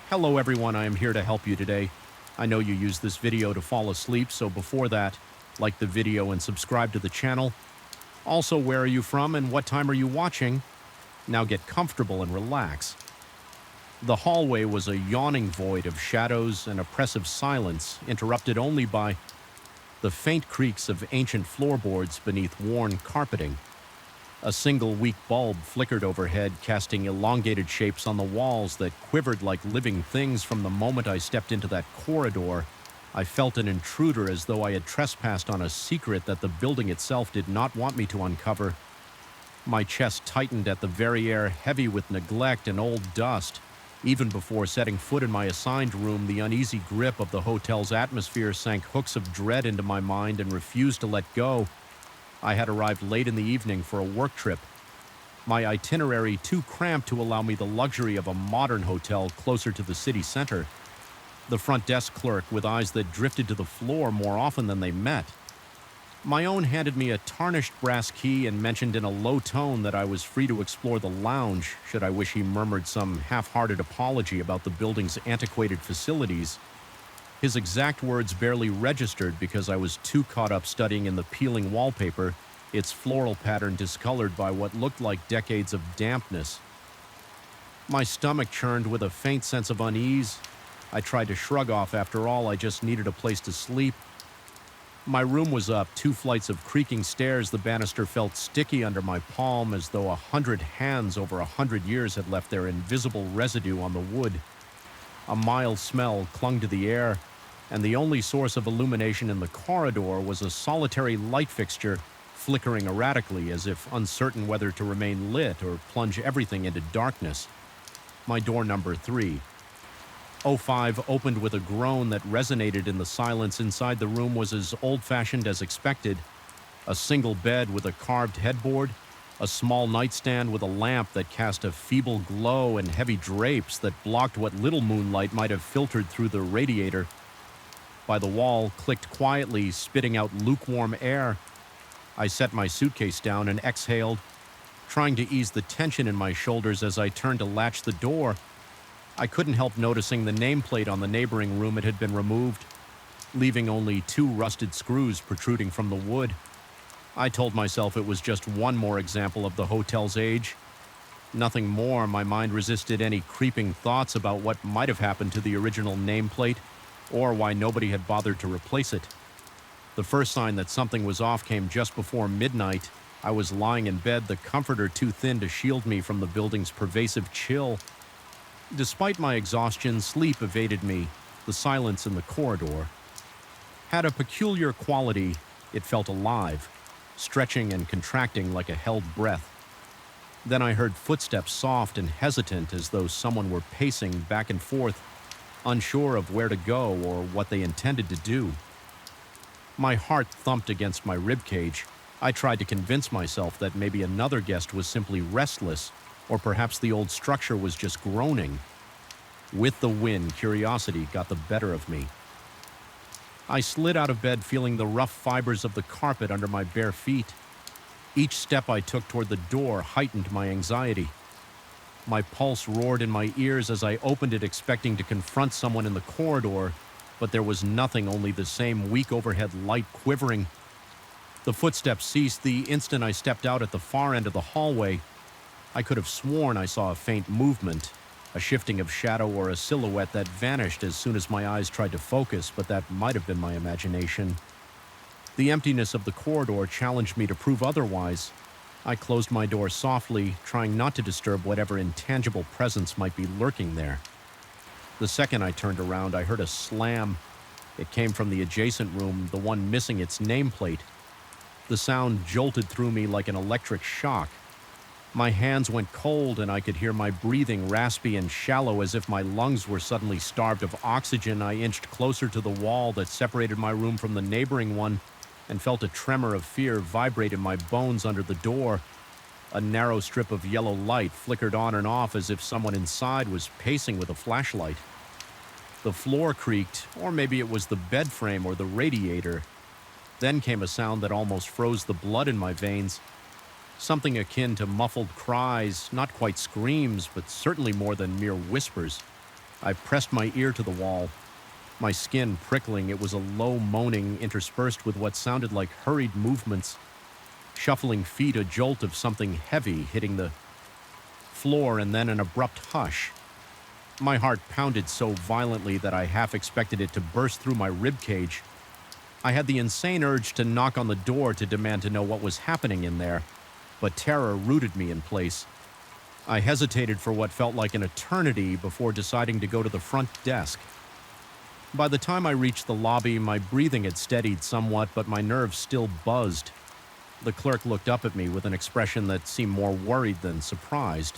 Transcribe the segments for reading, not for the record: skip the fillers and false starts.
Hello everyone, I am here to help you today. I know you use this video to fall asleep, so before that, like the video and subscribe to the channel. Also, where are you from and what time are you watching? Now get comfortable and relax. The hallway was a yawning void of shadows and oppressive silence, interrupted only by the faint creaks of ancient floorboards beneath worn carpeting. A single weak bulb flickered overhead, casting elongated shapes on the walls that quivered like living things. From the moment I stepped into that corridor, I felt an intruder, as though I had trespassed on a secret that the building itself did not want me to uncover. My chest tightened at the very air, heavy with neglect and old dust. Even before setting foot in my assigned room, the uneasy grip of the hotel's atmosphere sank hooks of dread into my mind and refused to let go. I had arrived late in the evening for a work trip, my itinerary too cramped to allow me the luxury of a modern hotel closer to the city center. The front desk clerk, with eyes that drifted to the floor more often than they met. My own handed me a tarnished brass key and mentioned in a low tone that I was free to explore the lounge, should I wish. He murmured some half-hearted apology about the building's antiquated facilities. His exact words barely registered because I was too caught up studying in the peeling wallpaper, its floral pattern discolored by what looked like decades of dampness. My stomach churned with a faint sense of unease. I tried to shrug off. After all, I just needed a place to sleep. My room was up 2 flights of creaking stairs. The banister felt sticky under my palm, as though 100 hands over 100 years had left their invisible residue on the wood. A mild smell clung to the air, and the only source of illumination in the corridor was a solitary light fixture flickering erratically, as if uncertain whether to remain lit or plunge everything into darkness. My door number 305 opened with a groan that resonated in the silence. Inside the room was as old-fashioned as expected. A single bed with a carved headboard, a small nightstand with a lamp that cast a feeble glow, and heavy drapes that blocked what little moonlight might have filtered through the radiator. By the wall clicked quietly, spitting out lukewarm air. I set my suitcase down and exhaled, trying to ease the tension in my shoulders as I turned to latch the door. I couldn't help noticing the nameplate on the neighboring room. It had been removed, leaving only 2 rusted screws protruding from the wood. I told myself it was just one more example of the hotel's age. Nothing more. My mind resisted any creeping thoughts about what might have happened to the original nameplate, or why nobody had bothered to replace it. The first sign that something was off came just before midnight. I was lying in bed, the comforter too thin to shield me from the building's pervasive chill. Despite my exhaustion, sleep evaded me. The silence in the corridor had a peculiar quality. It felt alive, stretching and contracting like a held breath. Then I heard footsteps, soft and hesitant, as though someone were pacing back and forth, unsure of where to go or what they intended to do. My heart thumped against my ribcage. I tried to convince myself that maybe another guest was simply restless, or perhaps the old structure was just groaning. With the wind, curiosity got the better of me. I slid out of bed, feeling the rough fibers of the carpet under my bare feet. Each step I took toward the door heightened my anxiety. My pulse roared in my ears as I opened it, expecting to confront someone in the corridor, but there was nothing, only the same weak overhead light quivering. The footsteps ceased the instant I stepped out at the far end of the hallway. I could have sworn I saw a faint movement, a shifting of shadow or a silhouette that vanished as soon as my eyes tried to focus, but that might have been my imagination. The emptiness of the corridor challenged me to prove otherwise. I closed my door softly, trying not to disturb whatever intangible presence might be lurking there. The second I turned around, I heard a slam. It came from the adjacent room, the one missing its nameplate. The sound jolted through me like an electric shock. My hands went cold, and I could hear my breathing raspy and shallow, as if my lungs were suddenly starved of oxygen. I inched closer to the wall that separated my room from the neighboring one, and felt a tremor of fear vibrate in my bones under the door. A narrow strip of yellow light flickered on and off, as if someone inside was pacing with a flashlight. The floor creaked, or maybe it was the bed frame or the radiator. Then came a sound that almost froze the blood in my veins. Something akin to muffled cries, not quite screams, but certainly more than mere whispers. I pressed my ear to the wall, my skin prickling. It was a low moaning interspersed with what sounded like hurried movements, shuffling feet, a jolt of something heavy hitting the floor, and then an abrupt hush. My heart pounded so violently that I half expected it to burst through my rib cage. I had the insane urge to knock on the door to demand to know what was happening in there, but terror rooted me in place. I hesitated for what felt like an eternity before deciding to go to the front desk. By the time I reached the lobby, my breathing had steadied somewhat, but my nerves still buzzed. The clerk looked up at me with an expression that seemed more worried than surprised.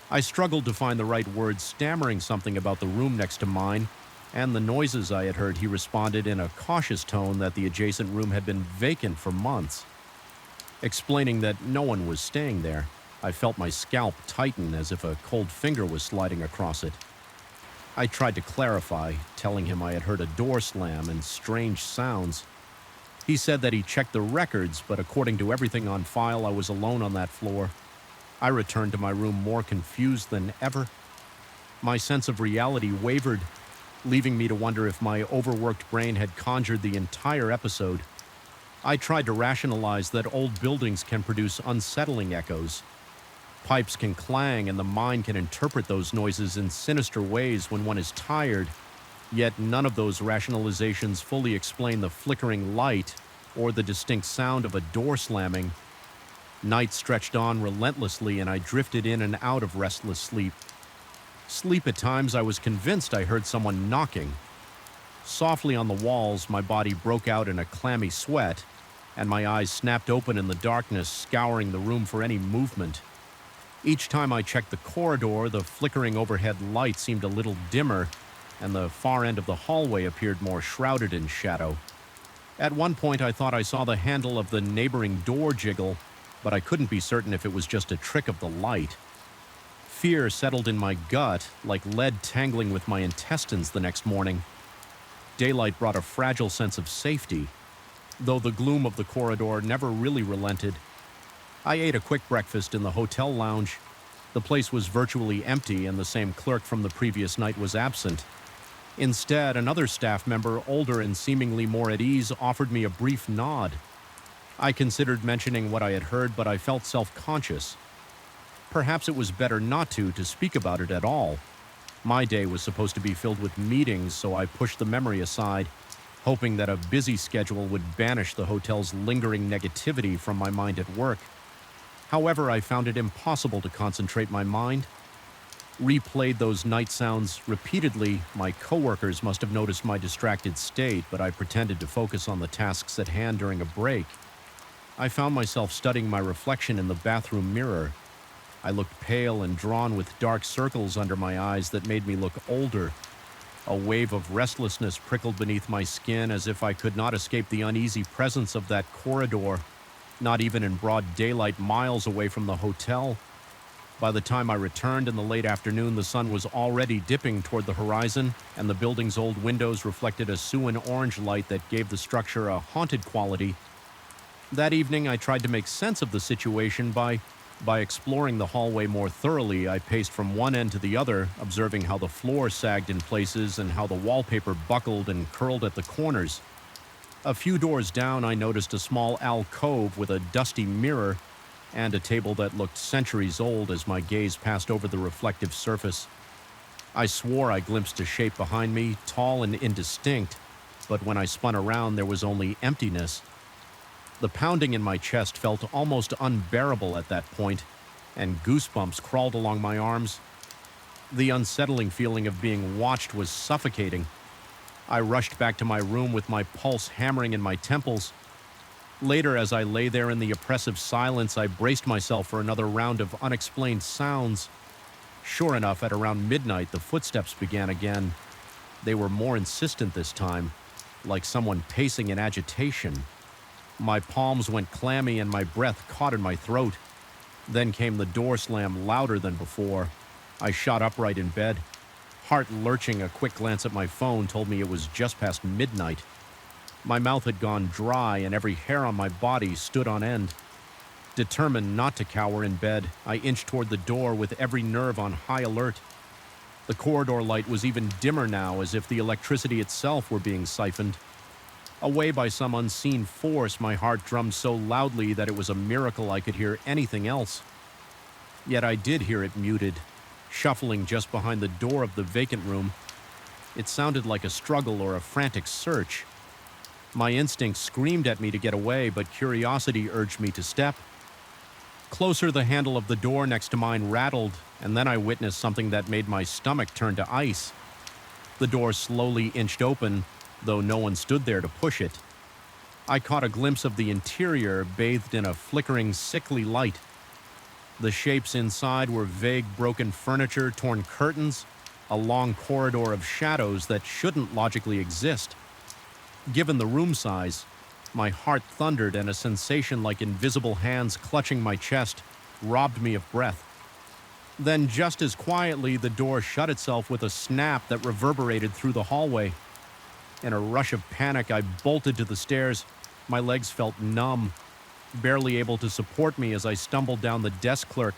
I struggled to find the right words, stammering something about the room next to mine and the noises I had heard. He responded in a cautious tone that the adjacent room had been vacant for months, explaining that no one was staying there. I felt my scalp tighten as if a cold finger was sliding across it. I tried to clarify, telling him I had heard a door slam and strange sounds. He said that he checked the records, but according to everything on file, I was alone on that floor. I returned to my room more confused than ever. My sense of reality wavered, leaving me to wonder if my overworked brain had conjured the entire episode. I tried to rationalize that old buildings can produce unsettling echoes. Pipes can clang and the mind can interpret those noises in sinister ways when one is tired, yet none of those rationalizations fully explain the flickering light or the distinct sound of a door slamming. Night stretched on relentlessly and I drifted in and out of restless sleep. At times I was convinced I heard someone knocking. Softly on the walls, my body broke out in a clammy sweat, and my eyes snapped open in the darkness, scouring the room for any movement. Each time I checked the corridor, the flickering overhead light seemed a little dimmer, and the far end of the hallway appeared more shrouded in shadow. At one point, I thought I saw the handle of the neighboring door jiggle, but I couldn't be certain if it was just a trick of the light. Fear settled in my gut, like lead tangling with my intestines the next morning. Daylight brought a fragile sense of safety, though the gloom of the corridor never really relented. I ate a quick breakfast in the hotel lounge. The place was virtually empty, and the same clerk from the previous night was absent. Instead, another staff member, older and seemingly more at ease, offered me a brief nod. I considered mentioning what I had heard, but I felt self-conscious. Perhaps it was better not to speak about it at all. My day was supposed to be filled with meetings, so I pushed the memory aside, hoping that a busy schedule would banish the hotel's lingering negativity from my mind at work. However, I found it impossible to concentrate my mind. Replayed those night sounds repeatedly. My coworkers must have noticed my distracted state, but I pretended to focus on the tasks at hand during a break. I found myself studying my reflection in the bathroom mirror. I looked pale and drawn with dark circles under my eyes that made me look older. A wave of restlessness prickled beneath my skin as if I could not escape the uneasy presence of that corridor, not even in broad daylight miles away from the hotel. By the time I returned in the late afternoon, the sun was already dipping toward the horizon, and the building's old windows reflected a Suan orange light that gave the structure a haunted quality. That evening, I tried to make sense of the situation by exploring the hallway more thoroughly. I paced from one end to the other, observing how the floor sagged in places and how the wallpaper buckled and curled at the corners. A few doors down, I noticed a small alcove with a dusty mirror and a table that looked centuries old as my gaze passed over the reflective surface. I swore I glimpsed a shape behind me, tall and indistinct, but when I spun around, there was only emptiness. The pounding in my chest felt almost unbearable at that point, and goosebumps crawled along my arms. The unsettling feeling of being watched was suffocating. I rushed back to my room with my pulse hammering in my temples. Later, as I lay there in the oppressive silence, I braced myself for another round of unexplained sounds. Sure enough, at around midnight, the footsteps began again. They were more insistent this time, like someone pacing in agitation. My palms went clammy and my breath caught in my throat. Then came the door slam, louder than before. I shot upright in bed. Heart lurching, a quick glance at my phone told me it was just past midnight. My mouth had gone dry and every hair on my body stood on end. Determined not to cower in bed, I inched toward the door with every nerve on high alert. The corridor light was even dimmer now, as if the electricity itself were being siphoned. Away by some unseen force, my heart drummed so loudly that it was a miracle I could hear anything else. Yet I did hear it muted, shuffling just behind the door of the vacant room. It sounded like a struggle or a frantic search. My instinct screamed at me to get away, but curiosity urged me to step. Closer, the handle of the door next to mine rattled, and then I witnessed something that made my stomach turn to ice. The door slowly inched open, though no one stood there to push it. I caught a glimpse of the interior, bathed in a flickering, sickly light. The shapes inside were vague, broken furniture, torn curtains, a long corridor of shadows that shouldn't logically exist. Given the room size, my heart thundered, and a sensation like invisible hands clutching my chest robbed me of breath. Then, just as quietly, the door shut itself with a snap that reverberated through the hallway. In a rush of panic, I bolted to the stairs. My legs felt numb, barely able to support me as I stumbled down the desk clerk.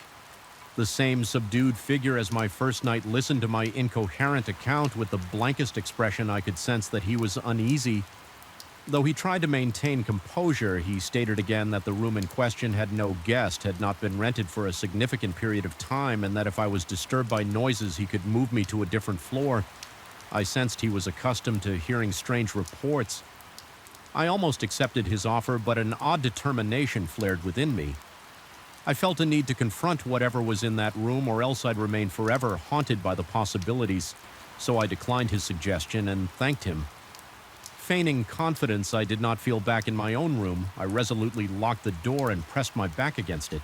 The same subdued figure as my first night listened to my incoherent account with the blankest expression I could sense that he was uneasy. Though he tried to maintain composure, he stated again that the room in question had no guest, had not been rented for a significant period of time, and that if I was disturbed by noises, he could move me to a different floor. I sensed he was accustomed to hearing strange reports. I almost accepted his offer, but an odd determination flared within me. I felt a need to confront whatever was in that room, or else I'd remain forever haunted by the possibilities, so I declined his suggestion and thanked him. Feigning confidence I did not feel back in my own room, I resolutely locked the door and pressed my back against it.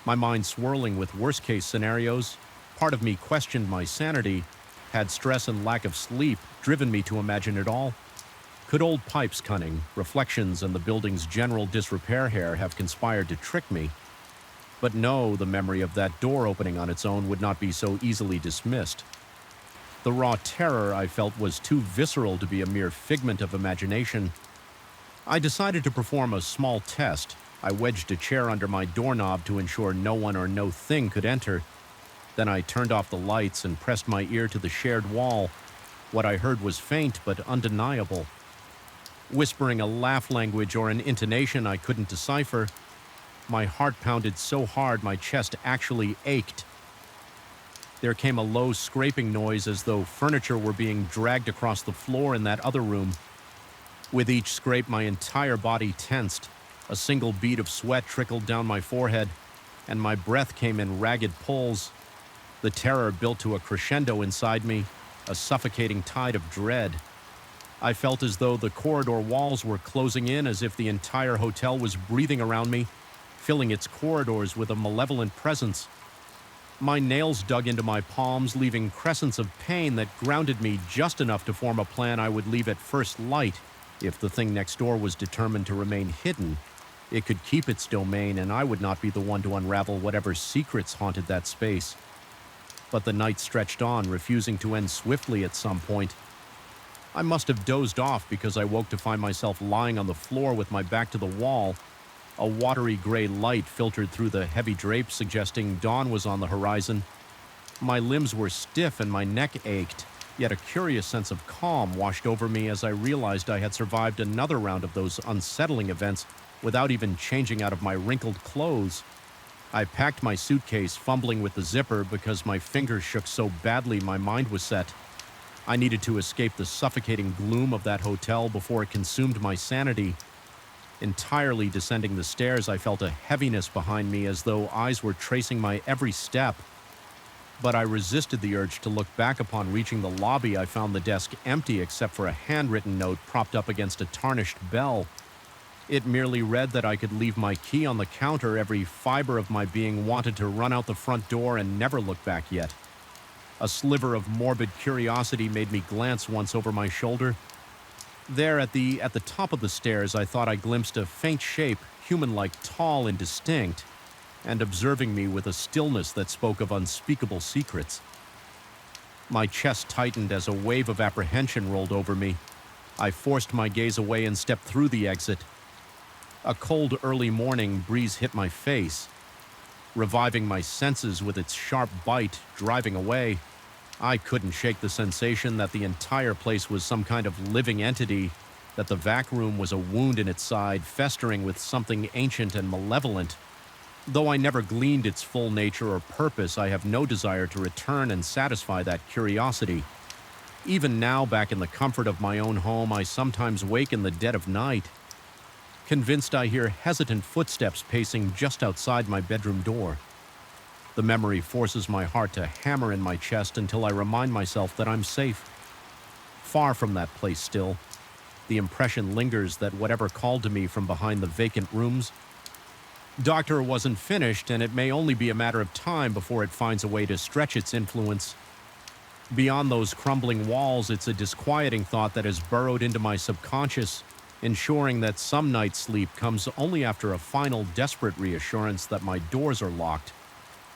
My mind swirling with worst-case scenarios, part of me questioned my sanity. Had stress and lack of sleep driven me to imagine it all? Could old Pipe's cunning, reflections, and the building's general disrepair here have conspired to trick me? But no, the memory of that door opening on its own would not be so easily dismissed. The raw terror I felt was too visceral to be a mere figment of imagination. I decided to perform a small test. I wedged a chair under my doorknob to ensure no one or no thing could enter. Then I turned off the lights and pressed my ear to the shared wall. What I heard was faint but undeniable. Whispering a laugh language or an intonation I couldn't decipher, my heart pounded so hard my chest actually ached. There came a low scraping noise as though furniture were being dragged across the floor in that other room. With each scrape, my entire body tensed. A single bead of sweat trickled down my forehead, and my breath came in ragged pulls. The terror built to a crescendo inside me, a suffocating tide of dread. I felt as though the corridor walls were closing in, as if the entire hotel was breathing around me, filling its corridors with a malevolent presence. My nails dug into my palms, leaving crescents of pain that grounded me just enough to form a plan I would leave at first light. If the thing next door was determined to remain hidden, it could keep its domain, and I would not be the one to unravel whatever secrets haunted that space. But the night stretched on, refusing to end swiftly at some point. I must have dozed off because I woke to find myself lying on the floor with my back to the wall. A watery gray light filtered through the heavy drapes, suggesting dawn was on the horizon. My limbs were stiff and my neck ached, yet a curious sense of calm washed over me as I realized I had survived another round of those unsettling events without even changing out of my wrinkled clothes. I packed my suitcase, fumbling with the zipper because my fingers shook so badly my mind was set. I needed to escape the suffocating gloom of that hotel before it consumed my sanity. Entirely descending the stairs, I felt a heaviness behind me as though eyes were tracing my every step. But I resisted the urge to look back. Upon reaching the lobby, I found the desk empty except for a handwritten note propped up against a tarnished bell. It merely read that I could leave my key on the counter. Every fiber of my being wanted to run out the front door and never look back yet. A sliver of morbid curiosity made me glance once over my shoulder. There at the top of the stairs, I thought I glimpsed a faint shape, human-like, tall and distinct, and observing me with a stillness that spoke of unspeakable secrets. My chest tightened as a wave of apprehension rolled over me. I forced my gaze away and stepped through the exit. A cold early morning breeze hit my face, reviving my senses with its sharp bite, driving away. I couldn't shake the sensation that the entire place was some kind of living entity, that the vac room was a wound in its side, festering with something ancient and malevolent. Though I never gleaned its full nature or purpose, I have no desire to return and satisfy that curiosity. Even now, back in the comfort of my own home, I sometimes wake in the dead of night, convinced I hear hesitant footsteps pacing just outside my bedroom door. The memory forces my heart to hammer in my chest until I remind myself that I'm safe. Far from that place still, the impression lingers that whatever called to me from behind the vacant rooms, Doctor wasn't finished, and it may only be a matter of time before it finds a way to stretch its influence. Beyond those crumbling walls, it's a disquieting thought that has burrowed into my subconscious, ensuring that some night's sleep comes only after a final desperate reassurance that my doors are locked,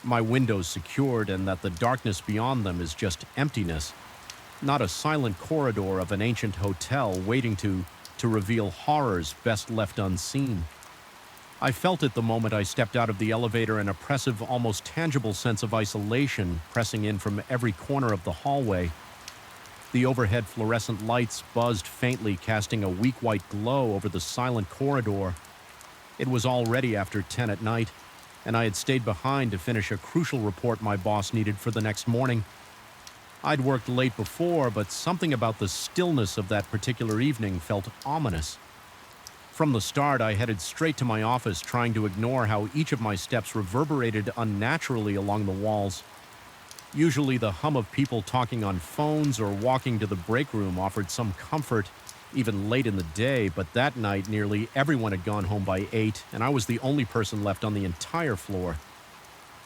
my windows secured, and that the darkness beyond them is just emptiness, not a silent corridor of an ancient hotel waiting to reveal horrors best left unseen. I felt it the moment I stepped out of the elevator, an oppressive, almost tangible sense of isolation pressing in from every corner of the hallway. The overhead fluorescent lights buzzed faintly, casting a weak white glow over the silent corridor. It was already after 10 at night, and I had stayed behind to finish a crucial report my boss needed for the next morning. I'd worked late before, but something about the stillness of that particular evening felt ominous. From the start, I headed straight to my office, trying to ignore how each of my steps reverberated unnaturally along the walls. Usually the hum of people talking on phones or walking to the break room offered some comfort, even late in the day, but that night nearly everyone had gone home by 8, and I was the only person left on the entire floor.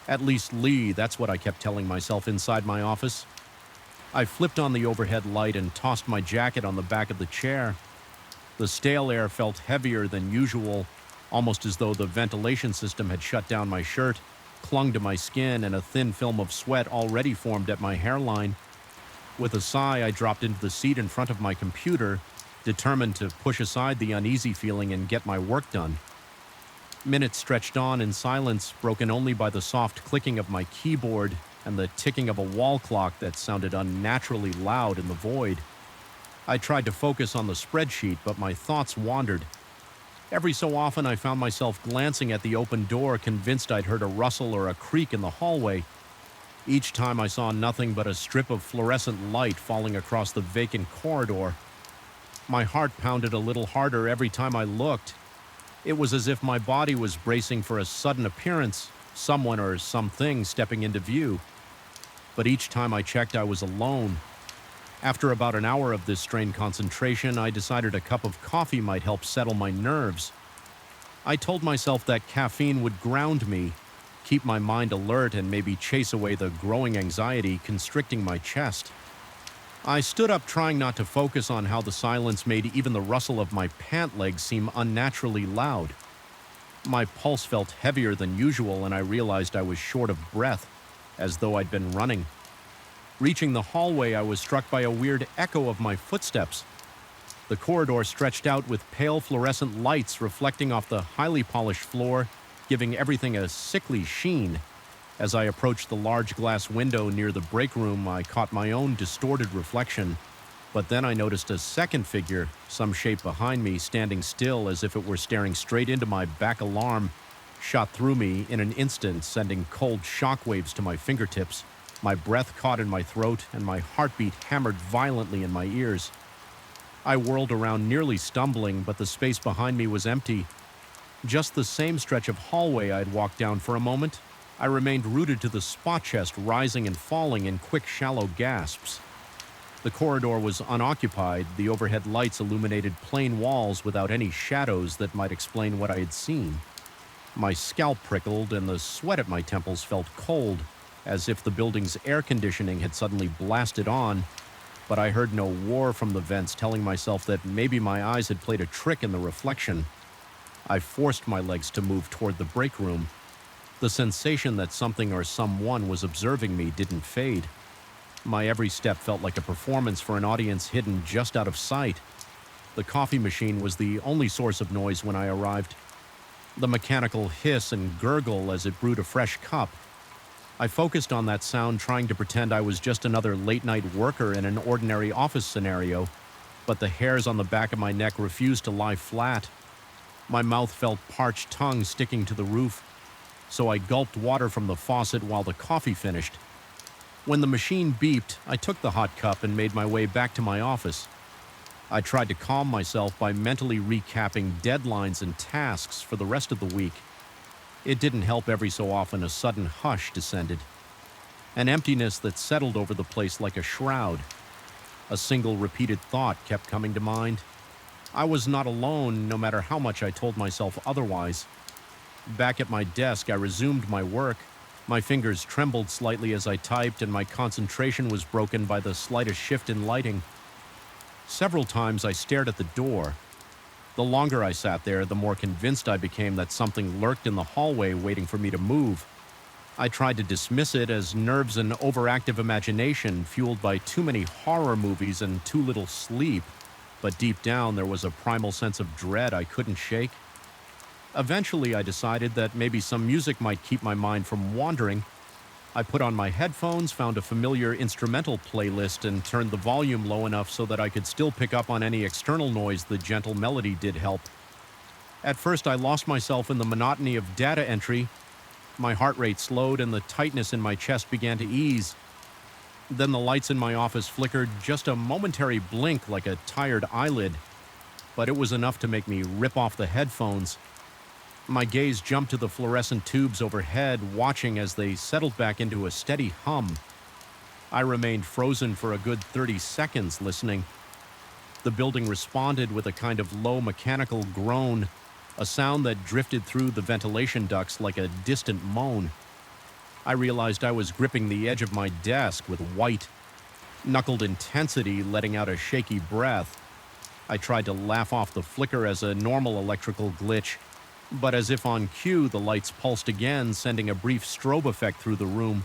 At least Lee, that's what I kept telling myself inside my office. I flipped on the overhead light and tossed my jacket on the back of the chair. The stale air felt heavier than usual, almost as though the ventilation system had shut down my shirt, clung to my skin, and a thin film of sweat already formed at my hairline. With a sigh, I dropped into the seat in front of my computer, determined to push aside the uneasy feeling and get my work done. Minutes stretched on in silence, broken only by the soft clicking of my keyboard and the ticking of a wall clock that sounded unnaturally loud in the void. I tried to focus on the spreadsheet, but my thoughts wandered. Every so often, I found myself glancing at the open door, convinced I'd heard a rustle or a creak in the hallway. Each time I saw nothing but a strip of fluorescent light falling across the vacant corridor. My heart pounded a little harder every time I looked. It was as if my body was bracing for a sudden appearance, someone or something stepping into view. But each time I checked, I was alone. After about an hour of this strained concentration, I decided a cup of coffee might help settle my nerves. I told myself that caffeine would ground me, keep my mind alert, and maybe chase away the growing anxiety constricting my chest. I stood up, trying not to focus on how the silence made even the rustle of my pant legs seem unnaturally loud. My pulse felt heavier than usual, and I realized I was short of breath, as though I'd been running. Reaching the hallway, I was struck by a weird echo of my footsteps. The corridor stretched out with pale fluorescent lights reflecting off the highly polished floor, giving everything a sickly sheen. As I approached the large glass window near the break room, I caught my own distorted reflection. But then I noticed a second figure, some shape behind me, standing still as if it were staring straight into my back. Alarm shot through me in an instant, sending cold shockwaves to my fingertips. My breath caught in my throat, and my heartbeat hammered violently in my ears. I whirled around, nearly stumbling, but the space behind me was empty. Just the same stretch of hallway I'd walked down for a moment. I remained rooted to the spot chest, rising and falling in quick, shallow gasps. The corridor was unoccupied. The overhead lights illuminated plain walls without any shadows that might explain what I had seen. My scalp prickled, and the sweat at my temples felt cold, as if the building's air conditioning had suddenly blasted on, but I heard no roar from the vents, telling myself that maybe my eyes had played a trick in the reflection. I forced my legs to move toward the break room. The sensation that something or someone was observing me didn't fade. My every step felt like a performance for an audience hidden just out of sight. The coffee machine was the only source of noise when I arrived. The mechanical hiss and gurgle as it brewed a fresh cup. I focused on that sound, trying to pretend I was just another late-night worker in an ordinary office scenario, but the hairs on the back of my neck refused to lie flat. My mouth felt parched tongue sticking to the roof, so I gulped water from the faucet while the coffee finished. When the machine beeped, I took the hot cup and made my way back to my office. I tried to calm myself by mentally recapping deadlines and tasks for the rest of the week. It didn't help. Every so often a sudden hush descended, an emptiness that settled over the place like a shroud. A single repeated thought kept coming to mind. I was not alone, no matter how much I told myself otherwise. Back at my desk, I resumed my work. My fingers trembled slightly as I typed, and my concentration was broken by the slightest shift in lighting. Several times I stared at the door. The longer I sat there, the more convinced I became that something lurked in the hallway waiting for me to move. I tried to dismiss it as nerves and overactive imagination fueled by too many horror movies and too little sleep, but deep down there was a primal sense of dread I couldn't shake. Eventually, I decided that maybe some music might keep my mind from wandering. I put on my headphones, found a familiar instrumental playlist, and turned the volume low enough so that I could still pick up on any external noise. The gentle melody did help. At first, I lost myself in the monotony of data entry. My heart rate slowed and the tightness in my chest began to ease. Then the lights in my office flickered, just a momentary blink like a tired eyelid. But it was enough to make me rip off the headphones. My gaze jumped to the fluorescent tubes overhead, watching as they settled back into a steady hum. I remained frozen for a good 30 seconds, listening. The building responded with a kind of low mechanical groan, a sound that drifted through the ventilation ducts like a distant moan. I realized I was gripping the edge of my desk with white, knuckled intensity, letting out a shaky breath. I tried to laugh off the flicker as a normal electrical glitch, but as if on cue, the lights pulsed again, sending a brief strobe effect through the room.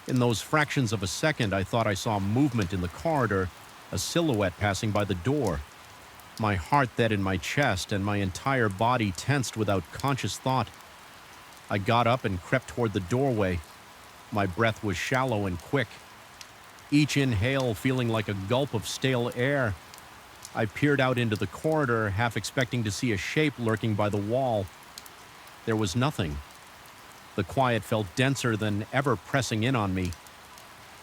In those fractions of a second, I thought I saw movement in the corridor, a silhouette passing by the door. My heart thud in my chest, and my entire body tensed without conscious thought. I got up and crept toward the doorway. My breath was shallow and quick, each inhale feeling like a gulp of stale air. I peered out into the corridor, half expecting to see a shape lurking by the wall. There was nothing. The quiet felt denser than ever, pressing in on me.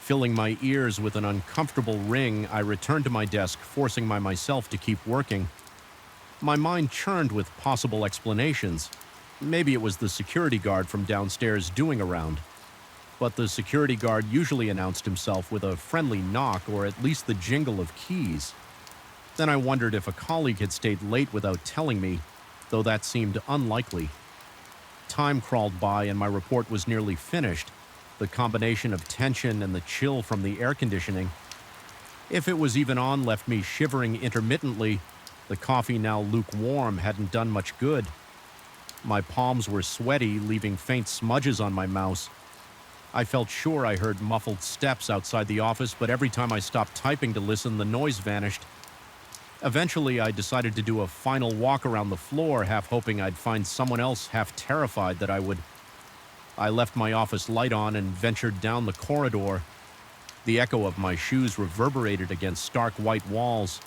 Filling my ears with an uncomfortable ring, I returned to my desk, forcing myself to keep working. My mind churned with possible explanations. Maybe it was the security guard from downstairs doing a round. But the security guard usually announced himself with a friendly knock or at least the jingle of keys. Then I wondered if a colleague had stayed late without telling me, though that seemed unlikely. Time crawled by and my report was nearly finished, the combination of tension and the chill from the air conditioning, if it was even on, left me shivering intermittently. The coffee, now lukewarm, hadn't done much good. My palms were sweaty, leaving faint smudges on my mouse. I felt sure I heard muffled steps outside the office, but every time I stopped typing to listen, the noise vanished. Eventually, I decided to do a final walk around the floor, half hoping I'd find someone else half terrified that I would. I left my office light on and ventured down the corridor. The echo of my shoes reverberated against stark white walls.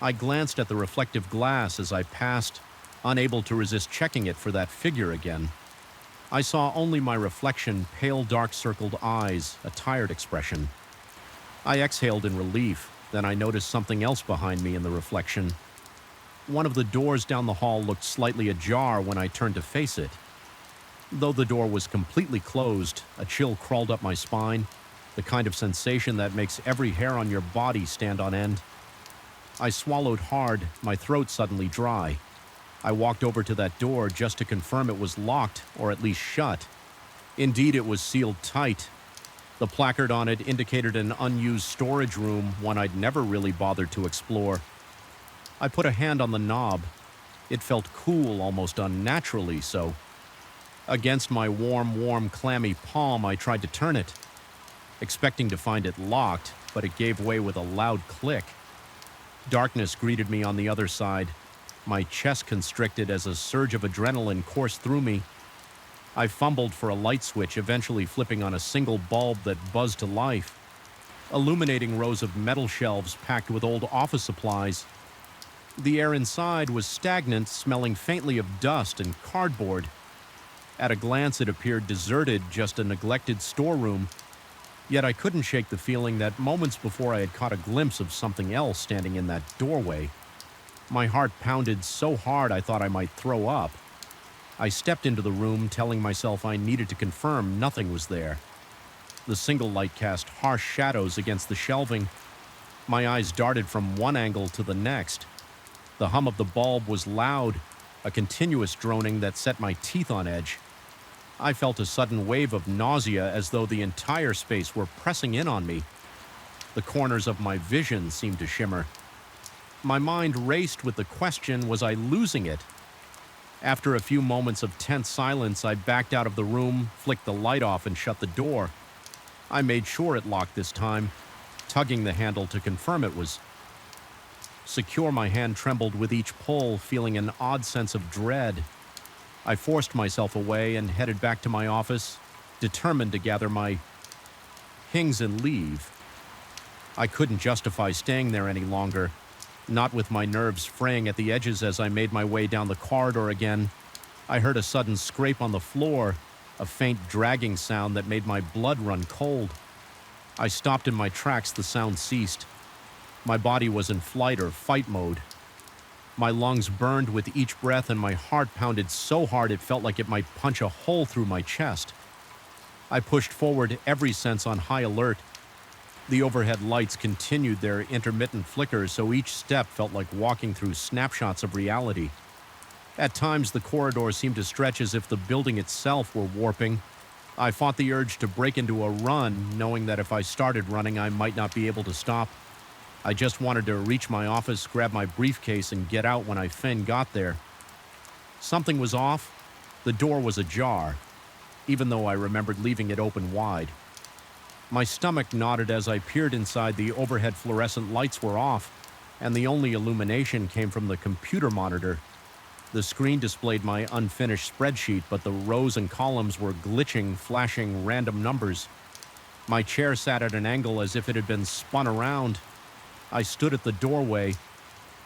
I glanced at the reflective glass as I passed, unable to resist checking it for that figure again. I saw only my reflection, pale dark-circled eyes, a tired expression. I exhaled in relief. Then I noticed something else behind me in the reflection. One of the doors down the hall looked slightly ajar when I turned to face it. Though the door was completely closed, a chill crawled up my spine, the kind of sensation that makes every hair on your body stand on end. I swallowed hard, my throat suddenly dry. I walked over to that door just to confirm it was locked, or at least shut. Indeed, it was sealed tight. The placard on it indicated an unused storage room, one I'd never really bothered to explore. I put a hand on the knob. It felt cool, almost unnaturally so. Against my warm, clammy palm, I tried to turn it, expecting to find it locked, but it gave way with a loud click. Darkness greeted me on the other side. My chest constricted as a surge of adrenaline coursed through me. I fumbled for a light switch, eventually flipping on a single bulb that buzzed to life, illuminating rows of metal shelves packed with old office supplies. The air inside was stagnant, smelling faintly of dust and cardboard. At a glance, it appeared deserted, just a neglected storeroom. Yet I couldn't shake the feeling that moments before I had caught a glimpse of something else standing in that doorway. My heart pounded so hard I thought I might throw up. I stepped into the room, telling myself I needed to confirm nothing was there. The single light cast harsh shadows against the shelving. My eyes darted from one angle to the next. The hum of the bulb was loud, a continuous droning that set my teeth on edge. I felt a sudden wave of nausea, as though the entire space were pressing in on me. The corners of my vision seemed to shimmer. My mind raced with the question, was I losing it? After a few moments of tense silence, I backed out of the room, flicked the light off, and shut the door. I made sure it locked this time, tugging the handle to confirm it was secure. My hand trembled with each pull, feeling an odd sense of dread. I forced myself away and headed back to my office, determined to gather my things and leave. I couldn't justify staying there any longer, not with my nerves fraying at the edges. As I made my way down the corridor again, I heard a sudden scrape on the floor, a faint dragging sound that made my blood run cold. I stopped in my tracks. The sound ceased. My body was in flight or fight mode. My lungs burned with each breath, and my heart pounded so hard it felt like it might punch a hole through my chest. I pushed forward, every sense on high alert. The overhead lights continued their intermittent flickers, so each step felt like walking through snapshots of reality. At times, the corridor seemed to stretch as if the building itself were warping. I fought the urge to break into a run, knowing that if I started running, I might not be able to stop. I just wanted to reach my office, grab my briefcase, and get out when I got there. Something was off. The door was ajar, even though I remembered leaving it open wide. My stomach knotted as I peered inside. The overhead fluorescent lights were off, and the only illumination came from the computer monitor. The screen displayed my unfinished spreadsheet, but the rows and columns were glitching, flashing random numbers. My chair sat at an angle as if it had been spun around. I stood at the doorway,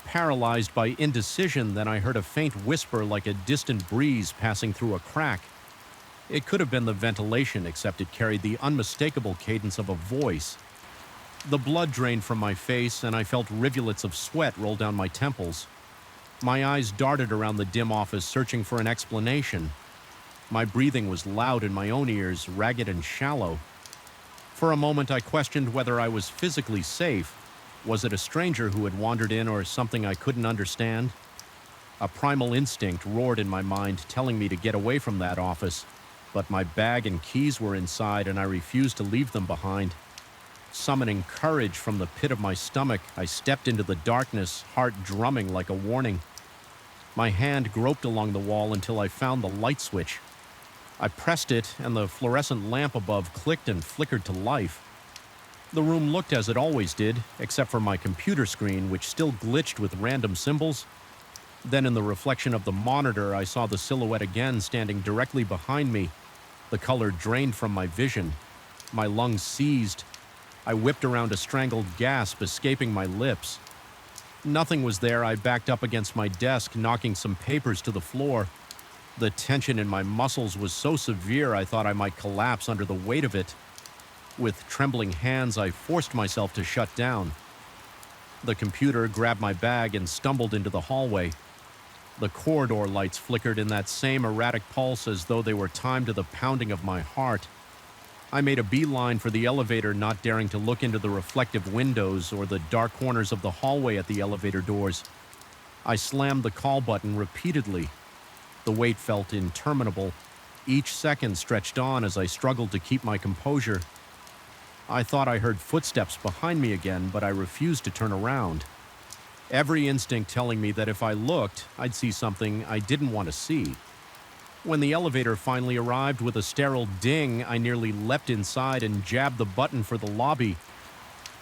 paralyzed by indecision. Then I heard a faint whisper, like a distant breeze passing through a crack. It could have been the ventilation, except it carried the unmistakable cadence of a voice. The blood drained from my face, and I felt rivulets of sweat roll down my temples. My eyes darted around the dim office, searching for an explanation. My breathing was loud in my own ears, ragged and shallow. For a moment, I questioned whether I was physically safe. Was it a stranger who had wandered in, or something I couldn't understand? A primal instinct roared in my mind, telling me to get away from that office. But my bag and keys were inside, and I refused to leave them behind. Summoning courage from the pit of my stomach, I stepped into the darkness, heart drumming like a warning. My hand groped along the wall until I found the light switch. I pressed it, and the fluorescent lamp above clicked and flickered to life. The room looked as it always did, except for my computer screen, which still glitched with random symbols. Then in the reflection of the monitor, I saw the silhouette again, standing directly behind me. The color drained from my vision. My lungs seized. I whipped around, a strangled gasp escaping my lips. Nothing was there. I backed up against my desk, knocking some papers to the floor. The tension in my muscles was so severe I thought I might collapse under the weight of it. With trembling hands, I forced myself to shut down. The computer grabbed my bag and stumbled into the hallway. The corridor lights flickered in that same erratic pulse, as though they were timed to the pounding of my heart. I made a beeline for the elevator, not daring to look into the reflective windows or the dark corners of the hallway at the elevator doors. I slammed the call button repeatedly. The wait felt interminable. Each second stretched on as I struggled to keep my composure. I thought I heard footsteps behind me again, but I refused to turn around. Every instinct telling me that if I looked, I'd see something I didn't want to see. When the elevator finally arrived with a sterile ding, I nearly leapt inside and jabbed the button for the lobby.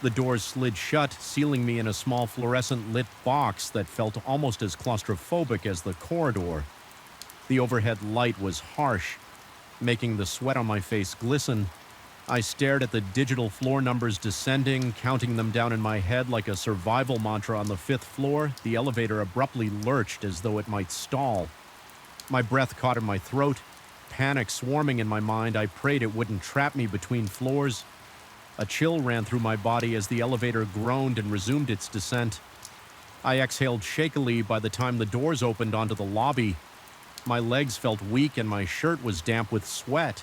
The doors slid shut, sealing me in a small fluorescent lit box that felt almost as claustrophobic as the corridor. The overhead light was harsh. making the sweat on my face glisten. I stared at the digital floor numbers descending, counting them down in my head like a survival mantra. On the 5th floor, the elevator abruptly lurched as though it might stall. My breath caught in my throat, panic swarming in my mind. I prayed it wouldn't trap me between floors. A chill ran through my body as the elevator groaned and resumed its descent. I exhaled shakily by the time the doors opened onto the lobby. My legs felt weak and my shirt was damp with sweat.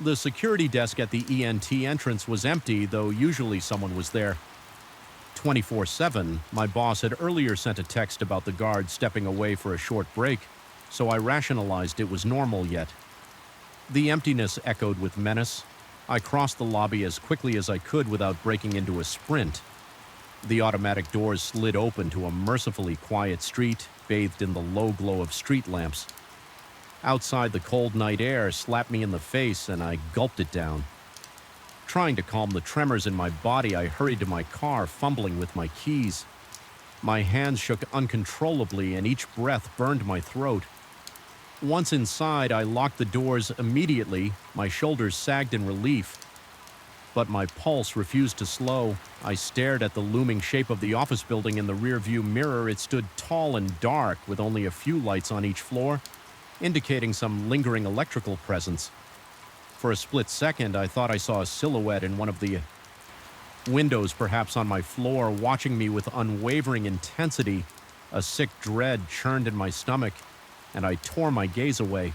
The security desk at the ENT entrance was empty, though usually someone was there. 24/7, my boss had earlier sent a text about the guard stepping away for a short break, so I rationalized it was normal yet. The emptiness echoed with menace. I crossed the lobby as quickly as I could without breaking into a sprint. The automatic doors slid open to a mercifully quiet street, bathed in the low glow of street lamps. Outside, the cold night air slapped me in the face, and I gulped it down. Trying to calm the tremors in my body, I hurried to my car, fumbling with my keys. My hands shook uncontrollably, and each breath burned my throat. Once inside, I locked the doors immediately. My shoulders sagged in relief. But my pulse refused to slow. I stared at the looming shape of the office building in the rearview mirror. It stood tall and dark, with only a few lights on each floor, indicating some lingering electrical presence. For a split second, I thought I saw a silhouette in one of the windows, perhaps on my floor, watching me with unwavering intensity. A sick dread churned in my stomach, and I tore my gaze away.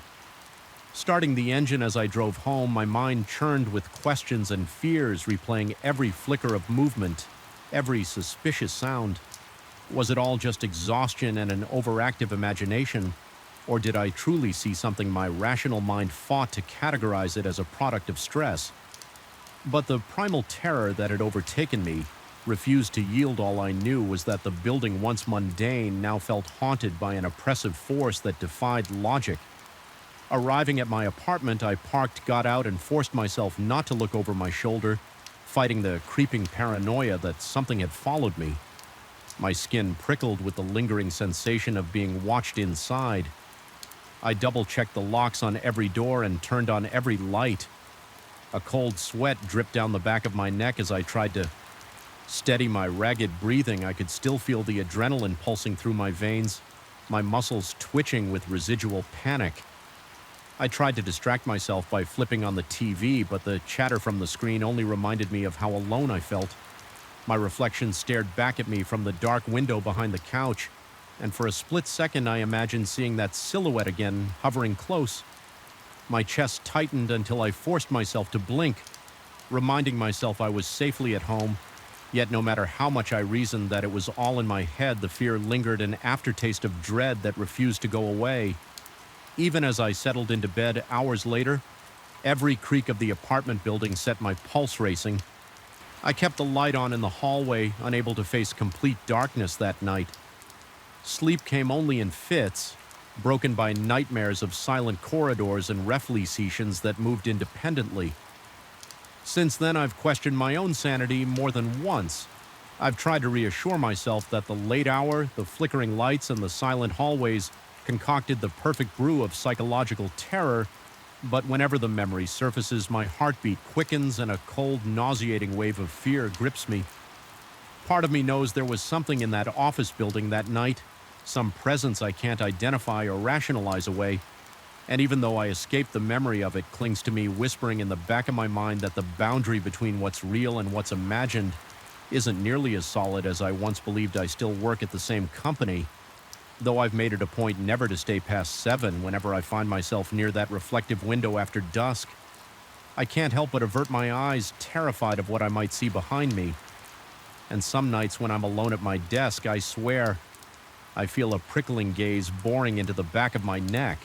Starting the engine as I drove home, my mind churned with questions and fears, replaying every flicker of movement, every suspicious sound. Was it all just exhaustion and an overactive imagination? Or did I truly see something my rational mind fought to categorize it as a product of stress? But the primal terror that had overtaken me refused to yield. All I knew was that the building, once mundane, now felt haunted by an oppressive force that defied logic. Arriving at my apartment, I parked, got out, and forced myself not to look over my shoulder, fighting the creeping paranoia that something had followed me. My skin prickled with the lingering sensation of being watched inside. I double-checked the locks on every door and turned on every light. A cold sweat dripped down the back of my neck as I tried to steady my ragged breathing. I could still feel the adrenaline pulsing through my veins, my muscles twitching with residual panic. I tried to distract myself by flipping on the TV, but the chatter from the screen only reminded me of how alone I felt. My reflection stared back at me from the dark window behind the couch, and for a split second I imagined seeing that silhouette again, hovering close. My chest tightened until I forced myself to blink, reminding myself I was safely at home. Yet no matter how much I reasoned that it was all in my head, the fear lingered, an aftertaste of dread that refused to go away. Even as I settled into bed hours later, every creak of the apartment building set my pulse racing. I kept the light on in the hallway, unable to face complete darkness that night. Sleep came only in fits, broken by nightmares of silent corridors and reflexions that moved independently. Since then, I've questioned my own sanity more than once. I've tried to reassure myself that the late hour, the flickering lights, and the silent hallways concocted the perfect brew of psychological terror, but whenever the memory surfaces, my heartbeat quickens and a cold, nauseating wave of fear grips me. Part of me knows there was something in that office building that night, some presence I can't identify or rationalize away, and even though I escaped, the memory of it clings to me, whispering in the back of my mind that the boundary between what's real and what's imagined isn't nearly as solid as I once believed. I still work at the same company, though I've made it a point never to stay past 7 whenever I find myself near that reflective window after dusk. I can't help but avert my eyes, terrified of what I might see behind me. And some nights when I'm alone at my desk, I swear, I feel a prickling gaze boring into the back of my neck.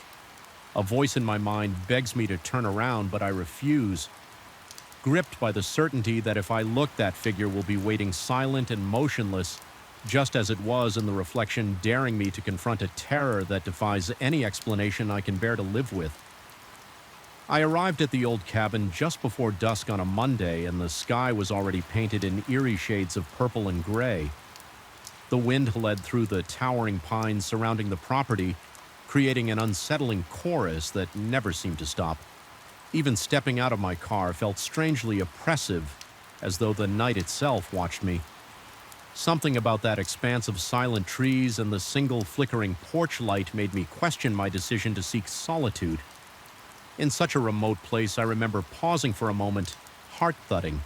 A voice in my mind begs me to turn around, but I refuse. Gripped by the certainty that if I look, that figure will be waiting silent and motionless, just as it was in the reflection, daring me to confront a terror that defies any explanation I can bear to live with. I arrived at the old cabin just before dusk on a Monday, and the sky was already painted in eerie shades of purple and gray. The wind led through the towering pines surrounding the property, creating an unsettling chorus that never seemed to stop. Even stepping out of my car felt strangely oppressive, as though the night itself watched me. Something about that expanse of silent trees and the single flickering porch light made me question my decision to seek solitude. In such a remote place, I remember pausing for a moment, heart-thudding,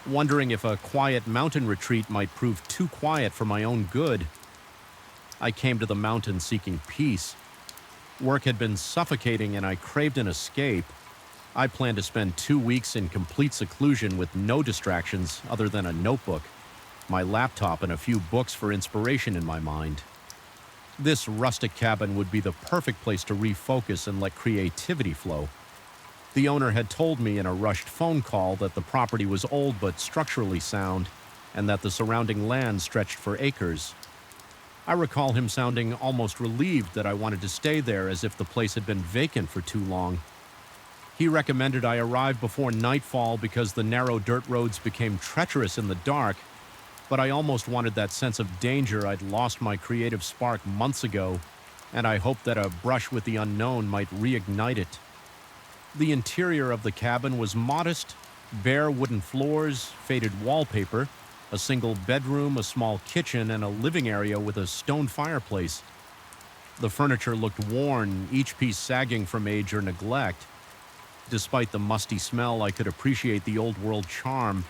wondering if a quiet mountain retreat might prove too quiet for my own good. I came to the mountain seeking peace. Work had been suffocating and I craved an escape. I planned to spend 2 weeks in complete seclusion with no distractions other than a notebook, my laptop, and a few books for inspiration in my mind. This rustic cabin would be the perfect place to refocus and let creativity flow. The owner had told me in a rushed phone call that the property was old but structurally sound, and that the surrounding land stretched for acres. I recall him sounding almost relieved that I wanted to stay there, as if the place had been vacant for too long. He recommended I arrive before nightfall because the narrow dirt roads became treacherous in the dark, but I almost wanted that sense of danger. I'd lost my creative spark months ago, and I hoped that a brush with the unknown might reignite it. The interior of the cabin was modest: bare wooden floors, faded wallpaper, a single bedroom, a small kitchen, and a living area with a stone fireplace. The furniture looked worn, each piece sagging from age or neglect. Despite the musty smell, I could appreciate the old-world charm.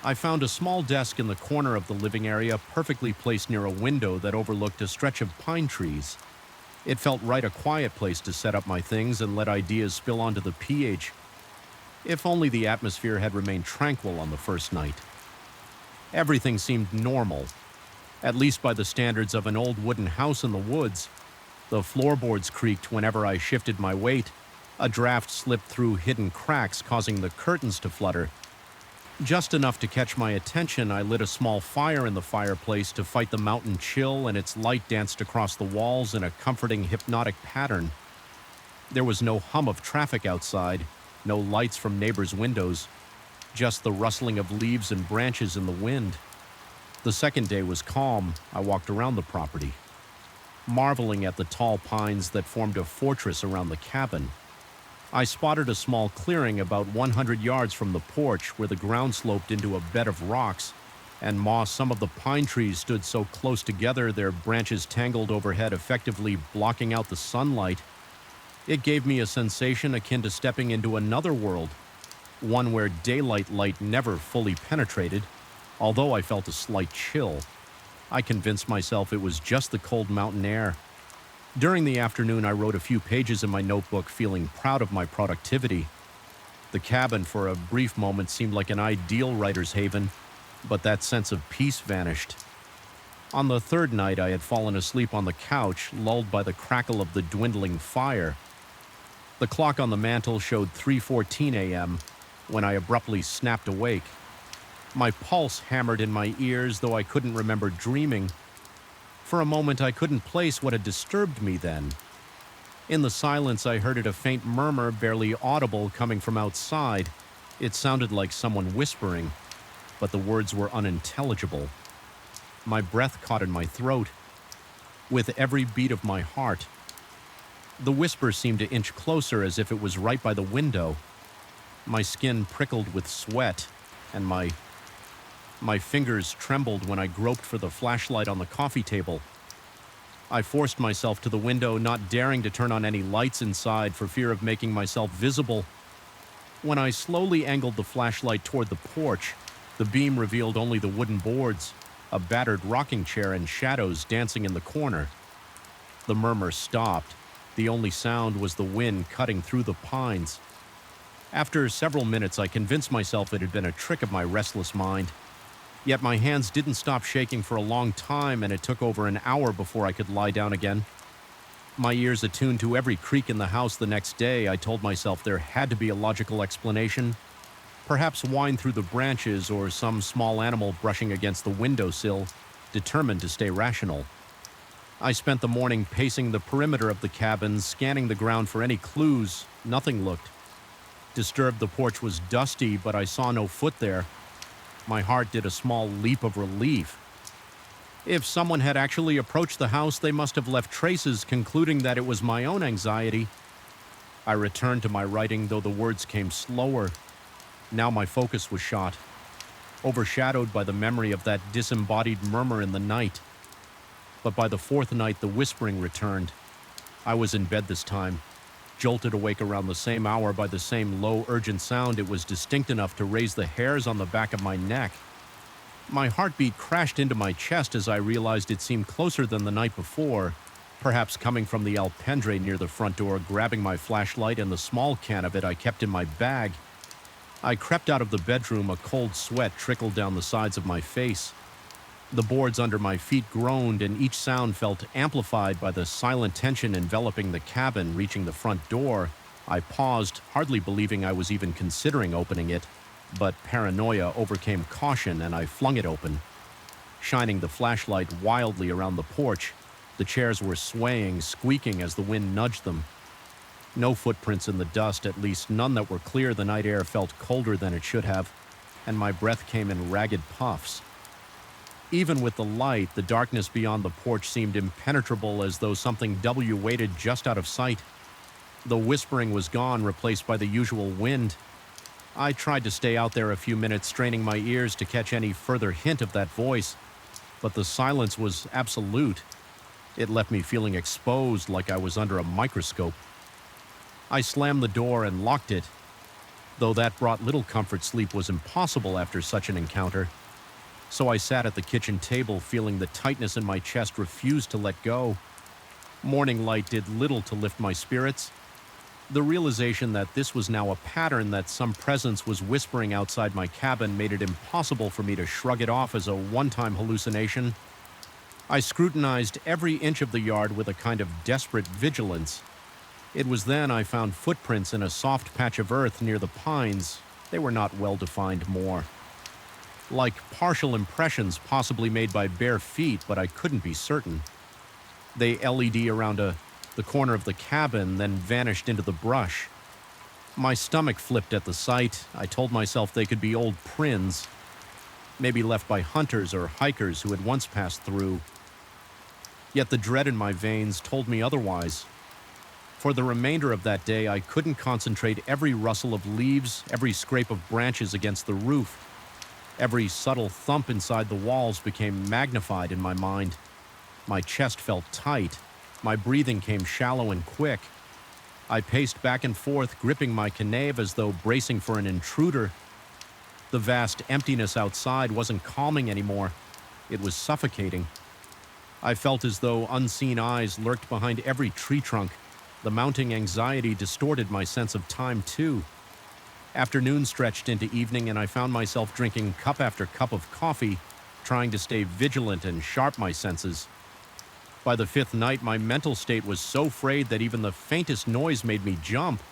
I found a small desk in the corner of the living area, perfectly placed near a window that overlooked a stretch of pine trees. It felt right a quiet place to set up my things and let ideas spill onto the pH. If only the atmosphere had remained tranquil on the first night. Everything seemed normal, at least by the standards of an old wooden house in the woods. The floorboards creaked whenever I shifted my weight. A draft slipped through hidden cracks, causing the curtains to flutter. Just enough to catch my attention, I lit a small fire in the fireplace to fight the mountain chill, and its light danced across the walls in a comforting, hypnotic pattern. There was no hum of traffic outside, no lights from neighbors' windows, just the rustling of leaves and branches in the wind. The second day was calm. I walked around the property, marveling at the tall pines that formed a fortress around the cabin. I spotted a small clearing about 100 yards from the porch where the ground sloped into a bed of rocks and moss. Some of the pine trees stood so close together, their branches tangled overhead, effectively blocking out the sunlight. It gave me a sensation akin to stepping into another world, one where daylight light never fully penetrated. Although I felt a slight chill, I convinced myself it was just the cold mountain air. During the afternoon, I wrote a few pages in my notebook, feeling proud of my productivity. The cabin, for a brief moment, seemed like an ideal writer's haven, but that sense of peace vanished. On the third night, I had fallen asleep on the couch, lulled by the crackle of the dwindling fire. The clock on the mantel showed 3:14 a.m. when I abruptly snapped awake. My pulse hammered in my ears, though I couldn't remember dreaming. For a moment, I couldn't place what had disturbed me then. In the silence, I heard a faint murmur, barely audible, coming from outside. It sounded like someone whispering, but the words were unintelligible. My breath caught in my throat, with every beat of my heart. The whisper seemed to inch closer, as if it was right by the window. My skin prickled with sweat, and my fingers trembled when I groped for the flashlight on the coffee table. I forced myself to the window, not daring to turn on any lights inside for fear of making myself visible. When I slowly angled the flashlight toward the porch, the beam revealed only the wooden boards, a battered rocking chair, and shadows dancing in the corner. The murmur stopped. The only sound was the wind cutting through the pines. After several minutes, I convinced myself it had been a trick of my restless mind. Yet my hands didn't stop shaking for a long time, and it took over an hour before I could lie down again. My ears attuned to every creak in the house the next day, I told myself there had to be a logical explanation. Perhaps whine through the branches, or some small animal brushing against the windowsill, determined to stay rational. I spent the morning pacing the perimeter of the cabin, scanning the ground for any clues. Nothing looked disturbed. The porch was dusty, but I saw no foot there. My heart did a small leap of relief. If someone had actually approached the house, they must have left traces, concluding that it was my own anxiety. I returned to my writing, though the words came slower. Now my focus was shot, overshadowed by the memory of that disembodied murmur in the night. But by the fourth night, the whispering returned. I was in bed this time, jolted awake around the same hour by the same low, urgent sound. It was distinct enough to raise the hairs on the back of my neck. My heartbeat crashed into my chest as I realized it seemed closer than the night before, perhaps coming from the alpendre near the front door. Grabbing my flashlight and the small can of it I kept in my bag, I crept out of the bedroom. A cold sweat trickled down the sides of my face. The boards under my feet groaned, and each sound felt amplified by the silent tension enveloping the cabin. Reaching the front door, I paused, hardly believing I was even considering opening it, but paranoia overcame caution and I flung it open. Shining the flashlight wildly around the porch, the chairs were swaying, squeaking as the wind nudged them. No footprints in the dust, at least none that were clear. The night air felt colder than it should have, and my breath came in ragged puffs. Even with the light, the darkness beyond the porch seemed impenetrable, as though something waited just out of sight. The whispering was gone, replaced by the usual wind. I tried to stay out there a few minutes, straining my ears to catch any further hint of that voice, but the silence was absolute. It left me feeling exposed, like I was under a microscope. I slammed the door and locked it. Though that brought little comfort, sleep was impossible after such an encounter. So I sat at the kitchen table, feeling the tightness in my chest refuse to let go. Morning light did little to lift my spirits. The realization that this was now a pattern, that some presence was whispering outside my cabin, made it impossible for me to shrug it off as a one-time hallucination. I scrutinized every inch of the yard with a kind of desperate vigilance. It was then I found footprints in a soft patch of earth near the pines. They were not well-defined more. Like partial impressions possibly made by bare feet, but I couldn't be certain. They LED around the corner of the cabin, then vanished into the brush. My stomach flipped at the sight. I told myself they could be old prints, maybe left by hunters or hikers who had once passed through. Yet the dread in my veins told me otherwise. For the remainder of that day, I couldn't concentrate. Every rustle of leaves, every scrape of branches against the roof, every subtle thump inside the walls became magnified in my mind. My chest felt tight. My breathing came shallow and quick. I paced back and forth, gripping my canave as though bracing for an intruder. The vast emptiness outside wasn't calming anymore. It was suffocating. I felt as though unseen eyes lurked behind every tree trunk. The mounting anxiety distorted my sense of time, too. Afternoon stretched into evening, and I found myself drinking cup after cup of coffee, trying to stay vigilant and sharp my senses. By the fifth night, my mental state was so frayed that even the faintest noise made me jump.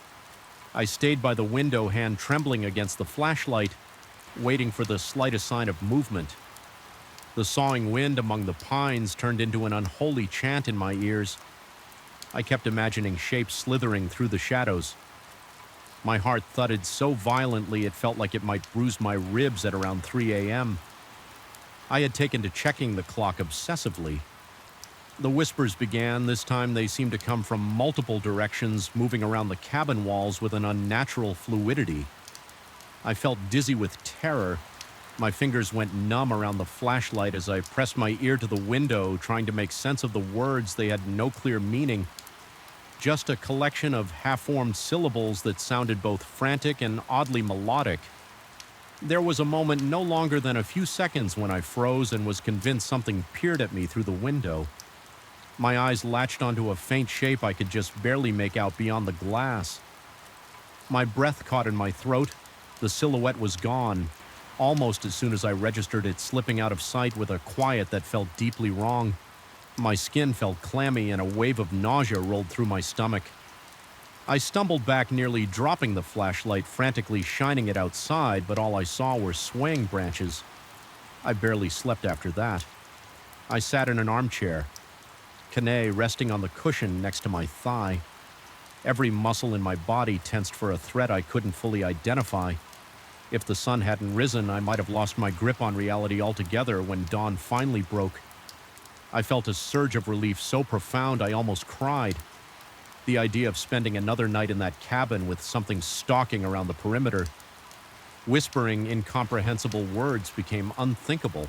I stayed by the window, hand trembling against the flashlight, waiting for the slightest sign of movement. The sawing wind among the pines turned into an unholy chant in my ears. I kept imagining shapes slithering through the shadows. My heart thudded so violently it felt like it might bruise my ribs at around 3 a.m. I had taken to checking the clock obsessively. The whispers began. This time they seemed to come from multiple directions, moving around the cabin walls with an unnatural fluidity. I felt dizzy with terror. My fingers went numb around the flashlight as I pressed my ear to the window, trying to make sense of the words. They had no clear meaning. Just a collection of half-formed syllables that sounded both frantic and oddly melodic. There was a moment no longer than a few seconds when I froze and was convinced something peered at me through the window. My eyes latched onto a faint shape I could just barely make out beyond the glass. My breath caught in my throat. The silhouette was gone, almost as soon as I registered it slipping out of sight with a quiet that felt deeply wrong. My skin felt clammy and a wave of nausea rolled through my stomach. I stumbled back, nearly dropping the flashlight, frantically shining it outside, but all I saw were swaying branches. I barely slept after that. I sat in an armchair, Kane resting on the cushion next to my thigh. Every muscle in my body tensed for a threat I couldn't fully identify. If the sun hadn't risen, I might have lost my grip on reality altogether when dawn finally broke. I felt a surge of relief so profound I almost cried. The idea of spending another night in that cabin with something stalking around the perimeter, whispering incomprehensible words, became unthinkable.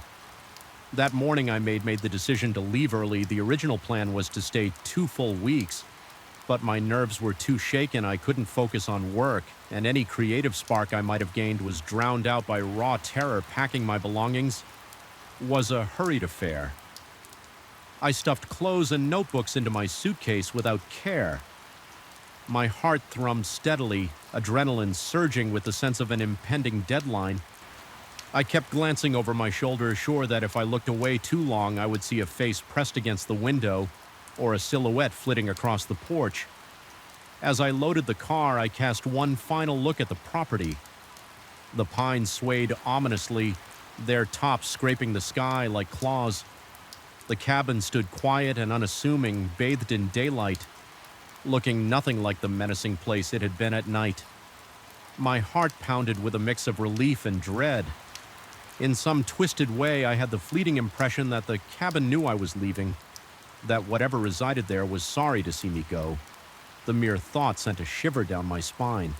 That morning I made the decision to leave early. The original plan was to stay 2 full weeks, but my nerves were too shaken. I couldn't focus on work, and any creative spark I might have gained was drowned out by raw terror. Packing my belongings was a hurried affair. I stuffed clothes and notebooks into my suitcase without care. My heart thrummed steadily, adrenaline surging with the sense of an impending deadline. I kept glancing over my shoulder, sure that if I looked away too long, I would see a face pressed against the window or a silhouette flitting across the porch. As I loaded the car, I cast one final look at the property. The pines swayed ominously, their tops scraping the sky like claws. The cabin stood quiet and unassuming, bathed in daylight, looking nothing like the menacing place it had been at night. My heart pounded with a mix of relief and dread. In some twisted way, I had the fleeting impression that the cabin knew I was leaving, that whatever resided there was sorry to see me go. The mere thought sent a shiver down my spine.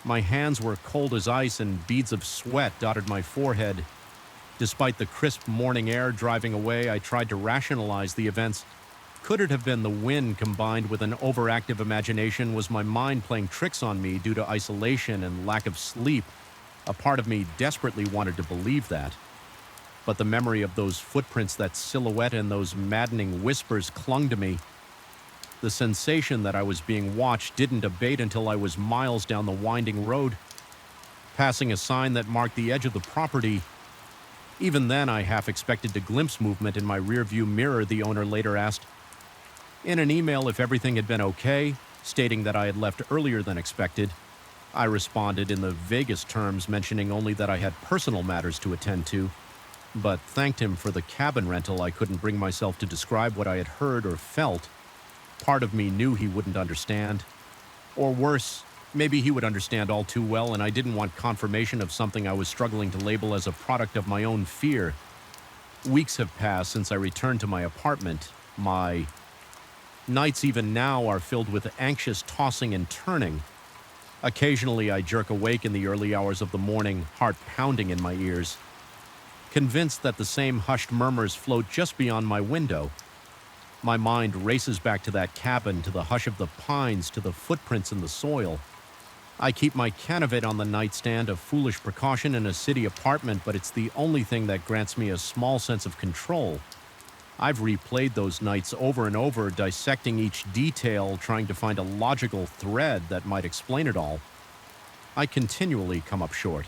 My hands were cold as ice and beads of sweat dotted my forehead. Despite the crisp morning air driving away, I tried to rationalize the events. Could it have been the wind combined with an overactive imagination? Was my mind playing tricks on me due to isolation and lack of sleep? A part of me desperately wanted to believe that. But the memory of those footprints, that silhouette, and those maddening whispers clung to me. The sensation that I was being watched didn't abate until I was miles down the winding road, passing a sign that marked the edge of the property. Even then, I half expected to glimpse movement in my rearview mirror, the owner later asked. In an email if everything had been okay, stating that I had left earlier than expected, I responded in the vaguest terms, mentioning only that I had personal matters to attend to, but thanked him for the cabin rental. I couldn't bring myself to describe what I had heard or felt. Part of me knew he wouldn't understand. Or worse, maybe he would understand all too well, and I didn't want confirmation of something I was struggling to label as a product of my own fear. Weeks have passed since I returned to my apartment. My nights even now are filled with anxious tossing and turning. Occasionally I jerk awake in the early hours of the morning, heart pounding in my ears, convinced that the same hushed murmurs float just beyond my window. My mind races back to that cabin, to the hush of the pines, to the footprints in the soil. I keep my Canavet on the nightstand, a foolish precaution in a city apartment, but it's the only thing that grants me a small sense of control. I've replayed those nights over and over, dissecting each detail, trying to find a logical thread that might explain it all. I continually come up short.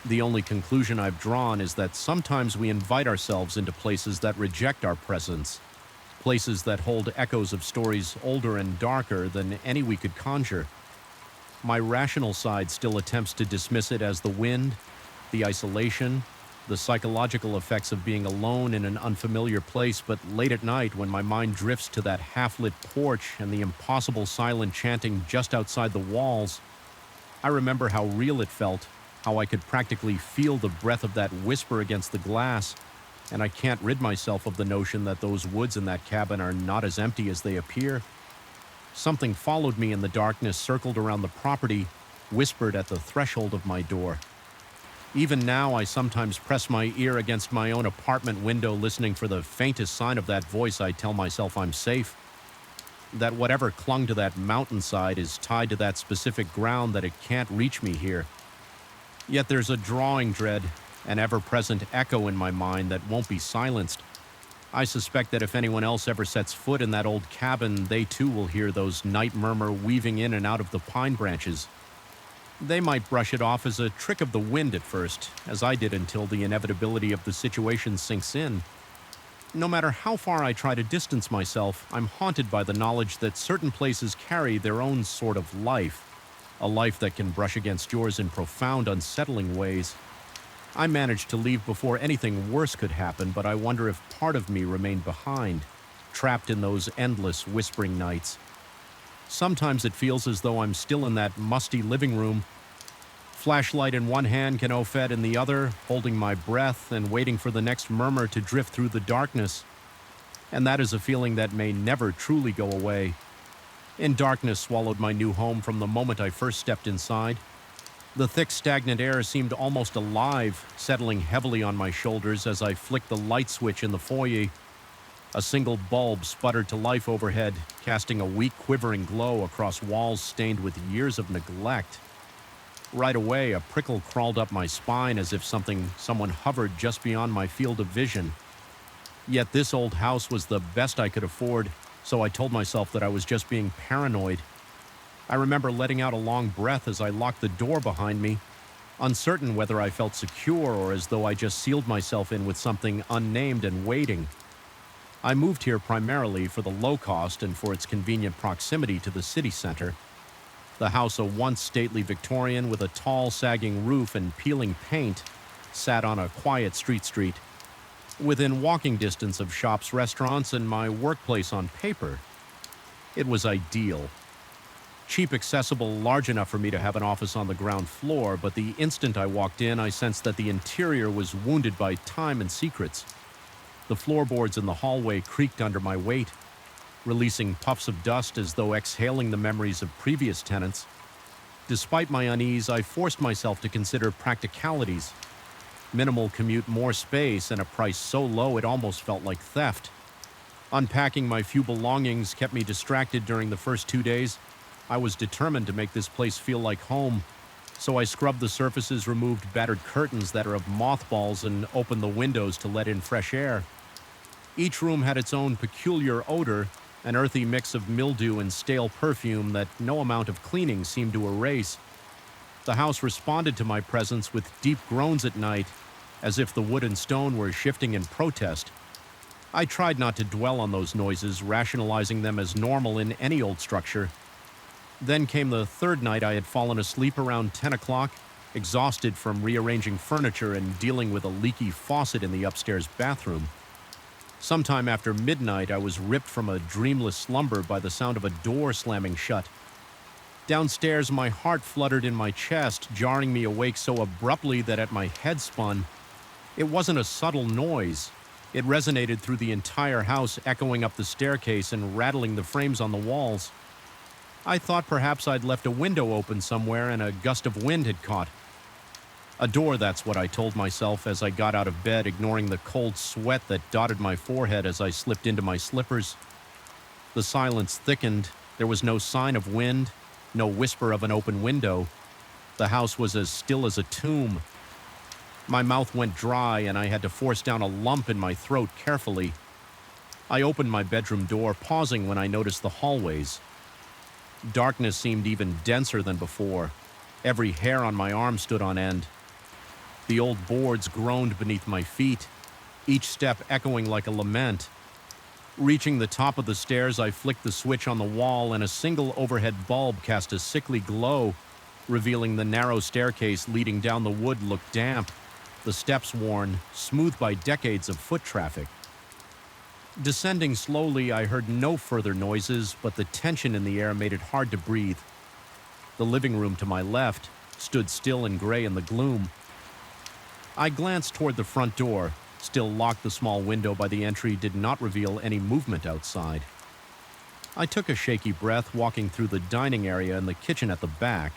The only conclusion I've drawn is that sometimes we invite ourselves into places that reject our presence, places that hold echoes of stories older and darker than any we could conjure. My rational side still attempts to dismiss it as the wind, the isolation, the psychological effects of being alone in an unfamiliar place, but late at night, when my mind drifts to that half-lit porch and the impossible silent chanting just outside the walls, I remember how real it felt, how I could practically feel the breath of that whisper against the glass, and I can't rid myself of the notion that those woods in that cabin are not as empty as they appear. Something followed me in the darkness, circled around the property, whispered at the threshold of my door. Even now, I sometimes press my ear against my own apartment window, listening for the faintest sign of that voice. I tell myself I'm safe, that whatever clung to that mountainside is tied to that specific ground, that it can't reach me here. Yet there's a drawing dread, an ever-present echo in my mind that won't be silenced. I suspect that if anyone else ever sets foot in that old cabin, they too will hear those night murmur weaving in and out of the pine branches. They might brush it off as a trick of the wind at first, as I did until the inevitability of the situation sinks in. No matter how far I try to distance myself, I'm haunted by the knowledge that certain places carry their own sort of life, a life that can brush against yours in profound, unsettling ways. I managed to leave before anything worse could happen, but I wonder if part of me remained behind, trapped in those endless whispering nights. Sometimes it feels as though I'm still in that musty living room, flashlight in one hand, canophed in the other, holding my breath and waiting for the next murmur to drift through the darkness. And that is a feeling that may never truly go away. In darkness swallowed my new home from the moment I first stepped inside. The thick, stagnant air seemed almost alive, settling heavily on my shoulders as I flicked the light switch in the foyer. A single bulb sputtered to life overhead, casting a weak, quivering glow across walls stained with years of neglect. Right away, a prickle crawled up my spine as if someone hovered just beyond my field of vision. Yet this old house was the best I could afford, so I told myself that I was just being paranoid. I remember letting out a long breath as I locked the door behind me, uncertain whether I felt secure or as though I just sealed myself in with something unnamed and waiting. I moved here primarily for the low cost and for its convenient proximity to the city center. The house, a once stately Victorian with a tall, sagging roof and peeling paint, sat on a quiet street, within walking distance of shops, restaurants, and my workplace on paper. It was ideal. Cheap, accessible, large enough for me to have an office on the ground floor, but the instant I walked in, I sensed that the interior was wounded by time and secrets. The floorboards in the hallway creaked under my weight, releasing puffs of dust as though exhaling the memories of previous tenants. Despite my unease, I forced myself to consider practicalities. Minimal commute, more space, and a price so low it almost felt like theft. Unpacking my few belongings kept me distracted during the first 2 days. I was determined to make this place feel like home, so I scrubbed the surfaces, removed battered curtains that are of mothballs, and opened the windows to let in fresh air. Each room had its own peculiar odor, an earthy mix of mildew and stale perfume that no amount of cleaning seemed to erase. The house responded to my presence with deep groans at night, as if the wood and stone were shifting in protest. I tried not to dwell on those noises, rationalizing them as normal in any old structure. Then came the third night. I had fallen asleep around 10 o'clock, exhausted from rearranging furniture and dealing with a leaky faucet in the upstairs bathroom. Sometime after midnight, I was ripped from a dreamless slumber by the sound of a door slamming shut. Downstairs, my heart fluttered in my chest, jarring me awake so abruptly that at my head spun. It wasn't a subtle noise. It resonated through the entire house, echoing up the staircase and rattling the frames on the walls. I thought perhaps I'd left a window open somewhere and a gust of wind had caught. A door, that's what I told myself as I got out of bed, ignoring the cold sweat that dotted my forehead as I slipped into my slippers. The silence thickened. There was no sign of wind, no whisper of an open window. The house was as still as a tomb. My mouth went dry and I had to force down a lump in my throat carefully. I opened my bedroom door, pausing when I noticed the hallways. Darkness seemed even denser than before. Every hair on my arm stood on end. The old boards groaned beneath my feet, each step echoing like a lament. Reaching the top of the stairs, I flicked the switch on the wall and a single overhead bulb cast a sickly glow, revealing the narrow staircase leading down the wood looked damp, the steps worn, smooth by decades of foot traffic. Descending slowly, I heard no further noises, but the tension in the air made it hard to breathe. The living room to my left stood still and gray in the gloom. I glanced toward the front door. Still locked, the small window by the entry did not reveal any movement outside. I took a shaky breath, walking through the dining area and the kitchen at the back.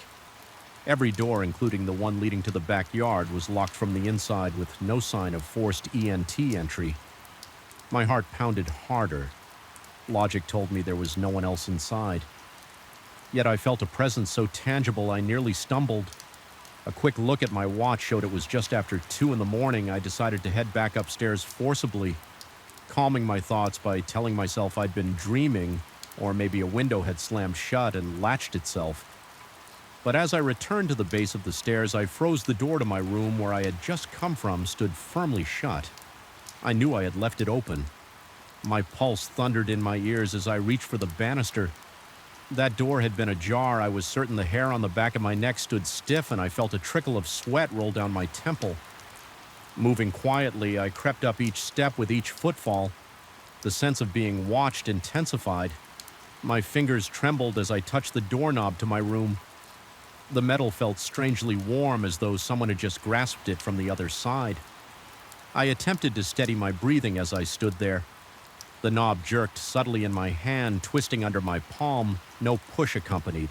Every door, including the one leading to the backyard, was locked from the inside with no sign of forced ENT entry. My heart pounded harder. Logic told me there was no one else inside. Yet I felt a presence so tangible I nearly stumbled. A quick look at my watch showed it was just after 2 in the morning. I decided to head back upstairs forcibly, calming my thoughts by telling myself I'd been dreaming, or maybe a window had slammed shut and latched itself. But as I returned to the base of the stairs, I froze. The door to my room, where I had just come from, stood firmly shut. I knew I had left it open. My pulse thundered in my ears as I reached for the banister. That door had been ajar. I was certain the hair on the back of my neck stood stiff, and I felt a trickle of sweat roll down my temple. Moving quietly, I crept up each step with each footfall. The sense of being watched intensified. My fingers trembled as I touched the doorknob to my room. The metal felt strangely warm, as though someone had just grasped it from the other side. I attempted to steady my breathing as I stood there. The knob jerked subtly in my hand, twisting under my palm, no push accompanied.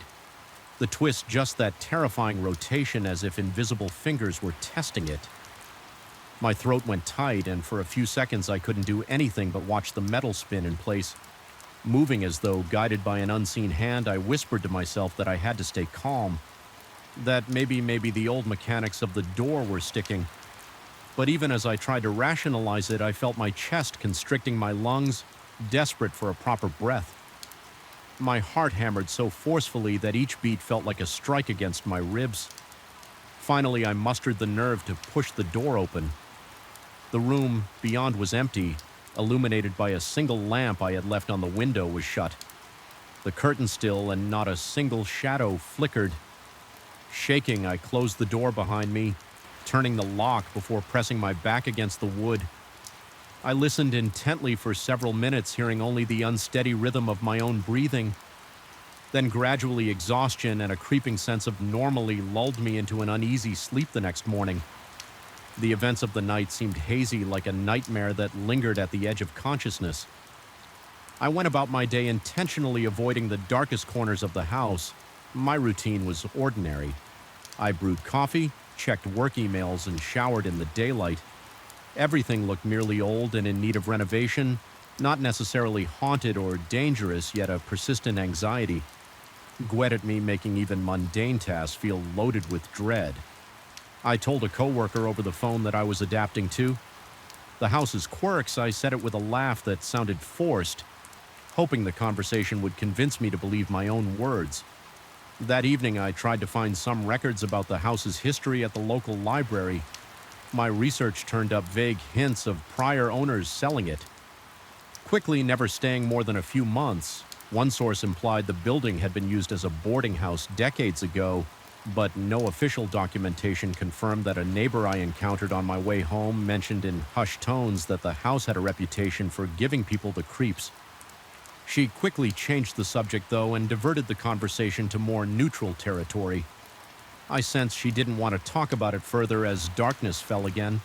The twist just that terrifying rotation as if invisible fingers were testing it. My throat went tight, and for a few seconds I couldn't do anything but watch the metal spin in place. Moving as though guided by an unseen hand, I whispered to myself that I had to stay calm, that maybe the old mechanics of the door were sticking. But even as I tried to rationalize it, I felt my chest constricting my lungs, desperate for a proper breath. My heart hammered so forcefully that each beat felt like a strike against my ribs. Finally, I mustered the nerve to push the door open. The room beyond was empty, illuminated by a single lamp I had left on the window was shut. The curtain still, and not a single shadow flickered. Shaking, I closed the door behind me, turning the lock before pressing my back against the wood. I listened intently for several minutes, hearing only the unsteady rhythm of my own breathing. Then gradually exhaustion and a creeping sense of normalcy lulled me into an uneasy sleep the next morning. The events of the night seemed hazy, like a nightmare that lingered at the edge of consciousness. I went about my day intentionally avoiding the darkest corners of the house. My routine was ordinary. I brewed coffee, checked work emails, and showered in the daylight. Everything looked merely old and in need of renovation, not necessarily haunted or dangerous, yet a persistent anxiety gwed me, making even mundane tasks feel loaded with dread. I told a coworker over the phone that I was adapting to the house's quirks. I said it with a laugh that sounded forced, hoping the conversation would convince me to believe my own words. That evening, I tried to find some records about the house's history at the local library. My research turned up vague hints of prior owners selling it, quickly never staying more than a few months. One source implied the building had been used as a boarding house decades ago, but no official documentation confirmed that. A neighbor I encountered on my way home mentioned in hushed tones that the house had a reputation for giving people the creeps. She quickly changed the subject, though, and diverted the conversation to more neutral territory. I sensed she didn't want to talk about it further as darkness fell again.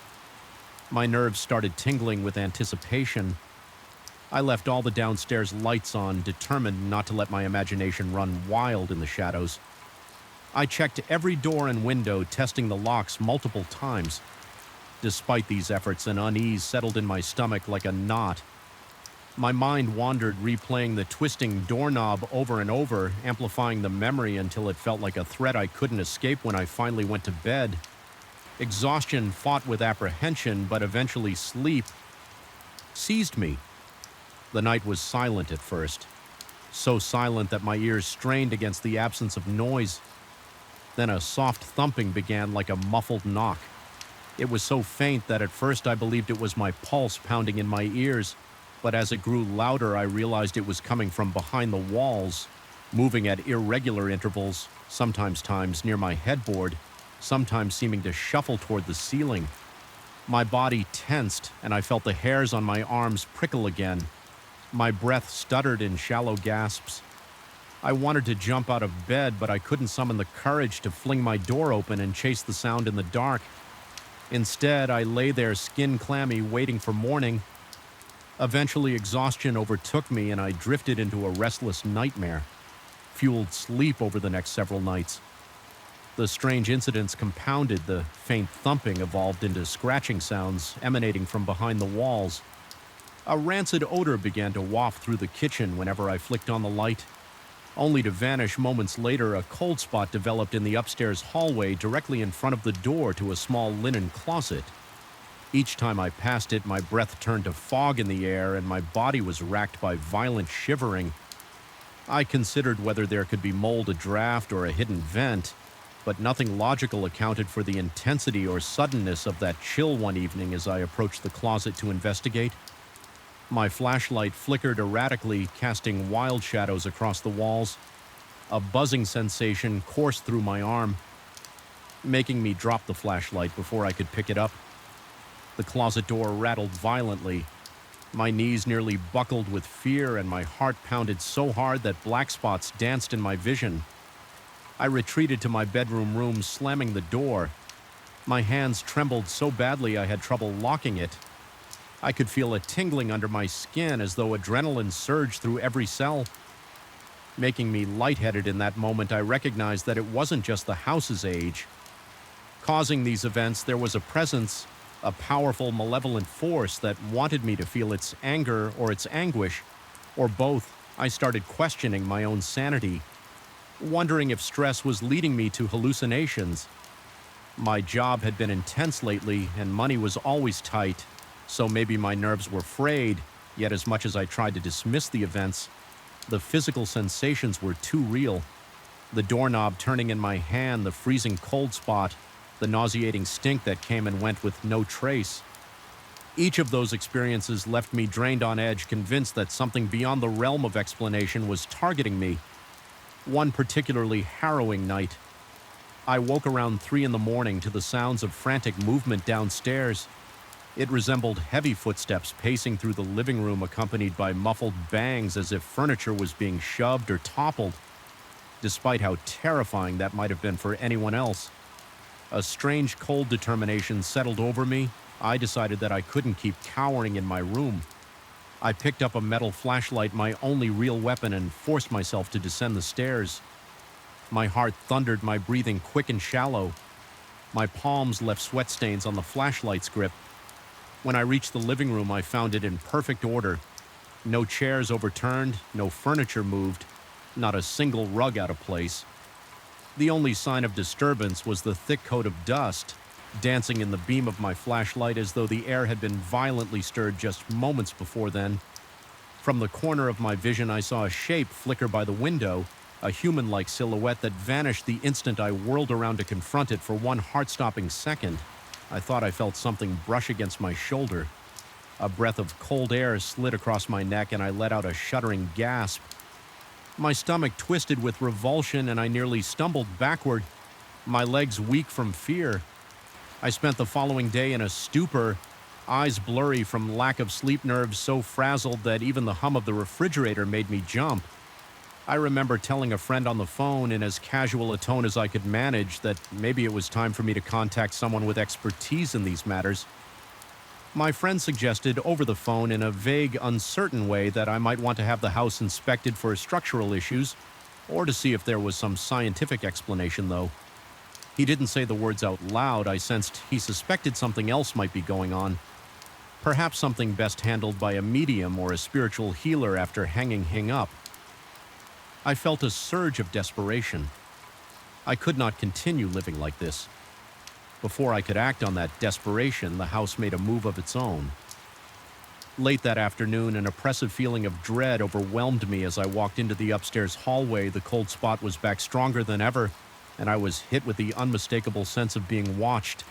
My nerves started tingling with anticipation. I left all the downstairs lights on, determined not to let my imagination run wild in the shadows. I checked every door and window, testing the locks multiple times. Despite these efforts, an unease settled in my stomach like a knot. My mind wandered, replaying the twisting doorknob over and over, amplifying the memory until it felt like a threat I couldn't escape when I finally went to bed. Exhaustion fought with apprehension, but eventually sleep seized me. The night was silent at first, so silent that my ears strained against the absence of noise. Then a soft thumping began like a muffled knock. It was so faint that at first I believed it was my pulse pounding in my ears, but as it grew louder, I realized it was coming from behind the walls, moving at irregular intervals, sometimes near my headboard, sometimes seeming to shuffle toward the ceiling. My body tensed, and I felt the hairs on my arms prickle again. My breath stuttered in shallow gasps. I wanted to jump out of bed, but I couldn't summon the courage to fling my door open and chase the sound in the dark. Instead, I lay there skin clammy, waiting for morning. Eventually, exhaustion overtook me, and I drifted into a restless nightmare, fueled sleep over the next several nights. The strange incidents compounded. The faint thumping evolved into scratching sounds emanating from behind the walls. A rancid odor began to waft through the kitchen whenever I flicked on the light, only to vanish moments later. A cold spot developed in the upstairs hallway directly in front of the door to a small linen closet. Each time I passed it, my breath turned to fog in the air, and my body was racked by violent shivering. I considered whether there could be mold, a draft, or a hidden vent, but nothing logical accounted for the intensity or suddenness of that chill one evening as I approached the closet to investigate. My flashlight flickered erratically, casting wild shadows across the walls. A buzzing sensation coursed through my arm, making me drop the flashlight before I could pick it up. The closet door rattled violently. My knees nearly buckled with fear, and my heart pounded so hard that black spots danced in my vision. I retreated to my bedroom, slamming the door. My hands trembled so badly I had trouble locking it. I could feel a tingling under my skin as though adrenaline surged through every cell. Making me lightheaded in that moment, I recognized that it wasn't just the house's age. Causing these events, there was a presence, a powerful, malevolent force that wanted me to feel its anger or its anguish, or both. I started questioning my own sanity, wondering if stress was leading me to hallucinations. My job had been intense lately, and money was always tight, so maybe my nerves were frayed, yet as much as I tried to dismiss the events, the physical sensations were too real. The doorknob turning in my hand, the freezing cold spot, the nauseating stink that came and went with no trace. Each of those experiences left me drained on edge, convinced that something beyond the realm of explanation was targeting me. One particularly harrowing night, I woke around 3 in the morning to the sounds of frantic movement downstairs. It resembled heavy footsteps pacing through the living room, accompanied by muffled bangs as if furniture was being shoved or toppled. Despite how terrifying that might have been for anyone else, a strange cold determination settled over me. I decided that I couldn't keep cowering in my room. I picked up a metal flashlight, my only real weapon, and forced myself to descend the stairs. My heart thundered, my breathing quick and shallow. My palms left sweat stains on the flashlight's grip. When I reached the living room, I found it in perfect order. No chairs overturned, no furniture moved, not a single rug out of place. The only sign of disturbance was the thick coat of dust dancing in the beam of my flashlight, as though the air had been violently stirred just moments before then. From the corner of my vision, I saw a shape flicker by the window, a human-like silhouette that vanished the instant I whirled around to confront it for one heart-stopping second. I thought I felt something brush against my shoulder. A breath of cold air slid across my neck, and I let out a shuddering gasp. My stomach twisted with revulsion, and I nearly stumbled backward, my legs weak from fear. I spent the following day in a stupor, eyes blurry from lack of sleep, nerves so frazzled that even the hum of the refrigerator made me jump. I remember telling a friend on the phone in as casual a tone as I could manage that maybe it was time for me to contact someone with expertise in these matters. My friend suggested over the phone in a vague, uncertain way that I might want to have the house inspected for structural issues, or to see if there was some scientific explanation, though. He didn't say the words out loud. I sensed he suspected something else might be going on. Perhaps something best handled by a medium or a spiritual healer after hanging up. I felt a surge of desperation. I could not continue living like this. Before I could act on that desperation, the house made a move of its own. Late that afternoon, an oppressive feeling of dread overwhelmed me as I walked into the upstairs hallway. The cold spot was back stronger than ever, and I was hit with the unmistakable sense of being watched.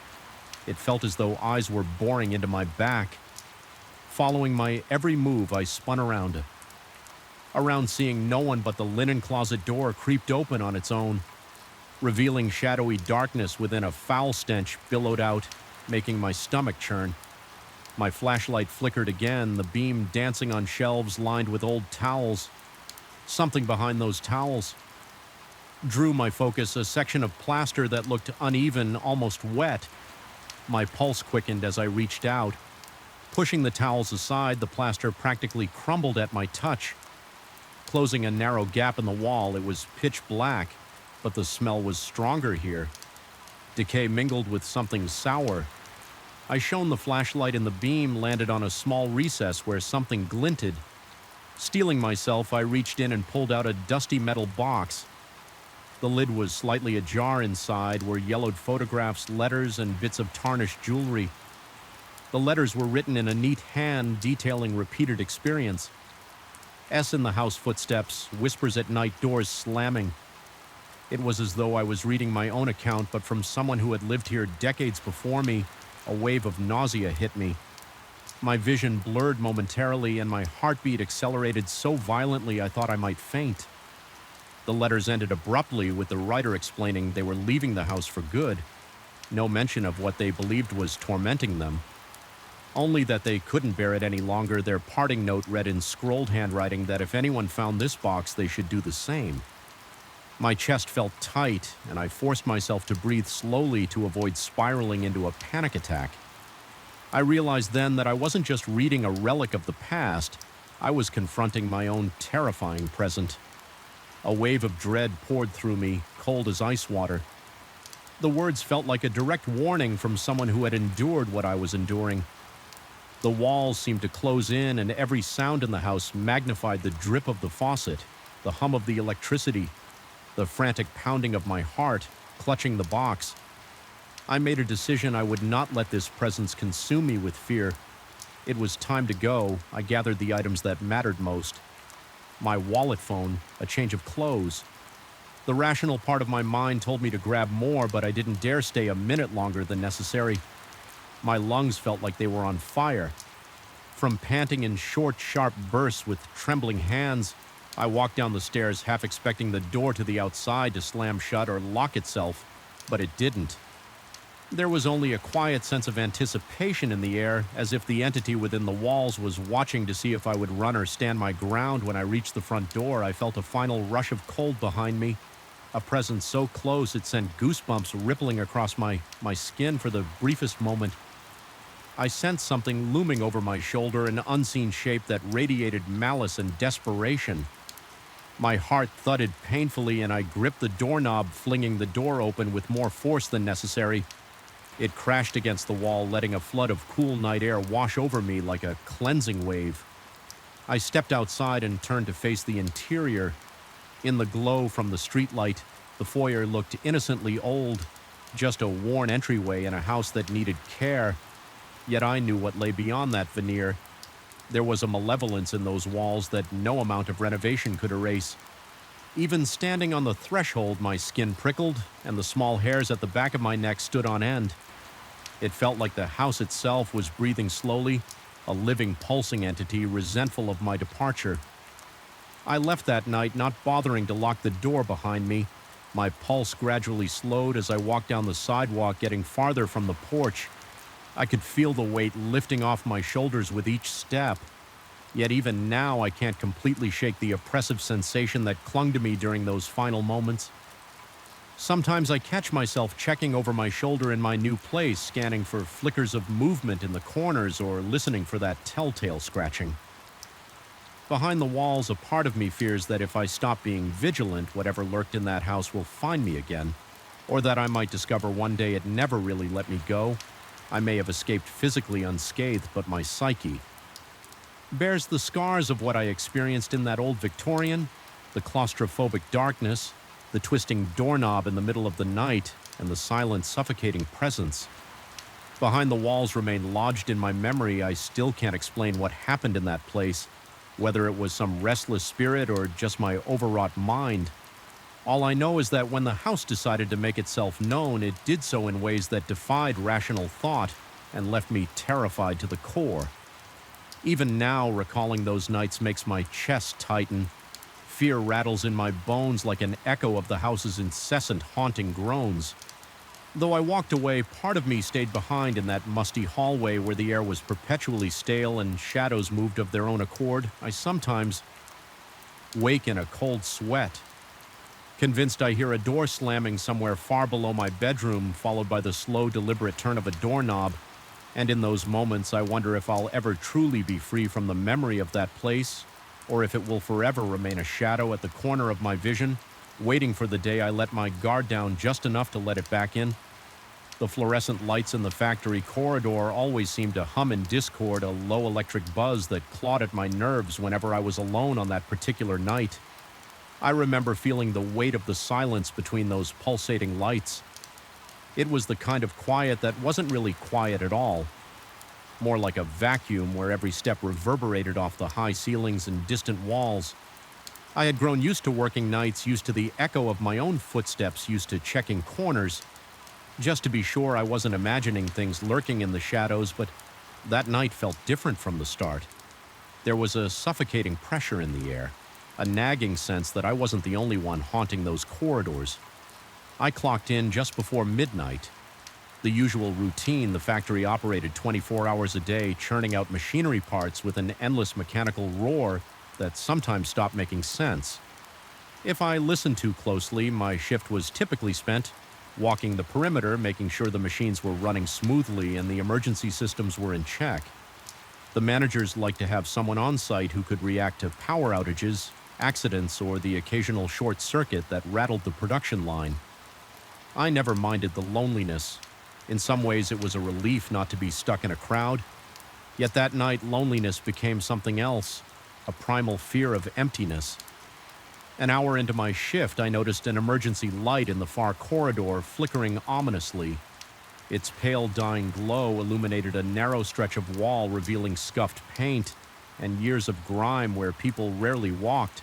It felt as though eyes were boring into my back. Following my every move, I spun around. Seeing no one but the linen closet door creeped open on its own, revealing shadowy darkness within. A foul stench billowed out, making my stomach churn. My flashlight flickered again, the beam dancing on shelves lined with old towels. Something behind those towels drew my focus, a section of plaster that looked uneven, almost wet. My pulse quickened as I reached out. Pushing the towels aside, the plaster practically crumbled at my touch. Closing a narrow gap in the wall, it was pitch black, but the smell was stronger here. Decay mingled with something sour. I shone the flashlight, and the beam landed on a small recess where something glinted. Steeling myself, I reached in and pulled out a dusty metal box. The lid was slightly ajar. Inside were yellowed photographs, letters, and bits of tarnished jewelry. The letters were written in a neat hand, detailing repeated experience. S in the house footsteps, whispers at night, doors slamming. It was as though I was reading my own account, but from someone who had lived here decades before me. A wave of nausea hit me. My vision blurred momentarily, and my heartbeat accelerated so violently I thought I might faint. The letters ended abruptly, with the writer explaining they were leaving the house for good. No mention of what they believed was tormenting them. Only that they couldn't bear it any longer. Their parting note read in scrolled handwriting that if anyone found this box, they should do the same. My chest felt tight, and I forced myself to breathe slowly to avoid spiraling into a panic attack. I realized then that I wasn't just reading a relic of the past, I was confronting my own terrifying present. A wave of dread poured through me, cold as ice water. The words felt like a direct warning from someone who had endured what I was enduring. The walls seemed to close in, and every sound in the house magnified the drip of the faucet, the hum of the electricity, the frantic pounding of my heart, clutching the box. I made a decision I would not let this presence consume me with fear. It was time to go. I gathered the items that mattered most. My wallet phone, a change of clothes. The rational part of my mind told me to grab more, but I didn't dare stay a minute longer than necessary. My lungs felt like they were on fire. From panting in short, sharp bursts with trembling hands, I walked down the stairs half expecting the door to the outside to slam shut or lock itself, but it didn't. There was only a quiet sense of anticipation in the air, as if the entity within the walls was watching to see if I would run or stand my ground. When I reached the front door, I felt a final rush of cold behind me, a presence so close it sent goosebumps rippling across my skin for the briefest moment. I sensed something looming over my shoulder, an unseen shape that radiated malice and desperation. My heart thudded painfully, and I gripped the doorknob, flinging the door open with more force than necessary. It crashed against the wall, letting a flood of cool night air wash over me like a cleansing wave. I stepped outside and turned to face the interior. In the glow from the streetlight, the foyer looked innocently old, just a worn entryway in a house that needed care. Yet I knew what lay beyond that veneer. There was a malevolence in those walls that no amount of renovation could erase. Even standing on the threshold, my skin prickled, and the small hairs at the back of my neck stood on end. It felt like the house itself was breathing slowly, a living, pulsing entity resentful of my departure. I left that night, not bothering to lock the door behind me. My pulse gradually slowed as I walked down the sidewalk, getting farther from the porch. I could feel the weight lifting off my shoulders with each step. Yet even now, I can't completely shake the oppressive sensation that clung to me during those final moments. Sometimes I catch myself checking over my shoulder in my new place, scanning for flickers of movement in the corners or listening for that telltale scratching. Behind the walls, a part of me fears that if I stop being vigilant, whatever lurked in that house will find me again, or that I might discover one day it never really let me go. I may have escaped physically unscathed, but my psyche bears the scars of what I experienced in that old Victorian, the claustrophobic darkness, the twisting doorknob in the middle of the night, and the silent, suffocating presence. Behind the walls remain lodged in my memory. I still can't explain what happened in that place, whether it was some restless spirit or just my overwrought mind. All I know is that when the house decided to make itself known, it did so in ways that defied rational thought and left me terrified to the core. Even now, recalling those nights makes my chest tighten. Fear rattles in my bones like an echo of the house's incessant, haunting groans. Though I walked away, part of me stayed behind in that musty hallway where the air was perpetually stale and shadows moved of their own accord. I sometimes wake in a cold sweat, convinced I hear a door slamming somewhere far below my bedroom, followed by the slow, deliberate turn of a doorknob. And in those moments, I wonder if I'll ever truly be free from the memory of that place, or if it will forever remain a shadow at the corner of my vision, waiting for the day I let my guard down just enough to let it back in. The fluorescent lights in the factory corridor always seemed to hum in discord, a low electric buzz that clawed at my nerves whenever I was alone on that particular night. I remember feeling the weight of the silence between those pulsating lights. It was the kind of quiet that wasn't really quiet at all, more like a vacuum where every step reverberated off the high ceilings and distant walls. I had grown used to working nights, used to the echo of my own footsteps, used to checking corners, just to be sure I wasn't imagining things lurking in the shadows, but that night felt different from the start. There was a suffocating pressure in the air, a nagging sense that I wasn't the only one haunting those corridors. I clocked in just before midnight. The usual routine, the factory operated 24 hours a day, churning out machinery parts with an endless mechanical roar that sometimes stopped making sense. If I listened too closely, my shift was typically spent walking the perimeter, making sure the machines were running smoothly and the emergency systems were in check. The managers liked to have someone on site who could react to power outages, accidents, or the occasional short circuit that rattled the production line. I never minded the loneliness. In some ways, it was a relief not to be stuck in a crowd. Yet that night, loneliness became something else, a primal fear of emptiness. An hour into my shift, I noticed an emergency light in the far corridor flickering ominously. Its pale dying glow illuminated a narrow stretch of wall revealing scuffed paint and years of grime where people rarely walked.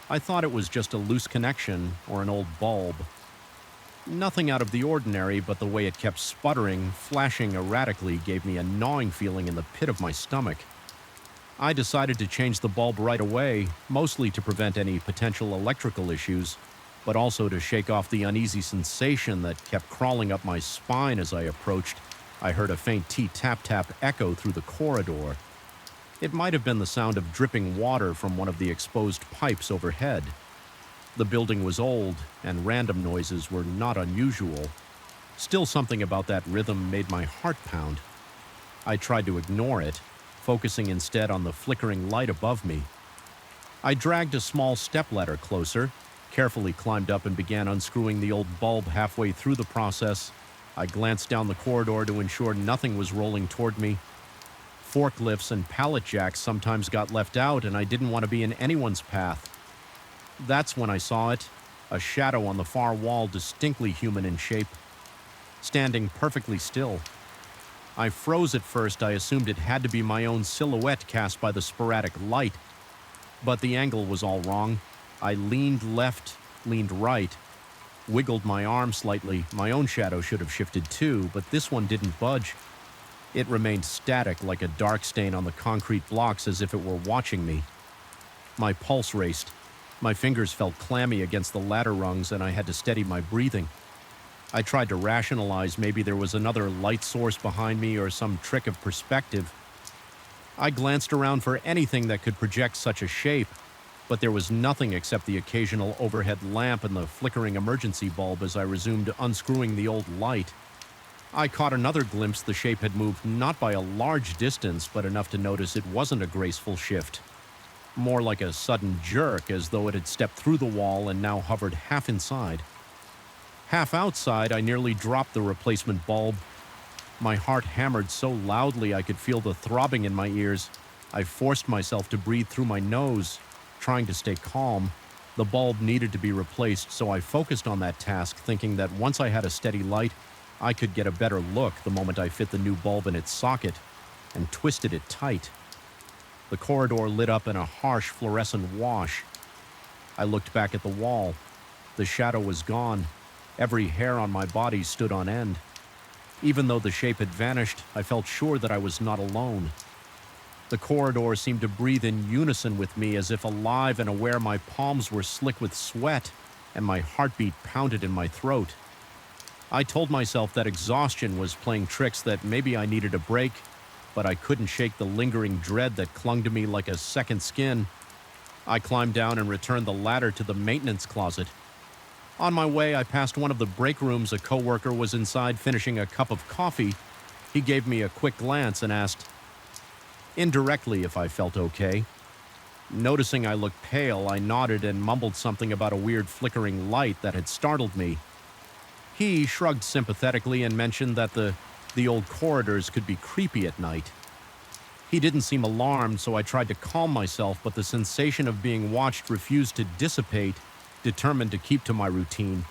I thought it was just a loose connection or an old bulb. Nothing out of the ordinary, but the way it kept sputtering, flashing erratically, gave me a gnawing feeling in the pit of my stomach. I decided to change the bulb right away, mostly to prevent any potential electrical issues, but also to shake off the uneasy sensation that kept crawling up my spine as I approached. I heard a faint tap-tap echo through the corridor. It might have been the sound of dripping water from one of the exposed pipes overhead. The building was old, and random noises were not unusual. Still, something about that rhythm made my heart pound. I tried to ignore it, focusing instead on the flickering light above me. I dragged a small stepladder closer, carefully climbed up and began unscrewing the old bulb halfway through the process. I glanced down the corridor to ensure nothing was rolling toward me. Forklifts and pallet jacks sometimes got left out, and I didn't want to be in anyone's path. That's when I saw it, a shadow on the far wall distinctly human in shape, standing perfectly still. I froze at first. I assumed it had to be my own silhouette cast by the sporadic light, but the angle was all wrong. I leaned left, leaned right, wiggled my arm slightly. My own shadow should have shifted too, but this one didn't budge. It remained static like a dark stain on the concrete blocks, as if it were watching me. My pulse raced. My fingers felt clammy against the ladder rungs, and I had to steady my breathing. I tried to rationalize maybe there was another light source behind me or some trick of perspective. I glanced around for anything that could project such a shape, but there was nothing except the occasional overhead lamp and the flickering emergency bulb as I resumed unscrewing the old light. I caught another glimpse. The shape had moved not by a large distance, but enough to notice it wasn't a graceful shift. More like a sudden jerk, as though it had stepped through the wall and now hovered half inside. Half outside, I nearly dropped the replacement bulb. My heart hammered so loudly I could feel the throbbing in my ears. I forced myself to breathe through my nose, trying to stay calm. The bulb needed to be replaced, so I focused on that task, thinking that once I had a steady light, I could get a better look the moment I fit the new bulb in its socket and twisted it tight. The corridor lit up in a harsh fluorescent wash. I looked back at the wall. The shadow was gone. Every hair on my body stood on end. Even though the shape had vanished, I felt sure that I was not alone. The corridor seemed to breathe in unison with me, as if alive and aware. My palms were slick with sweat, and my heartbeat pounded in my throat. I told myself that exhaustion was playing tricks, that maybe I needed a break, but I couldn't shake the lingering dread that clung to me like a second skin. I climbed down and returned the ladder to the maintenance closet. On my way, I passed one of the break rooms. A coworker was inside finishing a cup of coffee. He gave me a quick glance and asked, indirectly, if I felt okay. Noticing I looked pale, I nodded and mumbled something about a weird flickering light that had startled me. He shrugged sympathetically and mentioned that the old corridors could be creepy at night. He didn't seem alarmed, so I tried to calm myself, but the sensation of being watched refused to dissipate, determined to keep to my routine.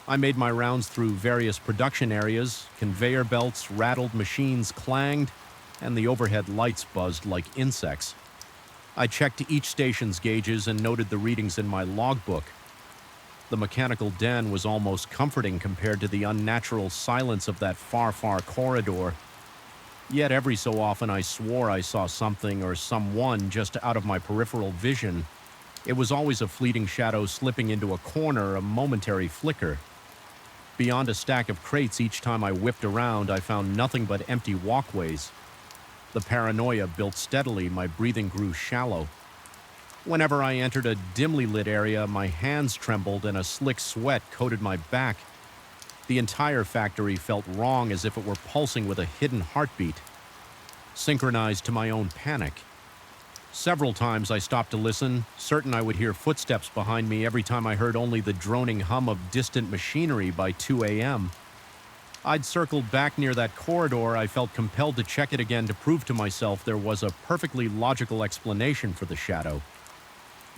I made my rounds through various production areas. Conveyor belts rattled, machines clanged, and the overhead lights buzzed like insects. I checked each station's gauges and noted the readings in my logbook. The mechanical den was almost comforting compared to the unnatural silence of that far, far corridor. Yet every so often I swore I saw something or someone just out of my peripheral vision. It was always a fleeting shadow slipping into a corner, a momentary flicker. Beyond a stack of crates, each time I whipped around, I found nothing but empty walkways. The paranoia built steadily. My breathing grew shallow. Whenever I entered a dimly lit area, my hands trembled and a slick sweat coated my back. The entire factory felt wrong, as if it were pulsing with a hidden heartbeat, synchronized to my own panic. Several times I stopped to listen, certain I would hear footsteps behind me every time I heard only the droning hum of distant machinery by 2 a.m. I'd circled back near that corridor. I felt compelled to check it again to prove to myself there was a perfectly logical explanation for the shadow.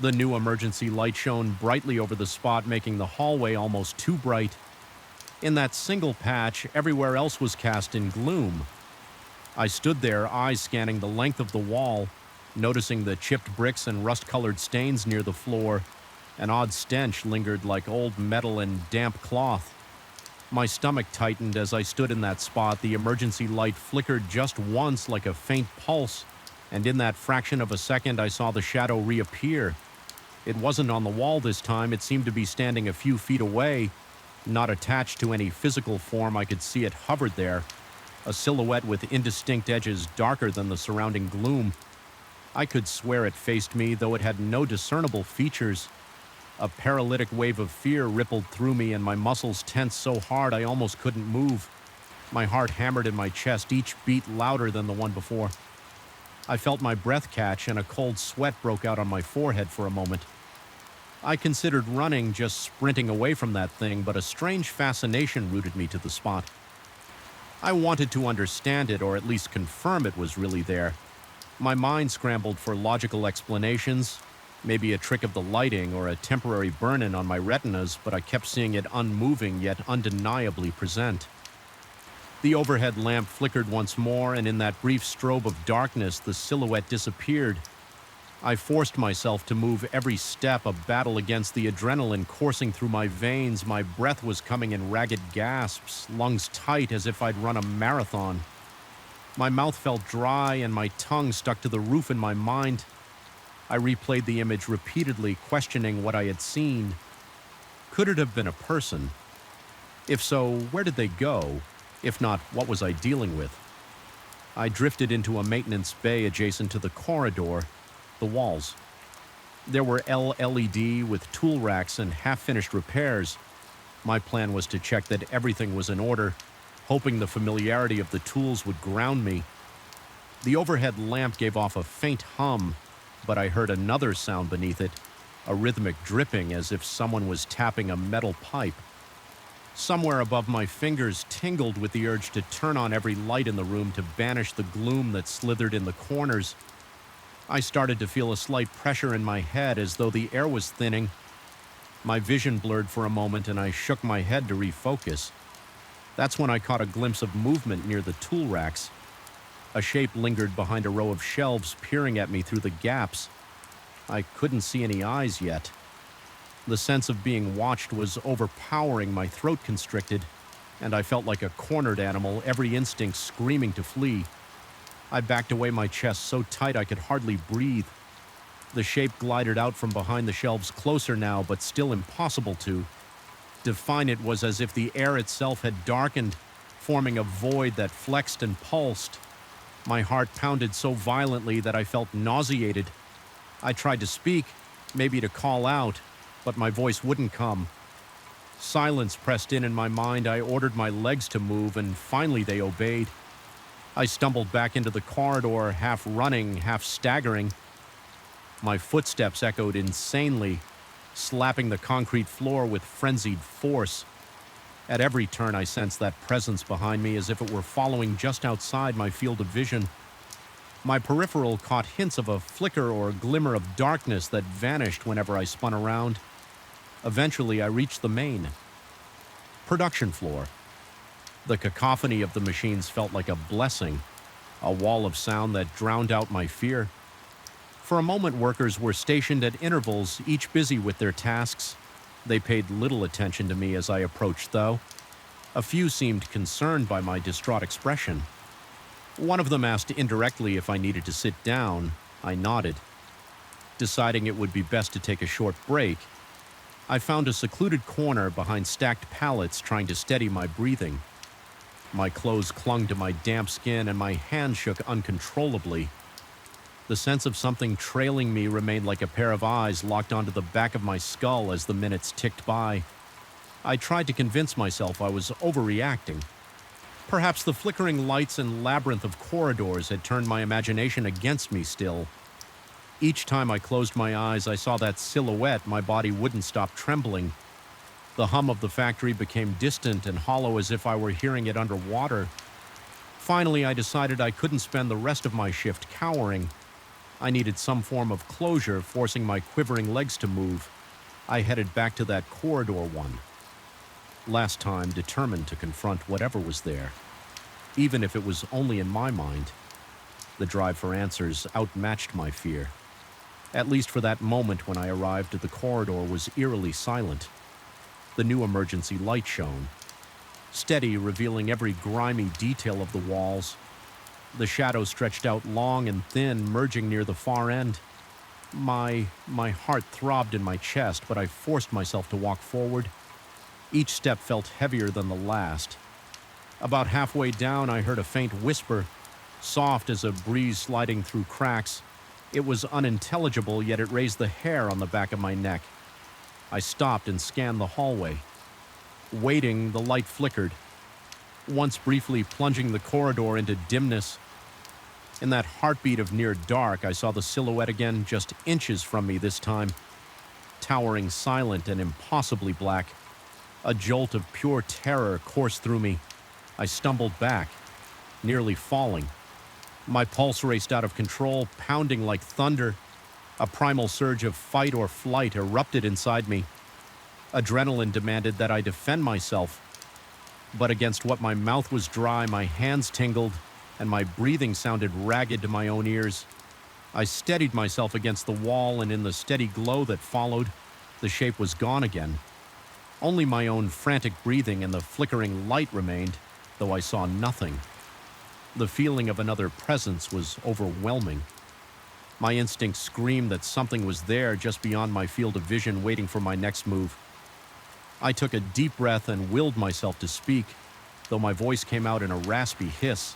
The new emergency light shone brightly over the spot, making the hallway almost too bright. In that single patch, everywhere else was cast in gloom. I stood there, eyes scanning the length of the wall, noticing the chipped bricks and rust-colored stains near the floor. An odd stench lingered like old metal and damp cloth. My stomach tightened as I stood in that spot. The emergency light flickered just once like a faint pulse, and in that fraction of a second I saw the shadow reappear. It wasn't on the wall this time. It seemed to be standing a few feet away. Not attached to any physical form, I could see it hovered there, a silhouette with indistinct edges darker than the surrounding gloom. I could swear it faced me, though it had no discernible features. A paralytic wave of fear rippled through me, and my muscles tensed so hard I almost couldn't move. My heart hammered in my chest, each beat louder than the one before. I felt my breath catch, and a cold sweat broke out on my forehead for a moment. I considered running, just sprinting away from that thing, but a strange fascination rooted me to the spot. I wanted to understand it, or at least confirm it was really there. My mind scrambled for logical explanations, maybe a trick of the lighting or a temporary burn-in on my retinas, but I kept seeing it unmoving yet undeniably present. The overhead lamp flickered once more, and in that brief strobe of darkness, the silhouette disappeared. I forced myself to move every step, a battle against the adrenaline coursing through my veins. My breath was coming in ragged gasps, lungs tight as if I'd run a marathon. My mouth felt dry, and my tongue stuck to the roof in my mind. I replayed the image repeatedly, questioning what I had seen. Could it have been a person? If so, where did they go? If not, what was I dealing with? I drifted into a maintenance bay adjacent to the corridor, the walls. There were LED with tool racks and half-finished repairs. My plan was to check that everything was in order, hoping the familiarity of the tools would ground me. The overhead lamp gave off a faint hum, but I heard another sound beneath it, a rhythmic dripping as if someone was tapping a metal pipe. Somewhere above my fingers tingled with the urge to turn on every light in the room to banish the gloom that slithered in the corners. I started to feel a slight pressure in my head, as though the air was thinning. My vision blurred for a moment, and I shook my head to refocus. That's when I caught a glimpse of movement near the tool racks. A shape lingered behind a row of shelves, peering at me through the gaps. I couldn't see any eyes yet. The sense of being watched was overpowering. My throat constricted, and I felt like a cornered animal, every instinct screaming to flee. I backed away, my chest so tight I could hardly breathe. The shape glided out from behind the shelves, closer now, but still impossible to define. It was as if the air itself had darkened, forming a void that flexed and pulsed. My heart pounded so violently that I felt nauseated. I tried to speak, maybe to call out, but my voice wouldn't come. Silence pressed in my mind. I ordered my legs to move, and finally they obeyed. I stumbled back into the corridor, half running, half staggering. My footsteps echoed insanely, slapping the concrete floor with frenzied force. At every turn I sensed that presence behind me, as if it were following just outside my field of vision. My peripheral caught hints of a flicker or glimmer of darkness that vanished whenever I spun around. Eventually I reached the main production floor. The cacophony of the machines felt like a blessing, a wall of sound that drowned out my fear. For a moment, workers were stationed at intervals, each busy with their tasks. They paid little attention to me as I approached, though. A few seemed concerned by my distraught expression. One of them asked indirectly if I needed to sit down. I nodded. Deciding it would be best to take a short break, I found a secluded corner behind stacked pallets, trying to steady my breathing. My clothes clung to my damp skin, and my hands shook uncontrollably. The sense of something trailing me remained like a pair of eyes locked onto the back of my skull as the minutes ticked by. I tried to convince myself I was overreacting. Perhaps the flickering lights and labyrinth of corridors had turned my imagination against me still. Each time I closed my eyes, I saw that silhouette. My body wouldn't stop trembling. The hum of the factory became distant and hollow as if I were hearing it underwater. Finally, I decided I couldn't spend the rest of my shift cowering. I needed some form of closure, forcing my quivering legs to move. I headed back to that corridor one. Last time, determined to confront whatever was there, even if it was only in my mind. The drive for answers outmatched my fear. At least for that moment when I arrived, the corridor was eerily silent. The new emergency light shone, steady, revealing every grimy detail of the walls. The shadows stretched out long and thin, merging near the far end. My heart throbbed in my chest, but I forced myself to walk forward. Each step felt heavier than the last. About halfway down, I heard a faint whisper, soft as a breeze sliding through cracks. It was unintelligible, yet it raised the hair on the back of my neck. I stopped and scanned the hallway. Waiting, the light flickered, once briefly plunging the corridor into dimness. In that heartbeat of near dark, I saw the silhouette again, just inches from me this time, towering silent and impossibly black. A jolt of pure terror coursed through me. I stumbled back, nearly falling. My pulse raced out of control, pounding like thunder. A primal surge of fight or flight erupted inside me. Adrenaline demanded that I defend myself. But against what my mouth was dry, my hands tingled, and my breathing sounded ragged to my own ears. I steadied myself against the wall, and in the steady glow that followed, the shape was gone again. Only my own frantic breathing and the flickering light remained, though I saw nothing. The feeling of another presence was overwhelming. My instincts screamed that something was there just beyond my field of vision, waiting for my next move. I took a deep breath and willed myself to speak, though my voice came out in a raspy hiss.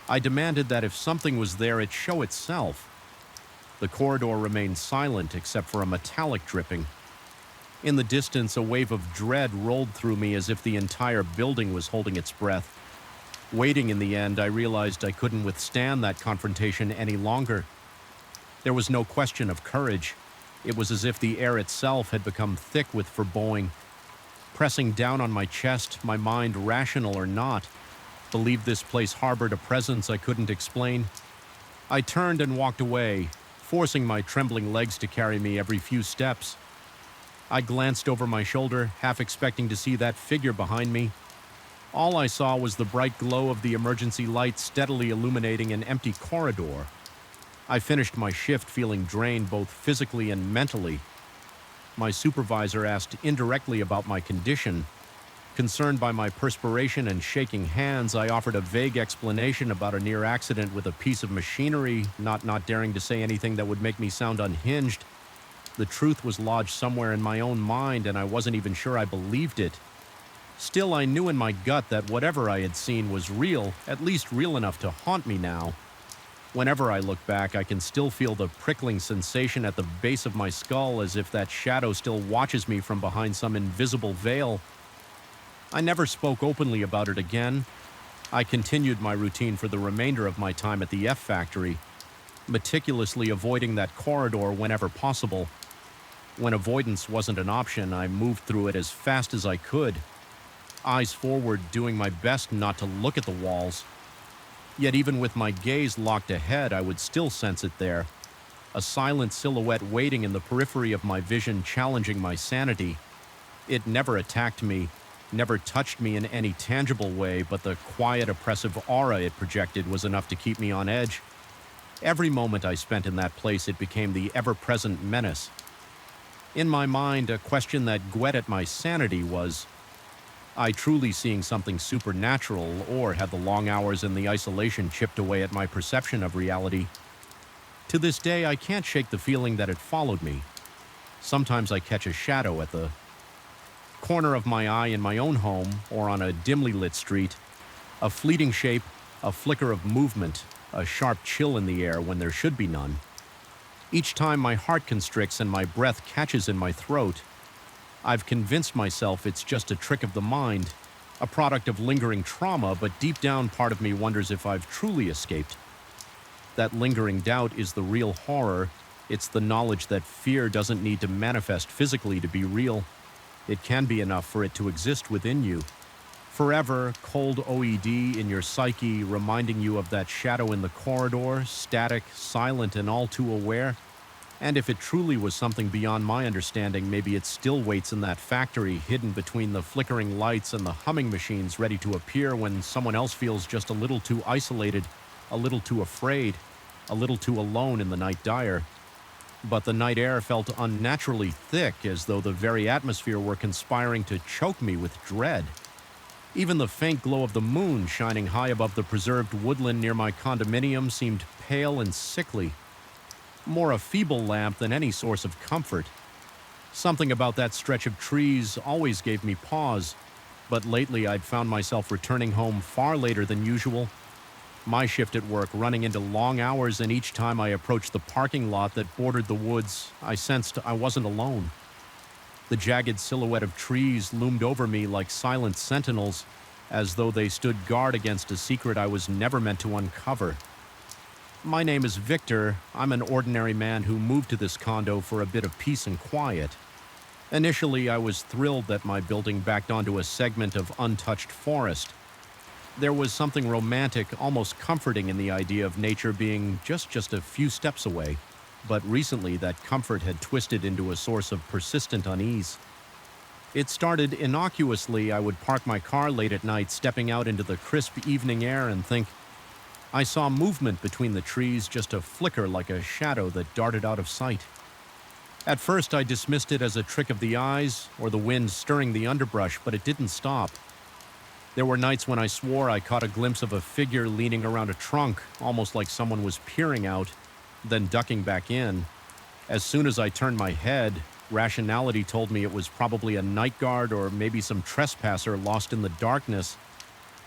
I demanded that if something was there, it show itself. The corridor remained silent except for a metallic dripping. In the distance, a wave of dread rolled through me as if the entire building was holding its breath. Waiting in the end, I realized I couldn't withstand that confrontation any longer. There was no question of courage. It was as if the air itself had become thick with foreboding. Pressing down on my chest, my mind, rational or not, believed this place harbored a presence I couldn't explain. I turned and walked away, forcing my trembling legs to carry me every few steps. I glanced over my shoulder, half expecting to see that figure behind me. All I saw was the bright glow of the emergency light steadily illuminating an empty corridor. I finished my shift feeling drained both physically and mentally. My supervisor asked indirectly about my condition. Concerned by my perspiration and shaking hands, I offered a vague explanation about a near accident with a piece of machinery, not daring to say anything that would make me sound unhinged. The truth was lodged somewhere in my own mind, and I wasn't even sure I believed it. Still, I knew in my gut that whatever I had seen was real, at least real enough to haunt me now. Whenever I look back, I can still feel the prickling sensation at the base of my skull, as if that shadow still watches me from behind some invisible veil. I never spoke openly about it again. I continued my routine for the remainder of my time at the F factory, meticulously avoiding that corridor whenever possible. When avoidance wasn't an option, I moved through it as fast as I could, eyes forward, doing my best not to look at the walls. Yet even with my gaze locked ahead, I would still sense it there, a silent silhouette waiting in the periphery of my vision, challenging my sanity. It never attacked me, never touched me in any tangible way, but the quiet, oppressive aura it projected was enough to keep me on edge. Every moment I spent in that place, it became the ever-present menace. In my mind, a question that whetted my sanity was, I truly seeing something supernatural, or had the long hours and the isolation chipped away at my perception of reality? To this day, I can't shake the feeling that it followed me. Sometimes I catch a shadow at the corner of my eye in my own home or on a dimly lit street, a fleeting shape, a flicker of movement, a sharp chill in the air when there should be none. Each time my heart constricts and my breath catches in my throat. I've convinced myself it's just a trick of the mind, a product of lingering trauma, but deep down part of me wonders if I've truly escaped. That lingering doubt is the real horror. It's the knowledge that fear doesn't need to manifest physically to be real. It can be enough for it to exist within you. Forever, cold OED in your psyche, reminding you of that shadow in the corridor, static, silent, and all too aware. And if it truly was something beyond my understanding, maybe it still waits in that factory, hidden between the flickering lights and the humming machines, ready to appear when someone else feels just a little too isolated, a little too afraid, a little too alone in the night dire. But the night air felt unnaturally thick, as though the very atmosphere were conspiring to choke me with dread. Even the faint glow of the moon shining high above the preserved woodland near my condominium seemed pale and sickly, more a feeble lamp than any source of comfort. Something about that stretch of trees always gave me pause, but lately I'd found myself returning home far later than usual. My shift at work running into long hours, and each time I approached the parking lot that bordered the woods, I sensed I wasn't alone. The jagged silhouette of trees loomed over me like silent sentinels, as though they stood guard against a secret I was never meant to uncover. My name is Victor. I'm an ordinary man who moved to this condo for a bit of peace and quiet. Initially, I was thrilled that my building backed onto a segment of untouched forest. There was something romantic, almost comforting in the idea of nature being just a few steps away. But recently that comfort had twisted into a source of persistent unease. It started innocuously. I would park my car late at night, stepping out into the crisp evening air and think, I saw movement between the trees, just a flicker like a shadow that darted out of sight. At first I dismissed it as a trick of the eyes or the wind stirring the underbrush, but it didn't stop. There were nights when I swore I caught a glimpse of a figure leaning around a trunk, almost like someone was peering out, then ducking back in. As soon as I turned my head, rationality told me it was probably a night guard or maybe some trespasser lost in the darkness.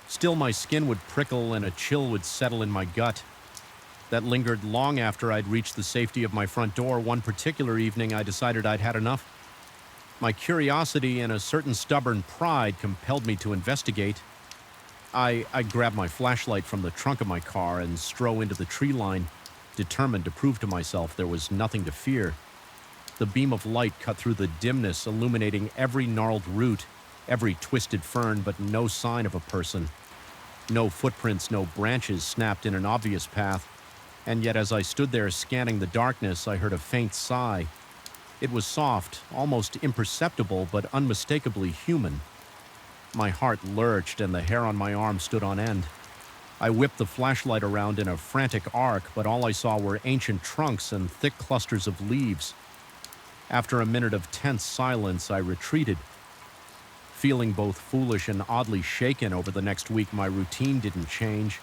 Still, my skin would prickle and a chill would settle in my gut. That lingered long after I'd reached the safety of my front door. One particular evening, I decided I'd had enough. My curiosity and a certain stubborn pride compelled me to investigate. I grabbed my flashlight from the trunk of my car and strode into the tree line, determined to prove to myself there was nothing to fear. The beam of light cut through the dimness, illuminating every gnarled root, every twisted fern, but no sign of a person. No footprints, no branches snapped in an obvious path, and yet as I stood there scanning the darkness, I heard a faint sigh. It was soft, almost imperceptible, but unmistakably human. My heart lurched and the hair on my arm stood on end. I whipped the flashlight around in a frantic arc, but all I saw were ancient trunks and thick clusters of leaves. After a minute of tense silence, I retreated. Feeling both foolish and oddly shaken over the next week, my routine didn't change.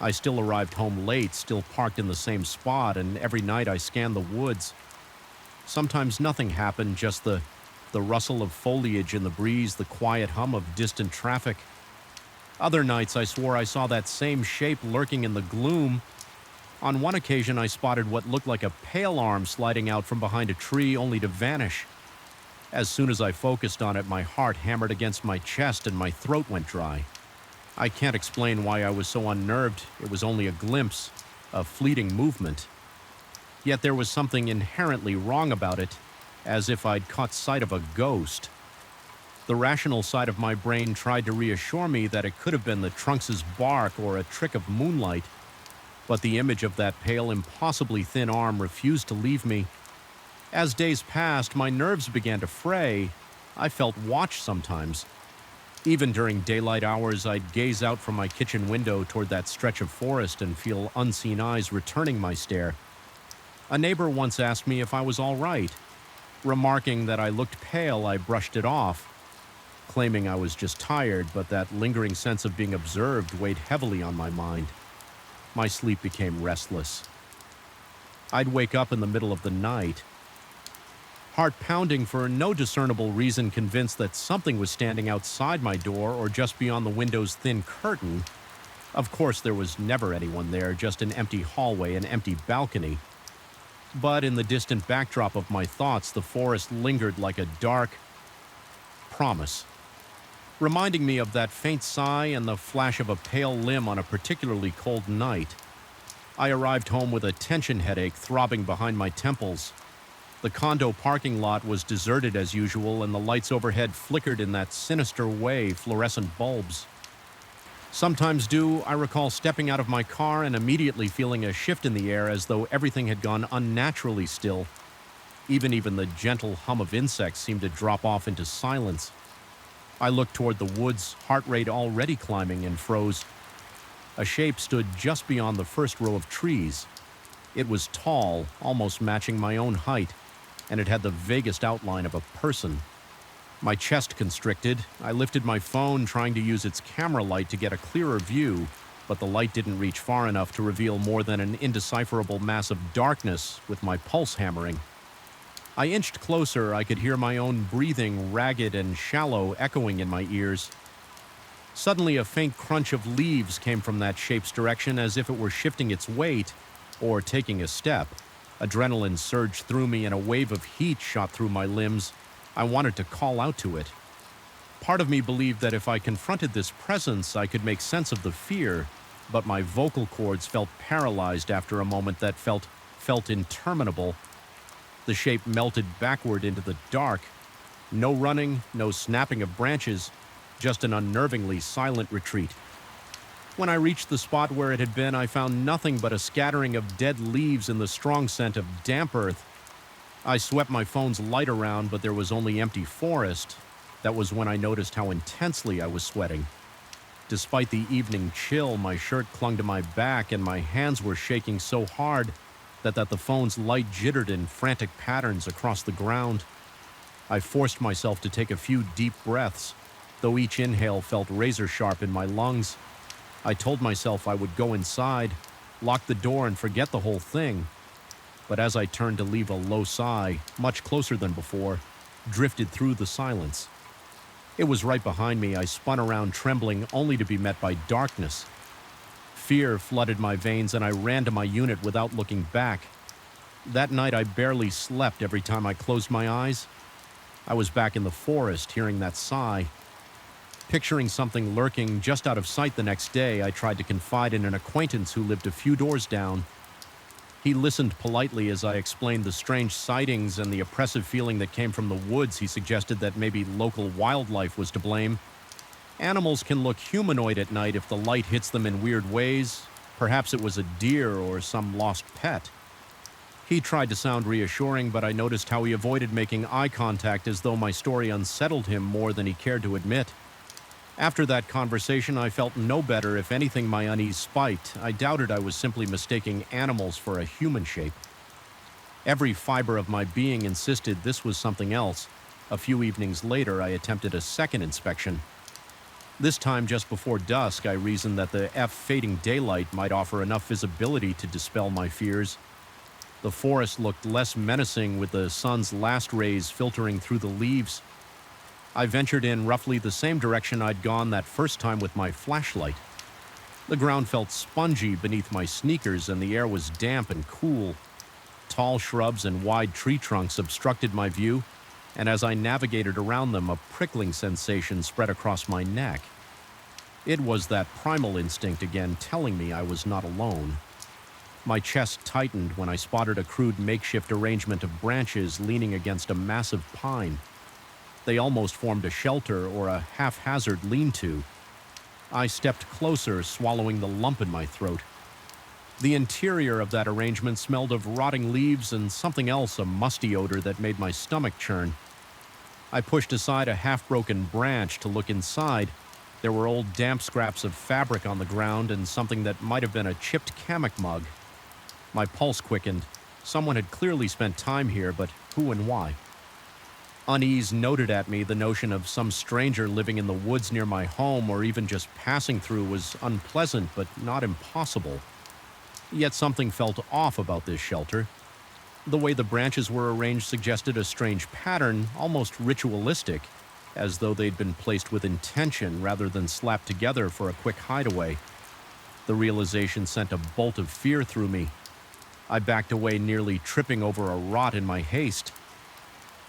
I still arrived home late, still parked in the same spot, and every night I scanned the woods. Sometimes nothing happened, just the rustle of foliage in the breeze, the quiet hum of distant traffic. Other nights I swore I saw that same shape lurking in the gloom. On one occasion I spotted what looked like a pale arm sliding out from behind a tree, only to vanish. As soon as I focused on it, my heart hammered against my chest and my throat went dry. I can't explain why I was so unnerved. It was only a glimpse, a fleeting movement. Yet there was something inherently wrong about it, as if I'd caught sight of a ghost. The rational side of my brain tried to reassure me that it could have been the trunks' bark or a trick of moonlight, but the image of that pale, impossibly thin arm refused to leave me. As days passed, my nerves began to fray. I felt watched sometimes. Even during daylight hours, I'd gaze out from my kitchen window toward that stretch of forest and feel unseen eyes returning my stare. A neighbor once asked me if I was all right. Remarking that I looked pale, I brushed it off, claiming I was just tired, but that lingering sense of being observed weighed heavily on my mind. My sleep became restless. I'd wake up in the middle of the night, heart pounding for no discernible reason, convinced that something was standing outside my door or just beyond the window's thin curtain. Of course, there was never anyone there, just an empty hallway, an empty balcony. But in the distant backdrop of my thoughts, the forest lingered like a dark, promise. Reminding me of that faint sigh and the flash of a pale limb on a particularly cold night. I arrived home with a tension headache throbbing behind my temples. The condo parking lot was deserted as usual, and the lights overhead flickered in that sinister way fluorescent bulbs. Sometimes, I recall stepping out of my car and immediately feeling a shift in the air as though everything had gone unnaturally still. Even the gentle hum of insects seemed to drop off into silence. I looked toward the woods, heart rate already climbing, and froze. A shape stood just beyond the first row of trees. It was tall, almost matching my own height, and it had the vaguest outline of a person. My chest constricted. I lifted my phone, trying to use its camera light to get a clearer view, but the light didn't reach far enough to reveal more than an indecipherable mass of darkness with my pulse hammering. I inched closer. I could hear my own breathing, ragged and shallow, echoing in my ears. Suddenly, a faint crunch of leaves came from that shape's direction, as if it were shifting its weight or taking a step. Adrenaline surged through me and a wave of heat shot through my limbs. I wanted to call out to it. Part of me believed that if I confronted this presence, I could make sense of the fear, but my vocal cords felt paralyzed after a moment that felt interminable. The shape melted backward into the dark. No running, no snapping of branches, just an unnervingly silent retreat. When I reached the spot where it had been, I found nothing but a scattering of dead leaves and the strong scent of damp earth. I swept my phone's light around, but there was only empty forest. That was when I noticed how intensely I was sweating. Despite the evening chill, my shirt clung to my back and my hands were shaking so hard that the phone's light jittered in frantic patterns across the ground. I forced myself to take a few deep breaths, though each inhale felt razor-sharp in my lungs. I told myself I would go inside, lock the door and forget the whole thing. But as I turned to leave, a low sigh, much closer than before, drifted through the silence. It was right behind me. I spun around trembling, only to be met by darkness. Fear flooded my veins and I ran to my unit without looking back. That night I barely slept every time I closed my eyes. I was back in the forest, hearing that sigh. Picturing something lurking just out of sight the next day, I tried to confide in an acquaintance who lived a few doors down. He listened politely as I explained the strange sightings and the oppressive feeling that came from the woods. He suggested that maybe local wildlife was to blame. Animals can look humanoid at night if the light hits them in weird ways. Perhaps it was a deer or some lost pet. He tried to sound reassuring, but I noticed how he avoided making eye contact, as though my story unsettled him more than he cared to admit. After that conversation, I felt no better. If anything, my unease spiked. I doubted I was simply mistaking animals for a human shape. Every fiber of my being insisted this was something else. A few evenings later, I attempted a second inspection. This time, just before dusk, I reasoned that the fading daylight might offer enough visibility to dispel my fears. The forest looked less menacing, with the sun's last rays filtering through the leaves. I ventured in roughly the same direction I'd gone that first time with my flashlight. The ground felt spongy beneath my sneakers and the air was damp and cool. Tall shrubs and wide tree trunks obstructed my view, and as I navigated around them, a prickling sensation spread across my neck. It was that primal instinct again telling me I was not alone. My chest tightened when I spotted a crude makeshift arrangement of branches leaning against a massive pine. They almost formed a shelter or a haphazard lean-to. I stepped closer, swallowing the lump in my throat. The interior of that arrangement smelled of rotting leaves and something else, a musty odor that made my stomach churn. I pushed aside a half-broken branch to look inside. There were old damp scraps of fabric on the ground and something that might have been a chipped Kamek mug. My pulse quickened. Someone had clearly spent time here, but who and why? Unease noted at me the notion of some stranger living in the woods near my home or even just passing through was unpleasant but not impossible. Yet something felt off about this shelter. The way the branches were arranged suggested a strange pattern, almost ritualistic, as though they'd been placed with intention rather than slapped together for a quick hideaway. The realization sent a bolt of fear through me. I backed away, nearly tripping over a rot in my haste.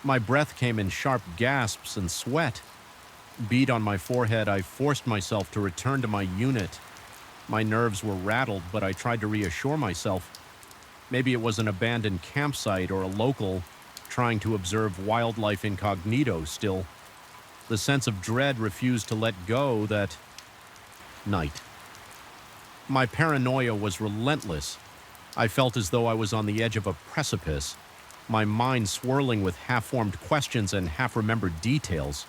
My breath came in sharp gasps and sweat. Bead on my forehead, I forced myself to return to my unit. My nerves were rattled, but I tried to reassure myself. Maybe it was an abandoned campsite or a local trying to observe wildlife incognito still. The sense of dread refused to let go that night. My paranoia was relentless. I felt as though I was on the edge of a precipice, my mind swirling with half-formed questions and half-remembered details.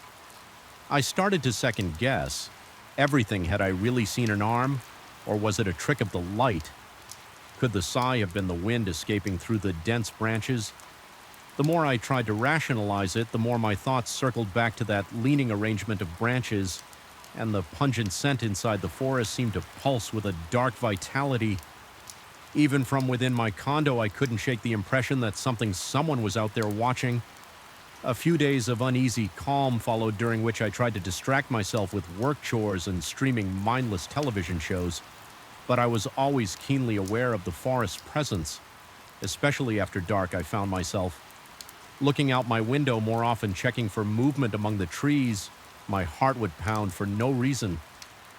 I started to second guess. Everything, had I really seen an arm, or was it a trick of the light? Could the sigh have been the wind escaping through the dense branches? The more I tried to rationalize it, the more my thoughts circled back to that leaning arrangement of branches, and the pungent scent inside the forest seemed to pulse with a dark vitality. Even from within my condo, I couldn't shake the impression that someone was out there watching. A few days of uneasy calm followed, during which I tried to distract myself with work chores and streaming mindless television shows. But I was always keenly aware of the forest's presence. Especially after dark, I found myself looking out my window more often, checking for movement among the trees. My heart would pound for no reason,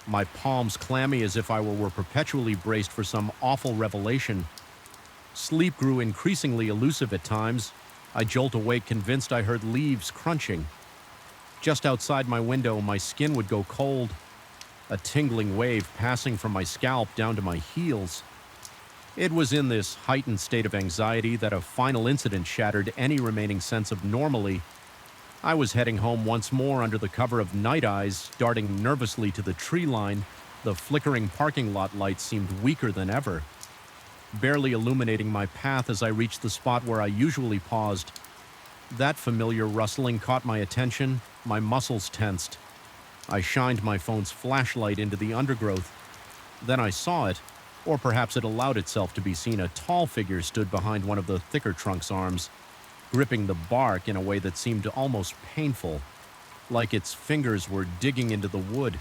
my palms clammy as if I were perpetually braced for some awful revelation. Sleep grew increasingly elusive at times. I jolt awake, convinced I heard leaves crunching. Just outside my window, my skin would go cold, a tingling wave passing from my scalp down to my heels. It was in this heightened state of anxiety that a final incident shattered any remaining sense of normalcy. I was heading home once more under the cover of night eyes, darting nervously to the tree line. The flickering parking lot lights seemed weaker than ever, barely illuminating my path as I reached the spot where I usually paused. That familiar rustling caught my attention. My muscles tensed. I shined my phone's flashlight into the undergrowth. Then I saw it, or perhaps it allowed itself to be seen. A tall figure stood behind one of the thicker trunk's arms, gripping the bark in a way that seemed almost painful, like its fingers were digging into the wood.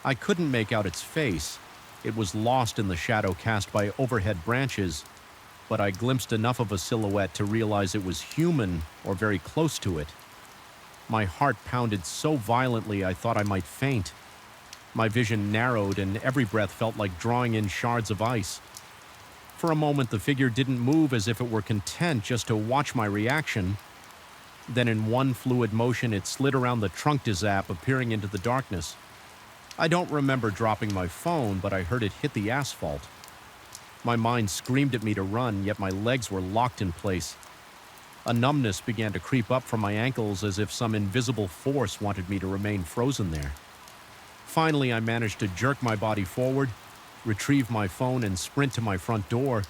I couldn't make out its face. It was lost in the shadow cast by overhead branches, but I glimpsed enough of a silhouette to realize it was human or very close to it. My heart pounded so violently I thought I might faint. My vision narrowed, and every breath felt like drawing in shards of ice. For a moment, the figure didn't move, as if it were content just to watch my reaction. Then in one fluid motion, it slid around the trunk to zap, appearing into the darkness. I don't remember dropping my phone, but I heard it hit the asphalt. My mind screamed at me to run, yet my legs were locked in place. A numbness began to creep up from my ankles, as if some invisible force wanted me to remain frozen there. Finally, I managed to jerk my body forward, retrieve my phone, and sprint to my front door.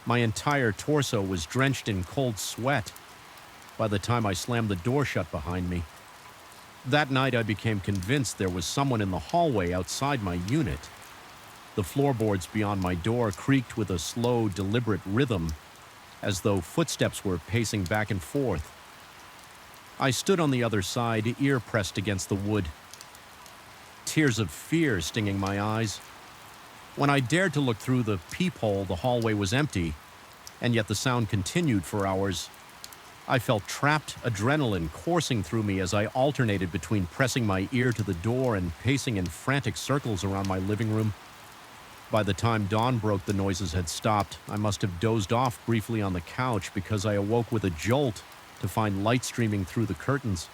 My entire torso was drenched in cold sweat by the time I slammed the door shut behind me. That night, I became convinced there was someone in the hallway outside my unit. The floorboards beyond my door creaked with a slow, deliberate rhythm, as though footsteps were pacing back and forth. I stood on the other side, ear pressed against the wood, tears of fear stinging my eyes. When I dared to look through the peephole, the hallway was empty, and yet the sound continued for hours. I felt trapped, adrenaline coursing through me as I alternated between pressing my ear to the door and pacing in frantic circles around my living room. By the time dawn broke, the noises had stopped. I must have dozed off briefly on the couch, because I awoke with a jolt to find light streaming through the curtains.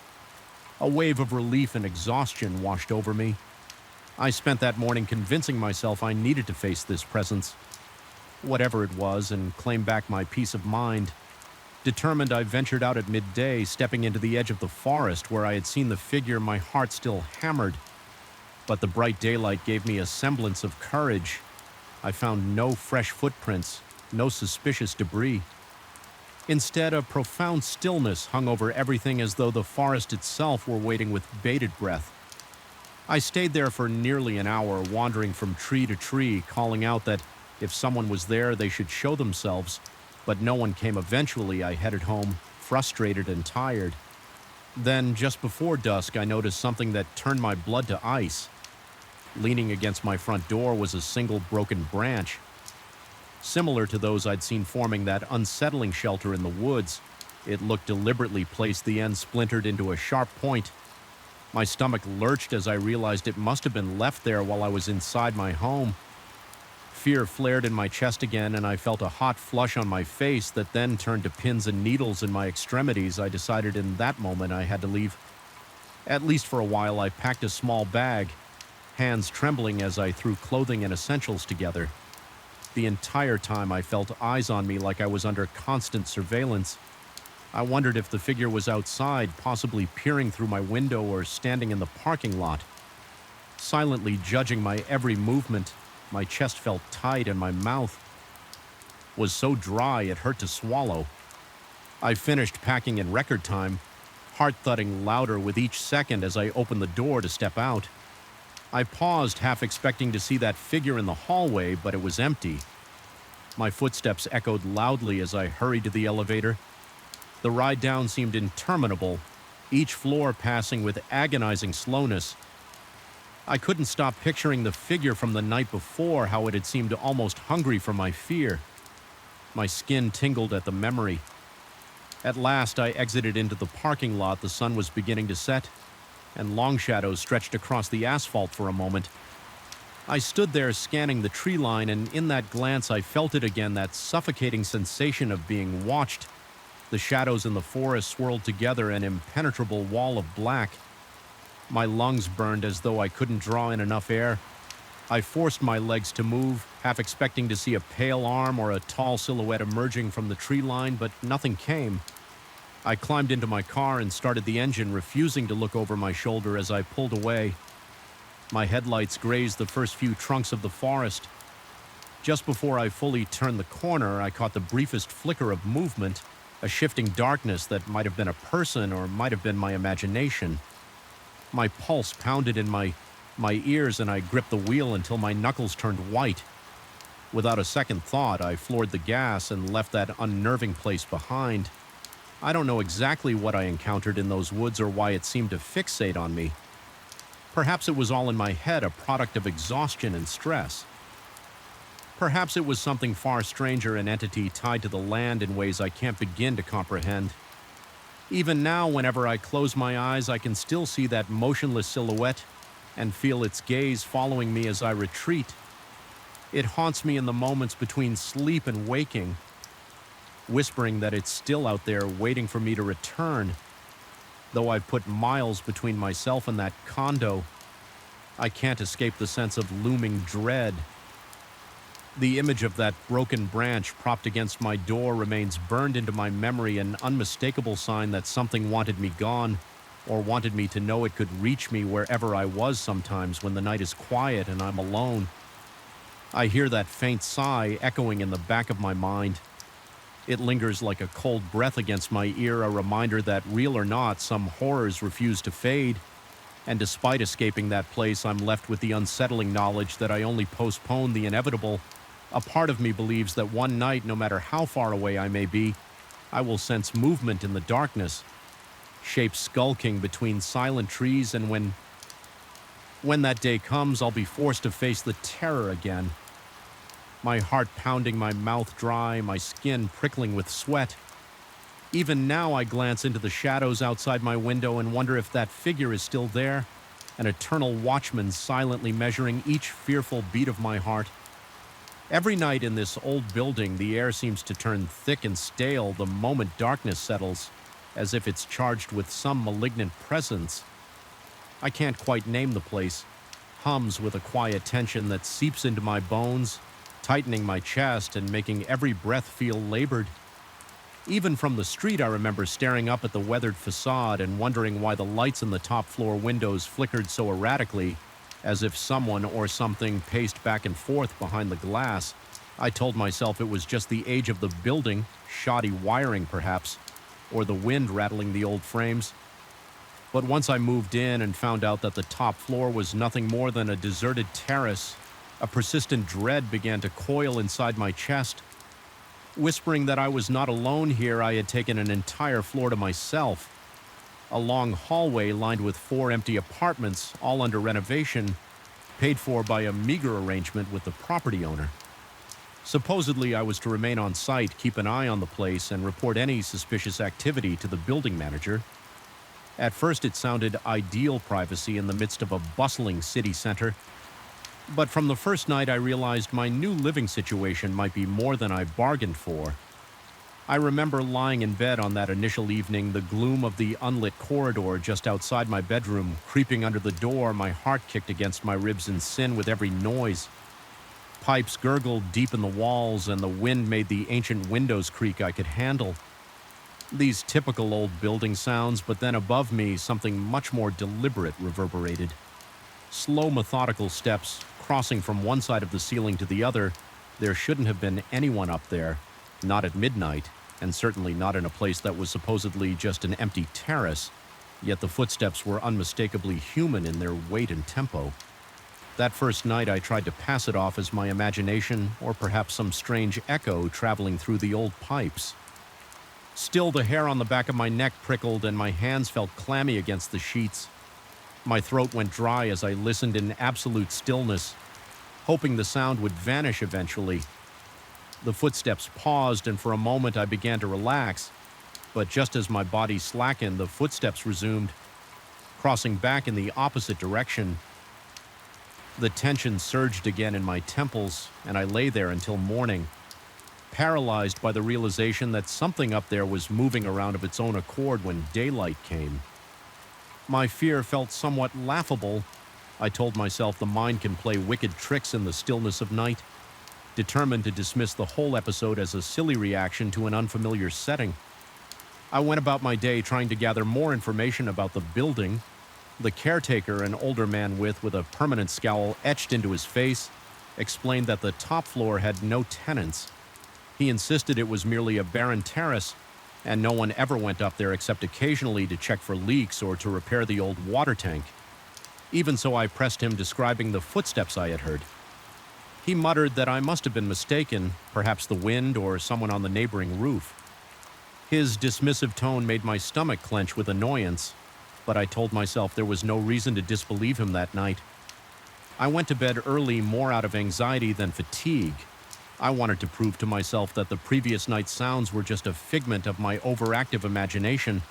A wave of relief and exhaustion washed over me. I spent that morning convincing myself I needed to face this presence, whatever it was, and claim back my peace of mind. Determined, I ventured out at midday, stepping into the edge of the forest where I had seen the figure, my heart still hammered. But the bright daylight gave me a semblance of courage. I found no fresh footprints, no suspicious debris. Instead, a profound stillness hung over everything, as though the forest itself were waiting with bated breath. I stayed there for nearly an hour, wandering from tree to tree, calling out that if someone was there, they should show themselves. But no one came. Eventually, I headed home, frustrated and tired. Then, just before dusk, I noticed something that turned my blood to ice. Leaning against my front door was a single broken branch. Similar to those I'd seen forming that unsettling shelter in the woods, it looked deliberately placed, the end splintered into a sharp point. My stomach lurched as I realized it must have been left there while I was inside my home. Fear flared in my chest again, and I felt a hot flush on my face that then turned to pins and needles in my extremities. I decided in that moment I had to leave. At least for a while, I packed a small bag, hands trembling as I threw clothing and essentials together. The entire time I felt eyes on me like I was under constant surveillance. I wondered if the figure was outside, possibly peering through my window or standing in the parking lot. Silently judging my every movement, my chest felt tight and my mouth was so dry it hurt to swallow. I finished packing in record time, heart thudding louder with each second as I opened the door to step out. I paused, half expecting to see that figure in the hallway, but it was empty. My footsteps echoed loudly as I hurried to the elevator. The ride down seemed interminable, each floor passing with agonizing slowness. I couldn't stop picturing the figure from the night before, how it had seemed almost hungry for my fear. My skin tingled at the memory. At last, I exited into the parking lot. The sun was beginning to set, and long shadows stretched across the asphalt for a moment. I stood there scanning the tree line, and in that glance I felt it again, that suffocating sensation of being watched. The shadows in the forest swirled together, an impenetrable wall of black. My lungs burned as though I couldn't draw in enough air. I forced my legs to move, half expecting to see a pale arm or a tall silhouette emerging from the tree line, but nothing came. I climbed into my car and started the engine, refusing to look over my shoulder as I pulled away. My headlights grazed the first few trunks of the forest. Just before I fully turned the corner, I caught the briefest flicker of movement, a shifting darkness that might have been a person or might have been my imagination. My pulse pounded in my ears, and I gripped the wheel until my knuckles turned white. Without a second thought, I floored the gas and left that unnerving place behind. I don't know exactly what I encountered in those woods or why it seemed to fixate on me. Perhaps it was all in my head, a product of exhaustion and stress. Perhaps it was something far stranger, an entity tied to the land in ways I can't begin to comprehend. Even now, whenever I close my eyes, I can still see that motionless silhouette and feel its gaze following me as I retreat. It haunts me in the moments between sleep and waking, whispering that it's still out there waiting for me to return. Though I've put miles between myself and that condo, I can't escape the sense of looming dread. The image of that broken branch propped against my door remains burned into my memory, an unmistakable sign that something wanted me gone, or wanted me to know it could reach me wherever I was sometimes when the night is quiet and I'm alone. I hear that faint sigh echoing in the back of my mind. It lingers like a cold breath against my ear, a reminder that, real or not, some horrors refuse to fade. And despite escaping that place, I'm left with the unsettling knowledge that I only postpone the inevitable. A part of me believes that one night, no matter how far away I may be, I will sense movement in the darkness, shapes skulking between silent trees, and when that day comes, I'll be forced to face the terror again. My heart pounding, my mouth dry, my skin prickling with sweat. Even now I glance into the shadows outside my window and wonder if that figure is still there, an eternal watchman silently measuring each fearful beat of my heart. Every night in this old building, the air seems to turn thick and stale the moment darkness settles, as if it's charged with some malignant presence. I can't quite name the place, hums with a quiet tension that seeps into my bones, tightening my chest and making every breath feel labored. Even from the street, I remember staring up at the weathered facade and wondering why the lights in the top floor windows flickered so erratically, as if someone or something paced back and forth behind the glass. I told myself it was just the age of the building, shoddy wiring perhaps, or the wind rattling the old frames. But once I moved in and found out that the top floor was nothing more than a deserted terrace, a persistent dread began to coil inside my chest. Whispering that I was not alone here, I had taken an entire floor to myself. A long hallway lined with 4 empty apartments, all under renovation, paid for by a meager arrangement with the property owner. Supposedly, I was to remain on site, keep an eye on the place, and report any suspicious activity to the building manager. At first, it sounded ideal privacy in the midst of a bustling city center, but from the first night, I realized my new living situation might be more than I bargained for. I remember lying in bed on that initial evening, the gloom of the unlit corridor just outside my bedroom, creeping under the door, my heart kicked against my ribs in sin with every noise. Pipes gurgled deep in the walls, and the wind made the ancient windows creak I could handle. These typical old building sounds, but then above me, something much more deliberate reverberated. Slow, methodical steps, crossing from one side of the ceiling to the other. There shouldn't have been anyone up there, not at midnight, and certainly not in a place that was supposedly just an empty terrace, yet the footsteps were unmistakably human in their weight and tempo. That first night I tried to pass it off as my imagination, or perhaps some strange echo traveling through the old pipes. Still, the hair on the back of my neck prickled and my hands felt clammy against the sheets. My throat went dry as I listened in absolute stillness, hoping the sound would vanish eventually. The footsteps paused, and for a moment I began to relax, but just as my body slackened, the footsteps resumed, crossing back in the opposite direction. The tension surged again in my temples, and I lay there until morning, paralyzed by the realization that something up there was moving around of its own accord when daylight came. My fear felt somewhat laughable. I told myself the mind can play wicked tricks in the stillness of night, determined to dismiss the whole episode as a silly reaction to an unfamiliar setting. I went about my day trying to gather more information about the building. The caretaker, an older man with a permanent scowl etched into his face, explained that the top floor had no tenants. He insisted it was merely a barren terrace, and no one ever went up there except occasionally to check for leaks or to repair the old water tank. Even so, I pressed him, describing the footsteps I had heard. He muttered that I must have been mistaken, perhaps the wind or someone on the neighboring roof. His dismissive tone made my stomach clench with annoyance, but I told myself there was no reason to disbelieve him that night. I went to bed early more out of anxiety than fatigue. I wanted to prove to myself that the previous night's sounds were just a figment of my overactive imagination.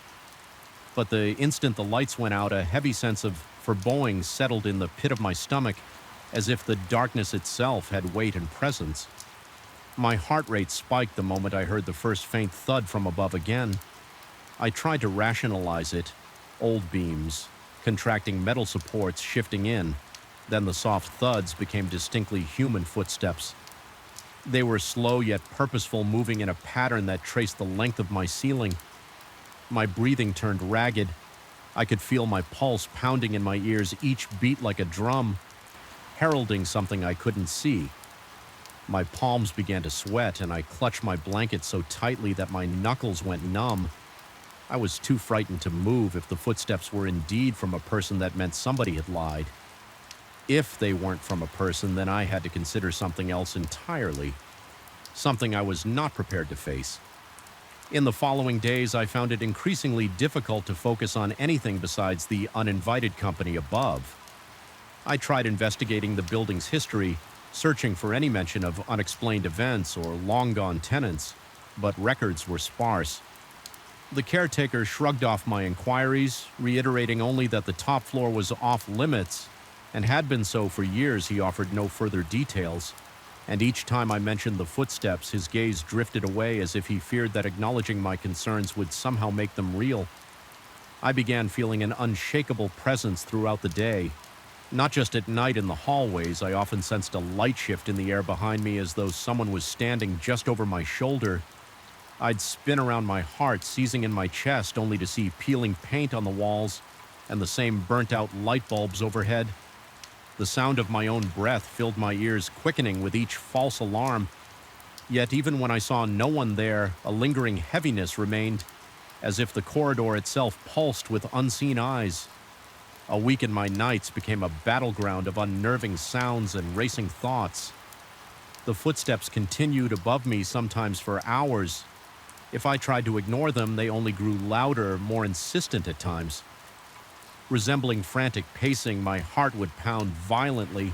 But the instant the lights went out, a heavy sense of foreboding settled in the pit of my stomach, as if the darkness itself had weight and presence. My heart rate spiked the moment I heard the first faint thud from above again. I tried to rationalize it. Old beams, contracting metal supports shifting in. Then the soft thuds became distinctly human footsteps. They were slow yet purposeful, moving in a pattern that traced the length of my ceiling. My breathing turned ragged. I could feel my pulse pounding in my ears, each beat like a drum, heralding something I couldn't see. My palms began to sweat, and I clutched my blanket so tightly that my knuckles went numb. I was too frightened to move. If the footsteps were indeed from a person, that meant somebody had lied. If they weren't from a person, then I had to consider something else entirely, something I was not prepared to face. In the following days, I found it increasingly difficult to focus on anything besides the uninvited company above. I tried investigating the building's history, searching for any mention of unexplained events or long-gone tenants, but records were sparse. The caretaker shrugged off my inquiries, reiterating only that the top floor was off-limits, and had been so for years. He offered no further details, and each time I mentioned the footsteps, his gaze drifted away as if he feared that acknowledging my concerns would somehow make them real. I began feeling an unshakable presence throughout the day. Not just at night in the hallways, I often sensed a light shift in the air behind me, as though someone was standing just over my shoulder. I'd spin around my heart, seizing in my chest, only to see peeling paint on the walls and the same burnt-out light bulbs overhead. The sound of my own breath filled my ears, quickening with each false alarm. Yet even when I saw no one there, a lingering heaviness remained, as if the corridor itself pulsed with unseen eyes. A week in my nights became a battleground of unnerving sounds and racing thoughts. The footsteps continued above me, sometimes for hours. If I tried to ignore them, they only grew louder, more insistent at times. Resembling frantic pacing, my heart would pound violently.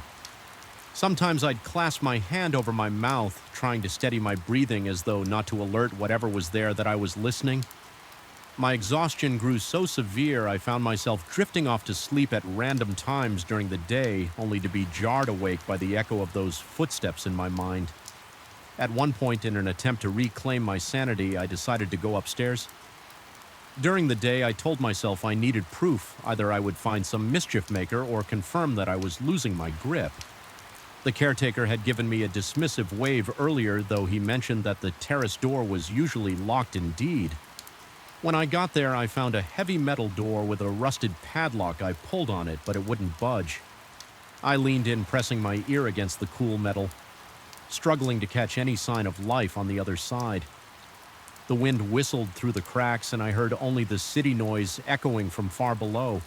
Sometimes I'd clasp my hand over my mouth, trying to steady my breathing as though not to alert whatever was there that I was listening. My exhaustion grew so severe I found myself drifting off to sleep at random times during the day, only to be jarred awake by the echo of those footsteps in my mind. At one point, in an attempt to reclaim my sanity, I decided to go upstairs. During the day, I told myself I needed proof. Either I would find some mischief maker or confirm that I was losing my grip. The caretaker had given me a dismissive wave earlier, though he mentioned that the terrace door was usually locked indeed. When I got there, I found a heavy metal door with a rusted padlock. I pulled on it, but it wouldn't budge. I leaned in, pressing my ear against the cool metal, struggling to catch any sign of life on the other side. The wind whistled through the cracks, and I heard only the city noise echoing from far below.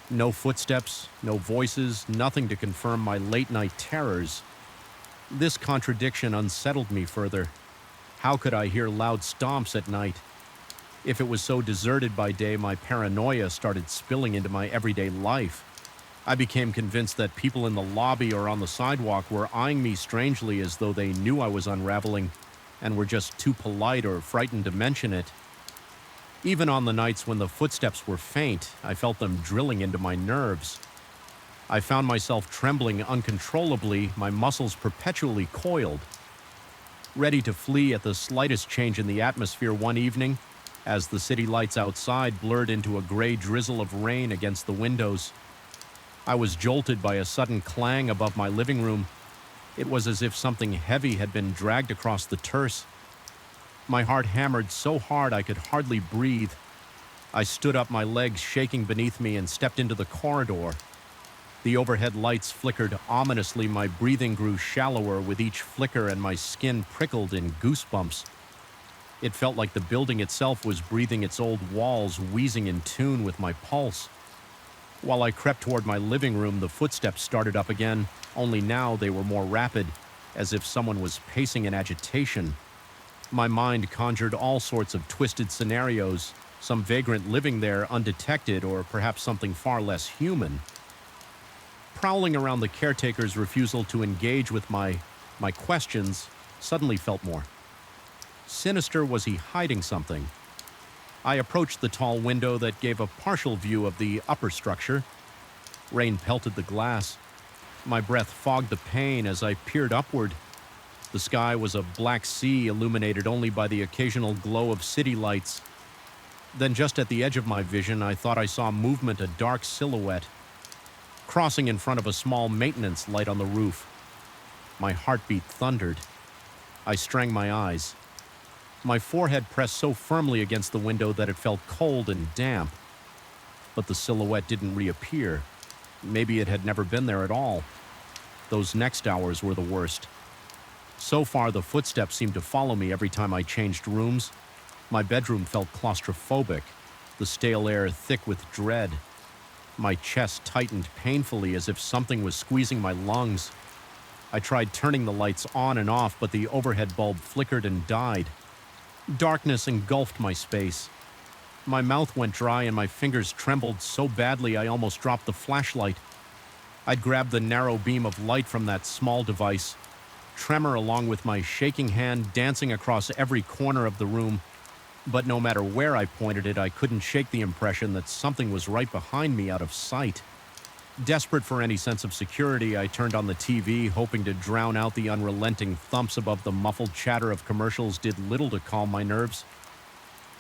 No footsteps, no voices, nothing to confirm my late-night terrors. This contradiction unsettled me further. How could I hear loud stomps at night? If it was so deserted by day, my paranoia started spilling into my everyday life. I became convinced that people in the lobby or on the sidewalk were eyeing me strangely, as though they knew I was unraveling and were just too polite or frightened to mention it. Even on the nights when the footsteps were faint, I felt them drilling into my nerves. I found myself trembling uncontrollably, my muscles perpetually coiled. Ready to flee at the slightest change in the atmosphere one evening, as the city lights outside blurred into a gray drizzle of rain against the windows, I was jolted by a sudden clang above my living room. It was as if something heavy had been dragged across the terrace. My heart hammered so hard I could hardly breathe. I stood up, my legs shaking beneath me, and stepped into the corridor. The overhead lights flickered ominously, my breathing grew shallower with each flicker, and my skin prickled in goosebumps. It felt like the building itself was breathing its old walls, wheezing in tune with my pulse. While I crept toward my living room, the footsteps started up again, only now they were more rapid, as if someone was pacing in agitation. My mind conjured all sorts of twisted scenarios, some vagrant living there undetected, or perhaps something far less human. Prowling around the caretaker's refusal to engage with my questions suddenly felt more sinister. Was he hiding something? I approached the tall window that gave a partial view of the upper structure. Rain pelted the glass. My breath fogged the pane as I peered upward. The sky was a black sea, illuminated only by the occasional glow of city lights. Then just at the edge of my vision, I thought I saw movement, a dark silhouette, crossing in front of a small maintenance light on the roof. My heartbeat thundered. I strained my eyes. My forehead pressed so firmly against the window that it felt cold and damp. But the silhouette didn't reappear. Maybe it had never been there at all. Those next hours were the worst. So far, the footsteps seemed to follow me every time I changed rooms. My bedroom felt claustrophobic, the stale air thick with dread. My chest tightened painfully as if something was squeezing my lungs. I tried turning the lights on and off, but the overhead bulb flickered and died. Darkness engulfed my space. My mouth went dry and my fingers trembled so badly I almost dropped the flashlight. I'd grabbed the narrow beam of light from that small device, tremor along with my shaking hand dancing across every corner of the room. But no matter where I pointed it, I couldn't shake the impression that something was right behind me, out of sight. Desperate for any sense of security, I turned on the TV, hoping to drown out the unrelenting thumps above the muffled chatter of commercials did little to calm my nerves.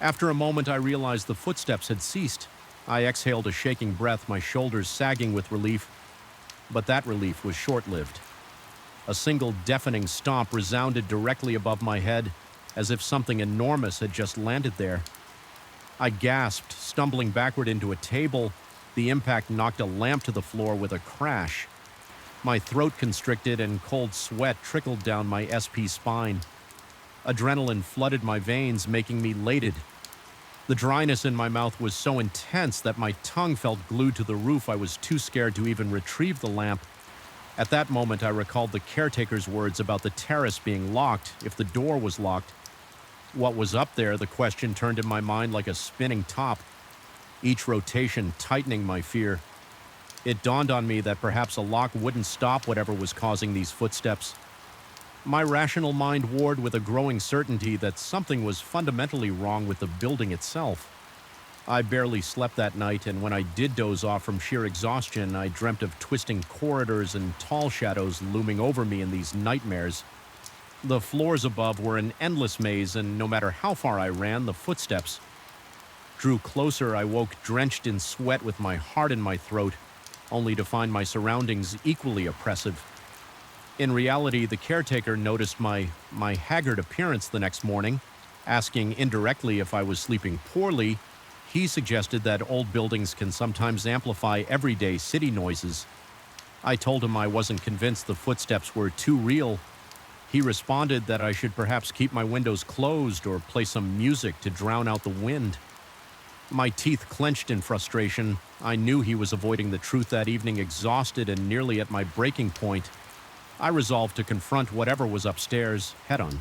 After a moment, I realized the footsteps had ceased. I exhaled a shaking breath, my shoulders sagging with relief. But that relief was short-lived. A single deafening stomp resounded directly above my head, as if something enormous had just landed there. I gasped, stumbling backward into a table. The impact knocked a lamp to the floor with a crash. My throat constricted and cold sweat trickled down my SP spine. Adrenaline flooded my veins, making me elated. The dryness in my mouth was so intense that my tongue felt glued to the roof. I was too scared to even retrieve the lamp. At that moment, I recalled the caretaker's words about the terrace being locked, if the door was locked. What was up there? The question turned in my mind like a spinning top, each rotation tightening my fear. It dawned on me that perhaps a lock wouldn't stop whatever was causing these footsteps. My rational mind warred with a growing certainty that something was fundamentally wrong with the building itself. I barely slept that night, and when I did doze off from sheer exhaustion, I dreamt of twisting corridors and tall shadows looming over me in these nightmares. The floors above were an endless maze, and no matter how far I ran, the footsteps drew closer. I woke drenched in sweat with my heart in my throat, only to find my surroundings equally oppressive. In reality, the caretaker noticed my haggard appearance the next morning, asking indirectly if I was sleeping poorly. He suggested that old buildings can sometimes amplify everyday city noises. I told him I wasn't convinced the footsteps were too real. He responded that I should perhaps keep my windows closed or play some music to drown out the wind. My teeth clenched in frustration. I knew he was avoiding the truth that evening, exhausted and nearly at my breaking point. I resolved to confront whatever was upstairs head-on.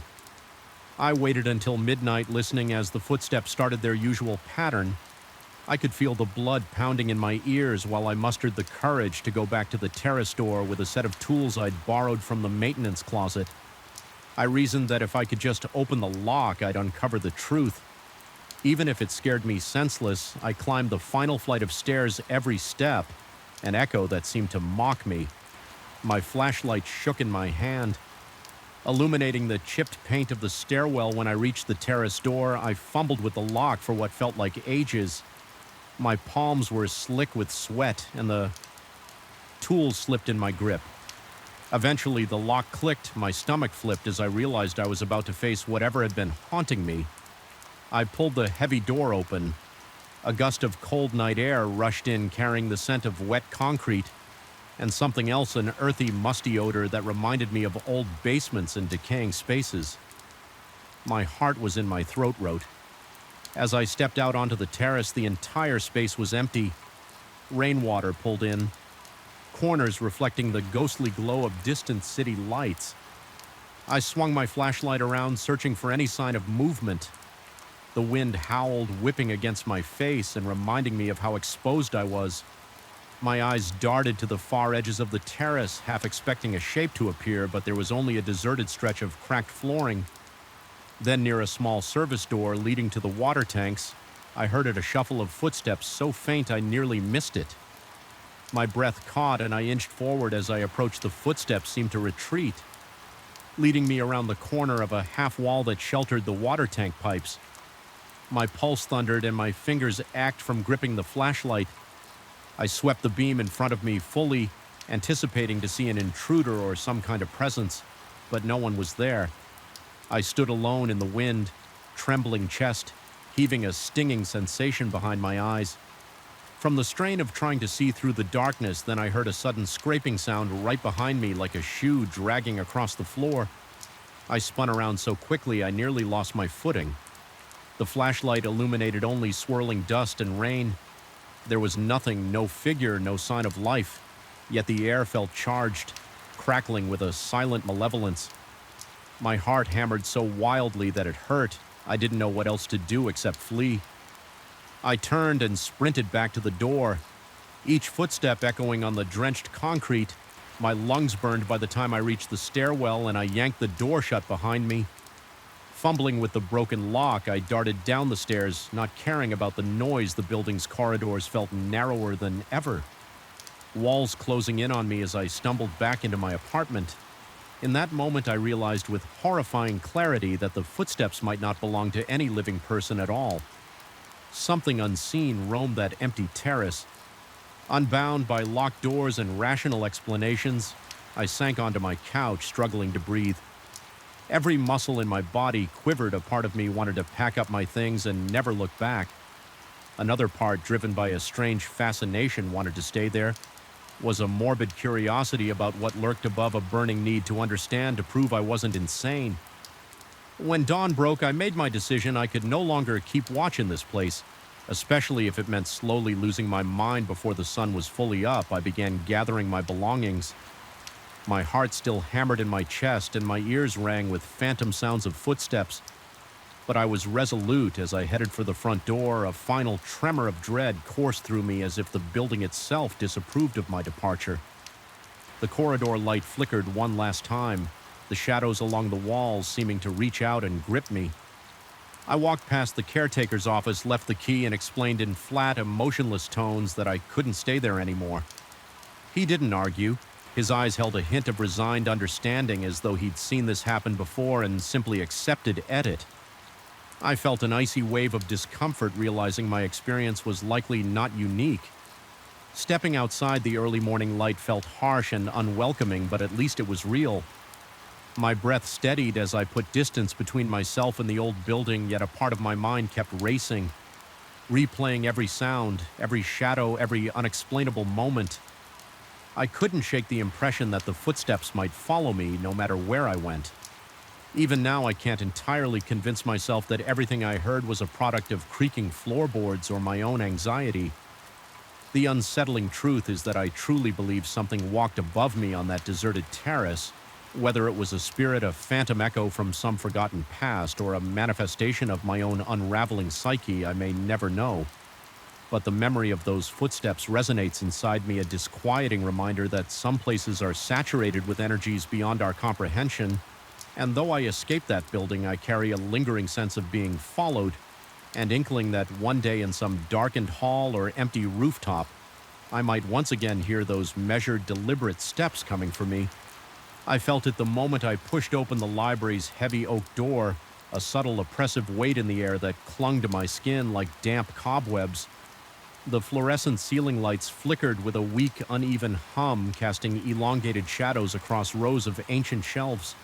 I waited until midnight, listening as the footsteps started their usual pattern. I could feel the blood pounding in my ears while I mustered the courage to go back to the terrace door with a set of tools I'd borrowed from the maintenance closet. I reasoned that if I could just open the lock, I'd uncover the truth. Even if it scared me senseless, I climbed the final flight of stairs every step, an echo that seemed to mock me. My flashlight shook in my hand, illuminating the chipped paint of the stairwell. When I reached the terrace door, I fumbled with the lock for what felt like ages. My palms were slick with sweat, and the tools slipped in my grip. Eventually, the lock clicked. My stomach flipped as I realized I was about to face whatever had been haunting me. I pulled the heavy door open. A gust of cold night air rushed in, carrying the scent of wet concrete and something else, an earthy, musty odor that reminded me of old basements and decaying spaces. My heart was in my throat rote. As I stepped out onto the terrace, the entire space was empty. Rainwater pulled in, corners reflecting the ghostly glow of distant city lights. I swung my flashlight around, searching for any sign of movement. The wind howled, whipping against my face and reminding me of how exposed I was. My eyes darted to the far edges of the terrace, half expecting a shape to appear, but there was only a deserted stretch of cracked flooring. Then, near a small service door leading to the water tanks, I heard a shuffle of footsteps so faint I nearly missed it. My breath caught, and I inched forward. As I approached, the footsteps seemed to retreat, leading me around the corner of a half wall that sheltered the water tank pipes. My pulse thundered, and my fingers ached from gripping the flashlight. I swept the beam in front of me, fully anticipating to see an intruder or some kind of presence, but no one was there. I stood alone in the wind, trembling chest, heaving a stinging sensation behind my eyes. From the strain of trying to see through the darkness, then I heard a sudden scraping sound right behind me, like a shoe dragging across the floor. I spun around so quickly I nearly lost my footing. The flashlight illuminated only swirling dust and rain. There was nothing, no figure, no sign of life, yet the air felt charged, crackling with a silent malevolence. My heart hammered so wildly that it hurt. I didn't know what else to do except flee. I turned and sprinted back to the door, each footstep echoing on the drenched concrete. My lungs burned by the time I reached the stairwell, and I yanked the door shut behind me. Fumbling with the broken lock, I darted down the stairs, not caring about the noise. The building's corridors felt narrower than ever, walls closing in on me as I stumbled back into my apartment. In that moment, I realized with horrifying clarity that the footsteps might not belong to any living person at all. Something unseen roamed that empty terrace. Unbound by locked doors and rational explanations, I sank onto my couch, struggling to breathe. Every muscle in my body quivered. A part of me wanted to pack up my things and never look back. Another part, driven by a strange fascination, wanted to stay there. Was a morbid curiosity about what lurked above, a burning need to understand, to prove I wasn't insane. When dawn broke, I made my decision. I could no longer keep watch in this place, especially if it meant slowly losing my mind before the sun was fully up. I began gathering my belongings. My heart still hammered in my chest, and my ears rang with phantom sounds of footsteps. But I was resolute. As I headed for the front door, a final tremor of dread coursed through me, as if the building itself disapproved of my departure. The corridor light flickered one last time, the shadows along the walls seeming to reach out and grip me. I walked past the caretaker's office, left the key, and explained in flat, emotionless tones that I couldn't stay there anymore. He didn't argue. His eyes held a hint of resigned understanding, as though he'd seen this happen before and simply accepted it. I felt an icy wave of discomfort, realizing my experience was likely not unique. Stepping outside the early morning light felt harsh and unwelcoming, but at least it was real. My breath steadied as I put distance between myself and the old building, yet a part of my mind kept racing, replaying every sound, every shadow, every unexplainable moment. I couldn't shake the impression that the footsteps might follow me no matter where I went. Even now, I can't entirely convince myself that everything I heard was a product of creaking floorboards or my own anxiety. The unsettling truth is that I truly believe something walked above me on that deserted terrace. Whether it was a spirit, a phantom echo from some forgotten past, or a manifestation of my own unraveling psyche, I may never know. But the memory of those footsteps resonates inside me, a disquieting reminder that some places are saturated with energies beyond our comprehension. And though I escaped that building, I carry a lingering sense of being followed, and inkling that one day in some darkened hall or empty rooftop, I might once again hear those measured, deliberate steps coming for me. I felt it the moment I pushed open the library's heavy oak door, a subtle, oppressive weight in the air that clung to my skin like damp cobwebs. The fluorescent ceiling lights flickered with a weak, uneven hum, casting elongated shadows across rows of ancient shelves.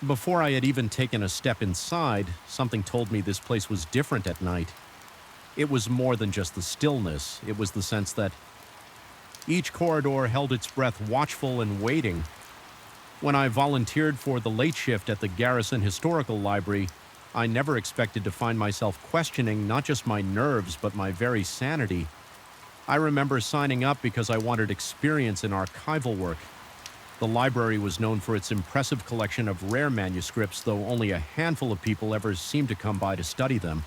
Before I had even taken a step inside, something told me this place was different at night. It was more than just the stillness. It was the sense that each corridor held its breath, watchful and waiting. When I volunteered for the late shift at the Garrison Historical Library, I never expected to find myself questioning not just my nerves, but my very sanity. I remember signing up because I wanted experience in archival work. The library was known for its impressive collection of rare manuscripts, though only a handful of people ever seemed to come by to study them.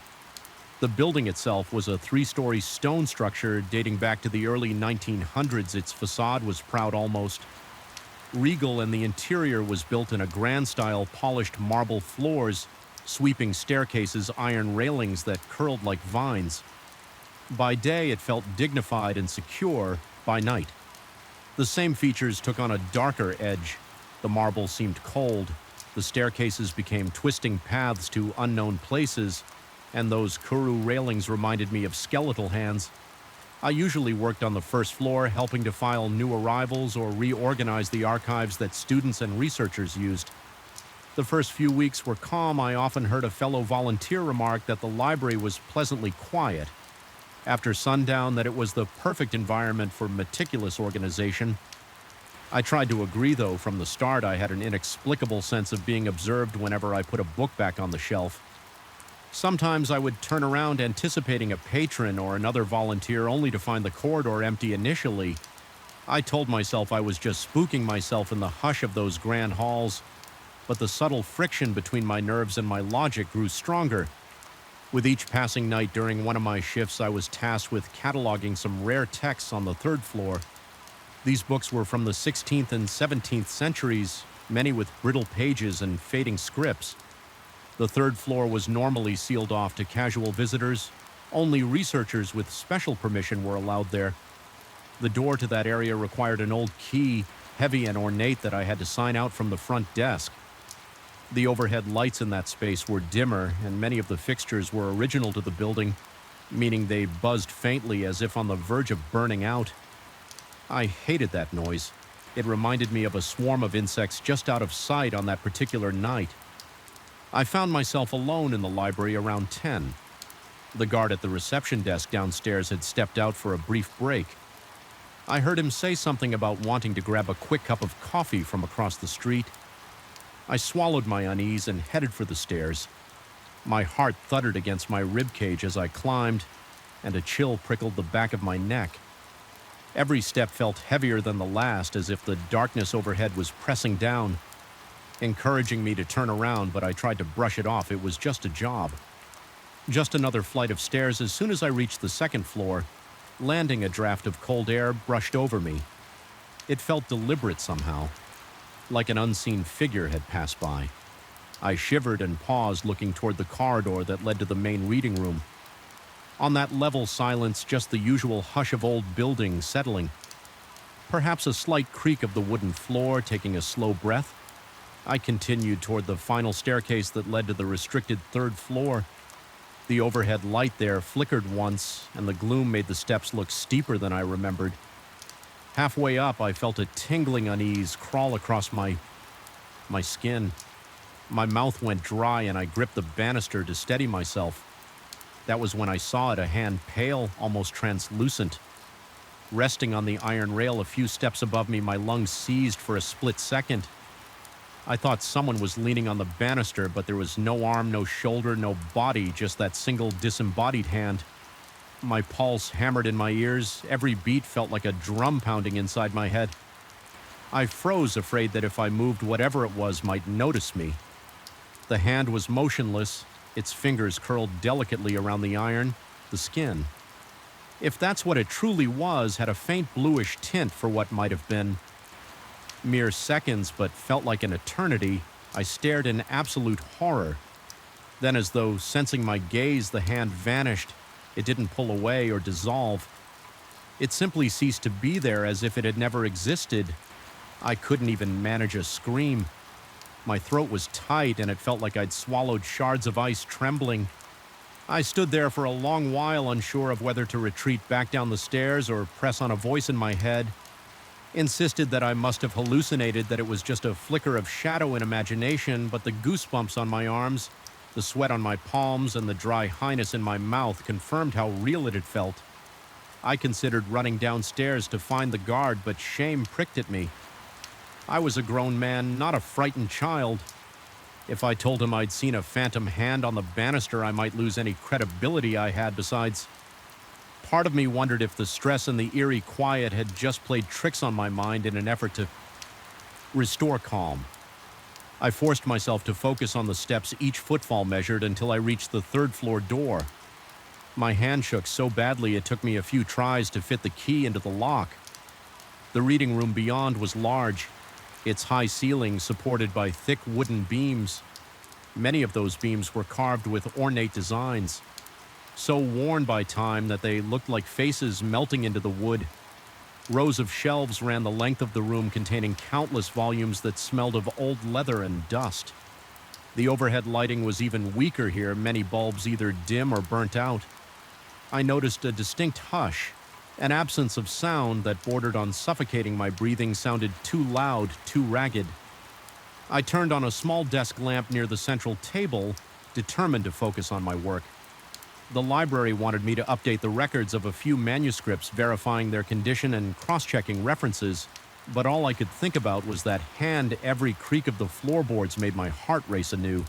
The building itself was a 3-story stone structure dating back to the early 1900s. Its facade was proud, almost regal, and the interior was built in a grand-style polished marble floors, sweeping staircases, iron railings that curled like vines. By day, it felt dignified and secure. By night, the same features took on a darker edge. The marble seemed cold, the staircases became twisting paths to unknown places, and those kuru railings reminded me of skeletal hands. I usually worked on the first floor, helping to file new arrivals or reorganize the archives that students and researchers used. The first few weeks were calm. I often heard a fellow volunteer remark that the library was pleasantly quiet. After sundown, that it was the perfect environment for meticulous organization. I tried to agree, though. From the start, I had an inexplicable sense of being observed whenever I put a book back on the shelf. Sometimes I would turn around anticipating a patron or another volunteer, only to find the corridor empty initially. I told myself I was just spooking myself in the hush of those grand halls, but the subtle friction between my nerves and my logic grew stronger. With each passing night during one of my shifts, I was tasked with cataloging some rare texts on the 3rd floor. These books were from the 16th and 17th centuries, many with brittle pages and fading scripts. The 3rd floor was normally sealed off to casual visitors. Only researchers with special permission were allowed there. The door to that area required an old key, heavy and ornate, that I had to sign out from the front desk. The overhead lights in that space were dimmer, and many of the fixtures were original to the building, meaning they buzzed faintly as if on the verge of burning out. I hated that noise. It reminded me of a swarm of insects just out of sight on that particular night. I found myself alone in the library around 10. The guard at the reception desk downstairs had stepped out for a brief break. I heard him say something about wanting to grab a quick cup of coffee from across the street. I swallowed my unease and headed for the stairs. My heart thudded against my ribcage as I climbed, and a chill prickled the back of my neck. Every step felt heavier than the last, as if the darkness overhead was pressing down, encouraging me to turn around, but I tried to brush it off. It was just a job. Just another flight of stairs. As soon as I reached the 2nd floor, landing, a draft of cold air brushed over me. It felt deliberate somehow, like an unseen figure had passed by. I shivered and paused, looking toward the corridor that led to the main reading room. On that level silence, just the usual hush of old buildings settling. Perhaps a slight creak of the wooden floor, taking a slow breath. I continued toward the final staircase that led to the restricted third floor. The overhead light there flickered once, and the gloom made the steps look steeper than I remembered. Halfway up, I felt a tingling unease crawl across my skin. My mouth went dry, and I gripped the banister to steady myself. That was when I saw it, a hand pale, almost translucent. Resting on the iron rail a few steps above me, my lungs seized for a split second. I thought someone was leaning on the banister, but there was no arm, no shoulder, no body, just that single disembodied hand. My pulse hammered in my ears. Every beat felt like a drum pounding inside my head. I froze, afraid that if I moved, whatever it was might notice me. The hand was motionless, its fingers curled delicately around the iron, the skin. If that's what it truly was, had a faint bluish tint for what might have been. Mere seconds, but felt like an eternity, I stared in absolute horror. Then, as though sensing my gaze, the hand vanished. It didn't pull away or dissolve. It simply ceased to be there, as if it had never existed. I couldn't even manage a scream. My throat was tight, and it felt like I'd swallowed shards of ice, trembling. I stood there for a long while, unsure of whether to retreat back down the stairs or press on a voice in my head. Insisted that I must have hallucinated, that it was just a flicker of shadow in imagination, but the goosebumps on my arms, the sweat on my palms, and the dry highness in my mouth confirmed how real it had felt. I considered running downstairs to find the guard, but shame pricked at me. I was a grown man, not a frightened child. If I told him I'd seen a phantom hand on the banister, I might lose any credibility I had. Besides, part of me wondered if the stress and the eerie quiet had just played tricks on my mind in an effort to restore calm. I forced myself to focus on the steps each footfall measured until I reached the third floor door. My hand shook so badly it took me a few tries to fit the key into the lock. The reading room beyond was large, its high ceiling supported by thick wooden beams. Many of those beams were carved with ornate designs, so worn by time that they looked like faces melting into the wood. Rows of shelves ran the length of the room, containing countless volumes that smelled of old leather and dust. The overhead lighting was even weaker here, many bulbs either dim or burnt out. I noticed a distinct hush. An absence of sound that bordered on suffocating. My breathing sounded too loud, too ragged. I turned on a small desk lamp near the central table, determined to focus on my work. The library wanted me to update the records of a few manuscripts, verifying their condition and cross-checking references, but all I could think about was that hand. Every creak of the floorboards made my heart race anew.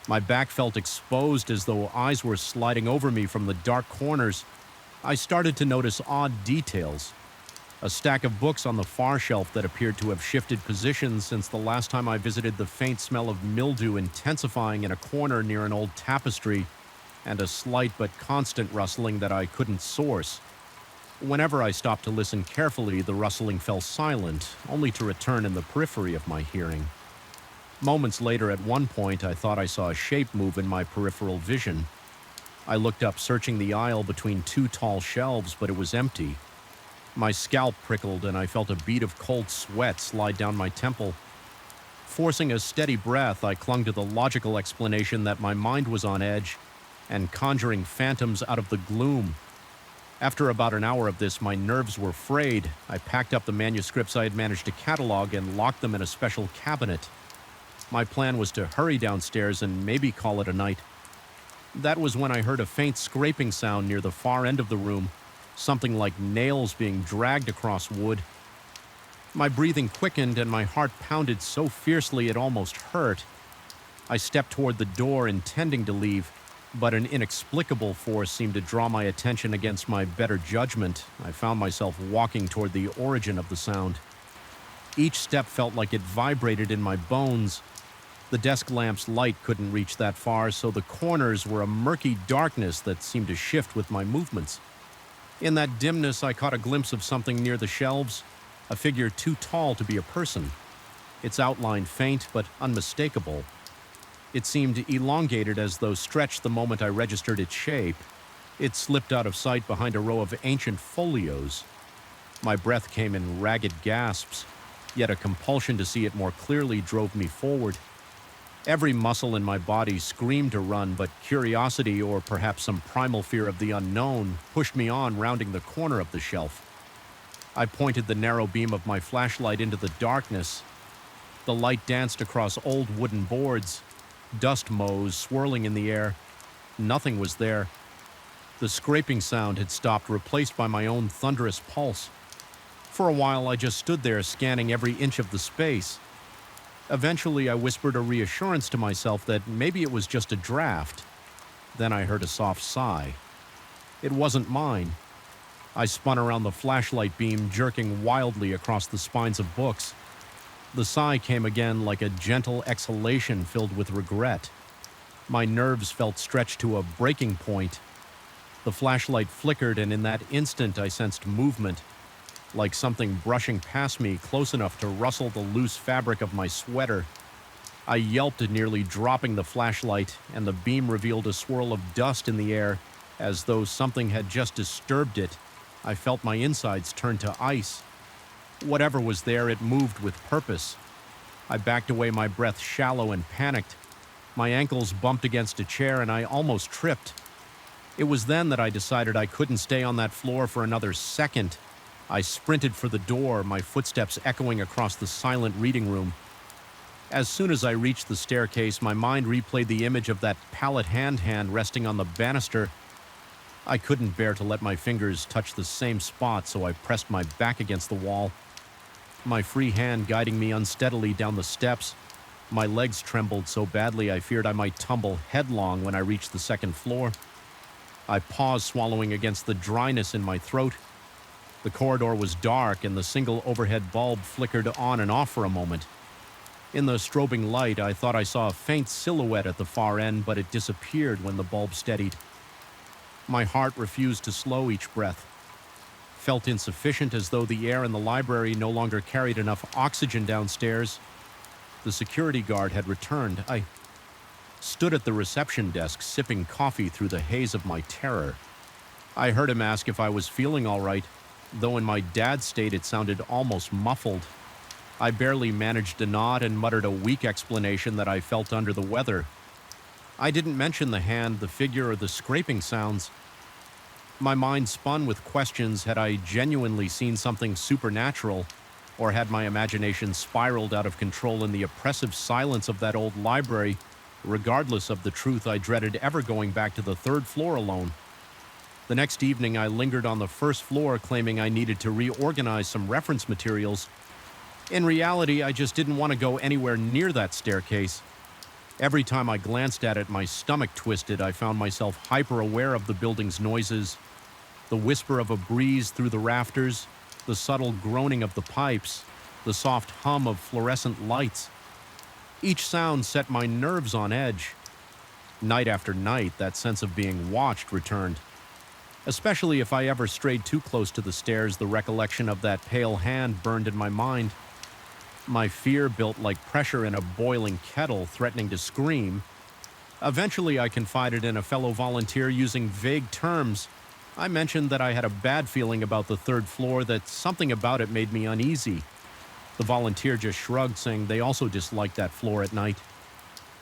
My back felt exposed, as though eyes were sliding over me from the dark corners. I started to notice odd details. A stack of books on the far shelf that appeared to have shifted positions since the last time I visited, the faint smell of mildew intensifying in a corner near an old tapestry, and a slight but constant rustling that I couldn't source. Whenever I stopped to listen carefully, the rustling fell silent, only to return in the periphery of my hearing. Moments later, at one point, I thought I saw a shape move in my peripheral vision. I looked up, searching the aisle between two tall shelves, but it was empty. My scalp prickled, and I felt a bead of cold sweat slide down my temple. Forcing a steady breath, I clung to the logical explanation that my mind was on edge and conjuring phantoms out of the gloom. After about an hour of this, my nerves were frayed. I packed up the manuscripts I had managed to catalog and locked them in a special cabinet. My plan was to hurry downstairs and maybe call it a night. That was when I heard a faint scraping sound near the far end of the room, something like nails being dragged across wood. My breathing quickened and my heart pounded so fiercely it almost hurt. I stepped toward the door, intending to leave, but an inexplicable force seemed to draw my attention against my better judgment. I found myself walking toward the origin of the sound. Each step felt like it vibrated in my bones. The desk lamp's light couldn't reach that far, so the corners were a murky darkness that seemed to shift with my movements. In that dimness, I caught a glimpse of something near the shelves, a figure too tall to be a person, its outline faint but unmistakable. It seemed elongated as though stretched the moment I registered its shape. It slipped out of sight behind a row of ancient folios. My breath came in ragged gasps, yet a compulsion to see it more clearly drove me forward. Every muscle in my body screamed to run, but curiosity, or perhaps some primal fear of the unknown, pushed me on, rounding the corner of the shelf. I pointed the narrow beam of my flashlight into the darkness. The light danced across old wooden boards, dust motes swirling in the air. Nothing was there. The scraping sound had stopped, replaced by my own thunderous pulse. For a while, I just stood there scanning every inch of the space. Eventually, I whispered a reassurance to myself that maybe it was just a draft. Then I heard a soft sigh. It wasn't mine. I spun around the flashlight beam, jerking wildly across the spines of books. The sigh came again like a gentle exhalation filled with regret. My nerves felt stretched to a breaking point. The flashlight flickered, and in that instant I sensed movement, like something brushing past me close enough to rustle the loose fabric of my sweater. I yelped, nearly dropping the flashlight, and the beam revealed a swirl of dust in the air, as though something had just disturbed it. I felt my insides turn to ice. Whatever was there, it moved with purpose. I backed away, my breath shallow and panicked. My ankles bumped against a chair, and I almost tripped. It was then that I decided I couldn't stay on that floor for another second. I sprinted for the door, my footsteps echoing across the silent reading room. As soon as I reached the staircase, my mind replayed the image of that pallid hand resting on the banister. I couldn't bear to let my fingers touch the same spot, so I pressed my back against the wall, my free hand guiding me unsteadily down the steps. My legs trembled so badly I feared I might tumble headlong when I reached the second floor. I paused, swallowing against the dryness in my throat. The corridor was dark, and the single overhead bulb flickered on and off for a moment. In the strobing light, I thought I saw a faint silhouette at the far end, but it disappeared when the bulb steadied. My heart refused to slow each breath. Felt insufficient, as though the air in the library no longer carried enough oxygen downstairs. The security guard had returned. I stood at the reception desk, sipping coffee through the haze of my terror. I heard him ask if I was feeling all right, though in my dad's state it sounded almost muffled. I barely managed to nod and muttered a weak explanation that I felt under the weather. I didn't mention the hand, the figure, or the scraping sounds. My mind spun with questions. Had I genuinely seen something supernatural, or had my imagination spiraled out of control in the oppressive silence of that old library? Regardless of the truth, I dreaded ever going back to the third floor alone. The next evening, I lingered on the first floor, claiming I needed to reorganize some reference materials. In reality, I just didn't want to go anywhere near that staircase. Every time I glanced at it, my stomach twisted. I found myself hyper-aware of the building's noises, the whisper of a breeze through the rafters, the subtle groaning of the pipes, the soft hum of fluorescent lights. Each sound set my nerves on edge. Night after night, that sense of being watched returned. Especially if I ever strayed too close to the stairs, the recollection of that pale hand burned in my mind. My fear built like pressure in a boiling kettle, threatening to scream. Eventually, I confided in a fellow volunteer using vague terms. I mentioned that I had a bad feeling about the third floor, that something about it made me uneasy. The volunteer just shrugged, saying they also disliked that floor at night.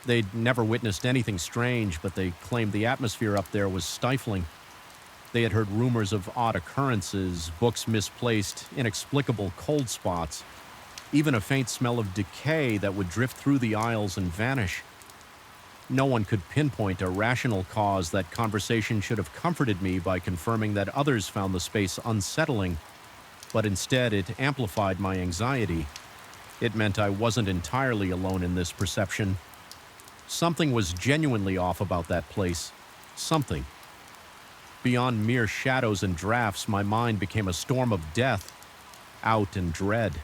They'd never witnessed anything strange, but they claimed the atmosphere up there was stifling. They had heard rumors of odd occurrences, books misplaced, inexplicable cold spots, even a faint smell of decay that would drift through the aisles and vanish. No one could pinpoint a rational cause. That conversation should have comforted me by confirming that others found the space unsettling, but instead it amplified my anxiety. It meant I wasn't entirely alone in this perception. Something was genuinely off about that place. Something. Beyond mere shadows and drafts, my mind became a storm of death, out and dread.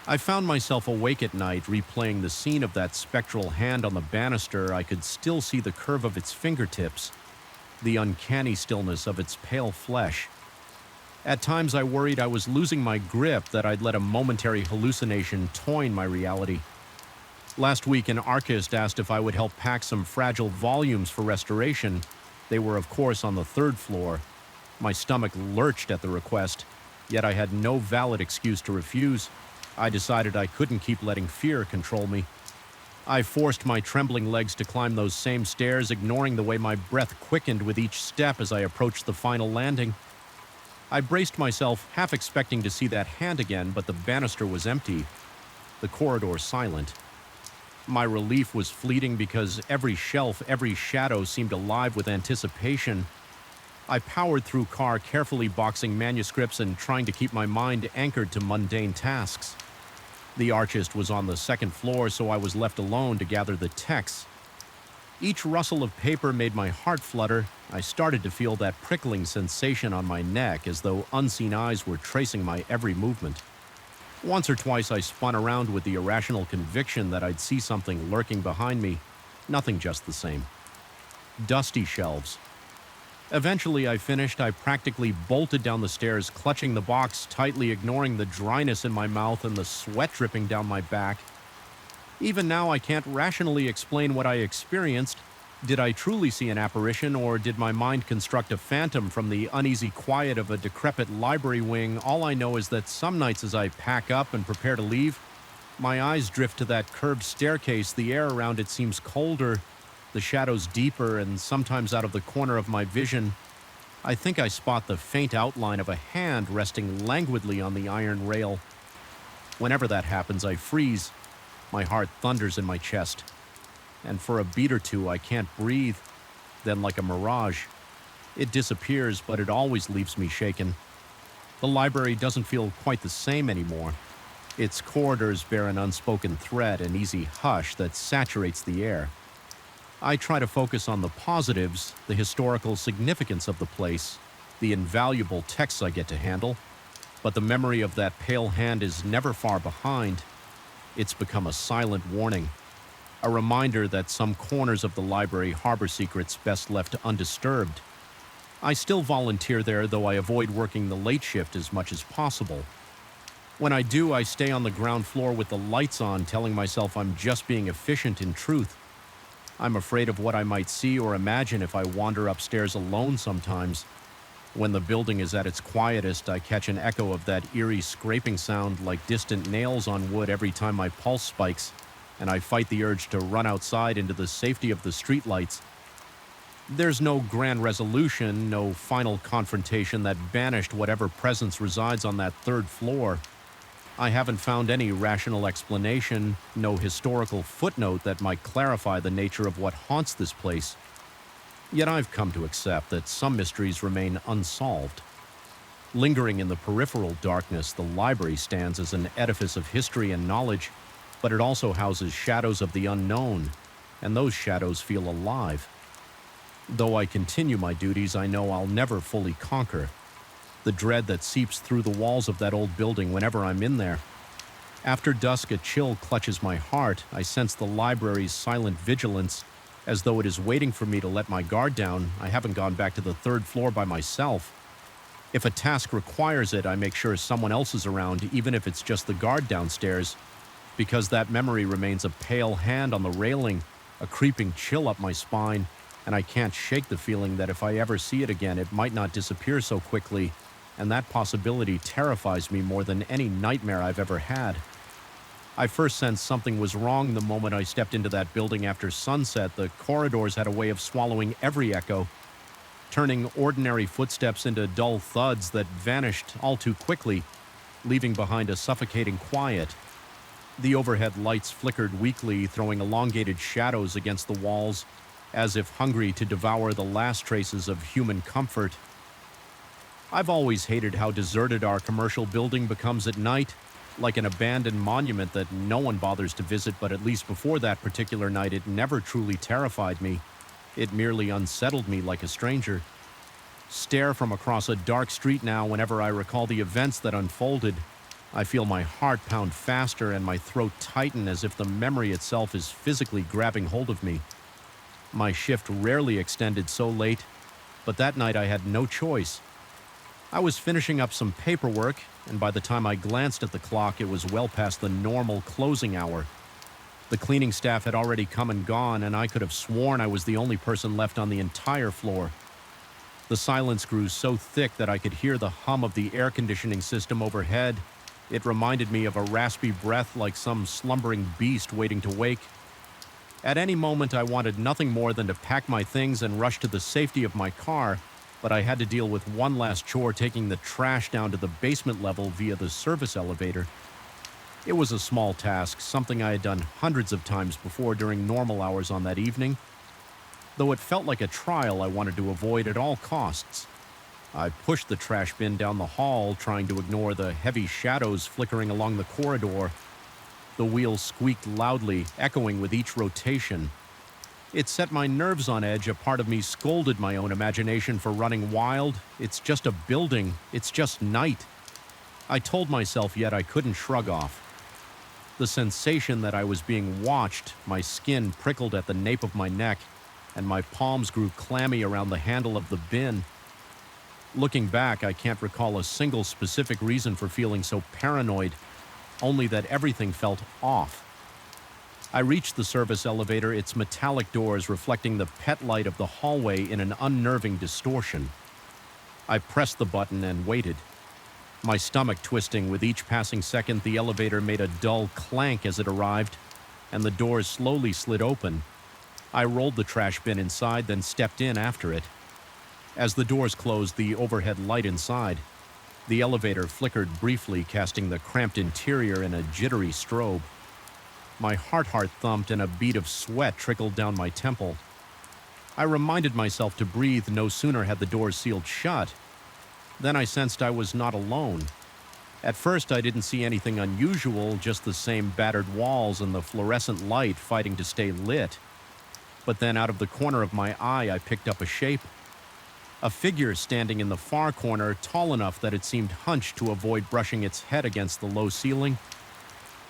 I found myself awake at night, replaying the scene of that spectral hand on the banister. I could still see the curve of its fingertips, the uncanny stillness of its pale flesh. At times I worried I was losing my grip, that I'd let a momentary hallucination toy my reality. Last week, an archivist asked if I would help pack some fragile volumes for restoration. They were, of course, on the third floor. My stomach lurched at the request, yet I had no valid excuse to refuse. I decided I couldn't keep letting fear control me. I forced my trembling legs to climb those same stairs, ignoring the way my breath quickened with each step as I approached the final landing. I braced myself, half expecting to see that hand again, but the banister was empty, the corridor silent. My relief was fleeting because every shelf, every shadow seemed alive with anticipation. I powered through car, carefully boxing manuscripts and trying to keep my mind anchored to mundane tasks. The archist was on the second floor, so I was left alone to gather the texts. Each rustle of paper made my heart flutter. I started to feel that prickling sensation on my neck, as though unseen eyes were tracing my every movement. Once or twice I spun around with the irrational conviction that I'd see something lurking behind me. Nothing just the same. Dusty shelves. Eventually I finished. I practically bolted down the stairs, clutching the box tightly, ignoring the dryness in my mouth and the sweat dripping down my back. Even now I can't rationally explain what I experienced. Did I truly see an apparition, or did my mind construct a phantom from the uneasy quiet of a decrepit library wing? All I know is that some nights as I pack up and prepare to leave, my eyes drift to that curved staircase. The air around it seems colder, the shadows deeper, and sometimes out of the corner of my vision, I think I spot the faint outline of a hand resting languidly on the iron rail. Whenever that happens, I freeze. My heart thunders in my chest. And for a beat or two, I can't breathe. Then, like a mirage, it disappears, but it always leaves me shaken. The library doesn't feel quite the same anymore. Its corridors bear an unspoken threat, an easy hush that saturates the air. I try to focus on the positives, the historical significance of the place, the invaluable texts I get to handle, but the memory of that pale hand is never far behind. It's become a silent warning. A reminder that some corners of the library harbor secrets best left undisturbed. I still volunteer there, though I avoid working the late shift as much as possible. When I do, I stay on the ground floor with the lights on, telling myself I'm just being efficient in truth. I'm afraid of what I might see or imagine if I wander upstairs alone sometimes. When the building is at its quietest, I catch an echo of that eerie scraping sound like distant nails on wood every time my pulse spikes, and I fight the urge to run outside into the safety of the streetlights. There's no grand resolution, no final confrontation that banished whatever presence resides on that third floor. I haven't found any rational explanation, no historical footnote that might clarify the nature of what haunts this place. Yet I've come to accept that some mysteries remain unsolved. Lingering in the peripheral darkness, the library stands as an edifice of history and knowledge, but it also houses shadows of the unknown, and those shadows feel alive. Though I continue my duties, I know I'll never fully conquer the dread that seeps through the walls of that old building whenever I'm in there. After dusk, a chill clutches my heart. I sense the library's silent vigilance, as though it is waiting for me to let my guard down. I haven't gone back to the third floor by myself. If a task requires it, I make sure someone else is around, even if it's just the guard downstairs, because that memory remains a pale hand on the railing, a creeping chill up my spine, and I can't shake the feeling that if I ever see it again, it might not disappear so quickly, and that possibility terrifies me more than any nightmare I've ever had. I first sensed something was wrong the moment I stepped into that building after sunset. The corridors had a way of swallowing every echo, turning ordinary footsteps into dull thuds that vanished all too quickly, leaving behind a suffocating quiet. The overhead lights flickered weakly, throwing elongated shadows against the walls, as if hungry to devour the last traces of human comfort. I've always hated how deserted our commercial building becomes at night, like an abandoned monument that no one bothers to visit, but at least before that particular night it never truly terrified me. It merely unsettled me like a stranger. Stare from across a dark street now whenever I recall the events that unfolded. I feel my heart pound faster and my throat tighten as if the memory itself is physically grabbing hold of me. My shift rarely extended so late, but that night I had no choice. I was finishing up some paperwork, and by the time I glanced at the clock, it was well past the normal closing hour. The cleaning staff had already come and gone, and I could have sworn I was the only person left on the entire floor. The silence grew so thick that I could hear the hum of the air conditioning system overhead. It reminded me of a raspy breath like some slumbering beast waiting to wake. At any moment, I wanted nothing more than to pack my things and rush to the safety of my car, but I had to deal with one last chore, taking the trash down to the basement level via the service elevator. It was a small task, something I had done hundreds of times before during normal hours on that evening. Though it felt like a trial I wanted to avoid at all costs. I pushed the trash bin down the hall, trying to ignore the heavy shadows flickering along the corridor. The wheels squeaked loudly, echoing with each rotation. It set my nerves on edge. A part of me scolded my own imagination for running wild. It's just a building. It's just night. I told myself, yet I couldn't shrug off. The sensation that I was being watched, my skin prickled at the nape of my neck, and my palms grew clammy around the handle of the bin. Looking back, I can't recall a single specific reason for feeling so paranoid, only that everything felt off. I reached the service elevator, its metallic doors reflecting the pet light of the hallway in an unnerving distortion. I pressed the button and waited. My stomach twisting with each passing second, the elevator made a dull clank as it arrived, and the doors slowly slid open. I rolled the trash bin inside, then stepped in after it. As the doors closed, the overhead light inside, the elevator flickered briefly, casting the cramped interior in a jittery strobe. My heart thumped and a bead of sweat trickled down my temple. I reminded myself to breathe no sooner had the doors sealed shut. Then I sensed I was not alone. At first, I didn't see anything unusual, just the same battered walls and the fluorescent light fighting to stay lit. But then out of the corner of my eye, I picked up a shape. A figure standing in the far corner, tall enough that it seemed hunched to avoid brushing its head against the low ceiling.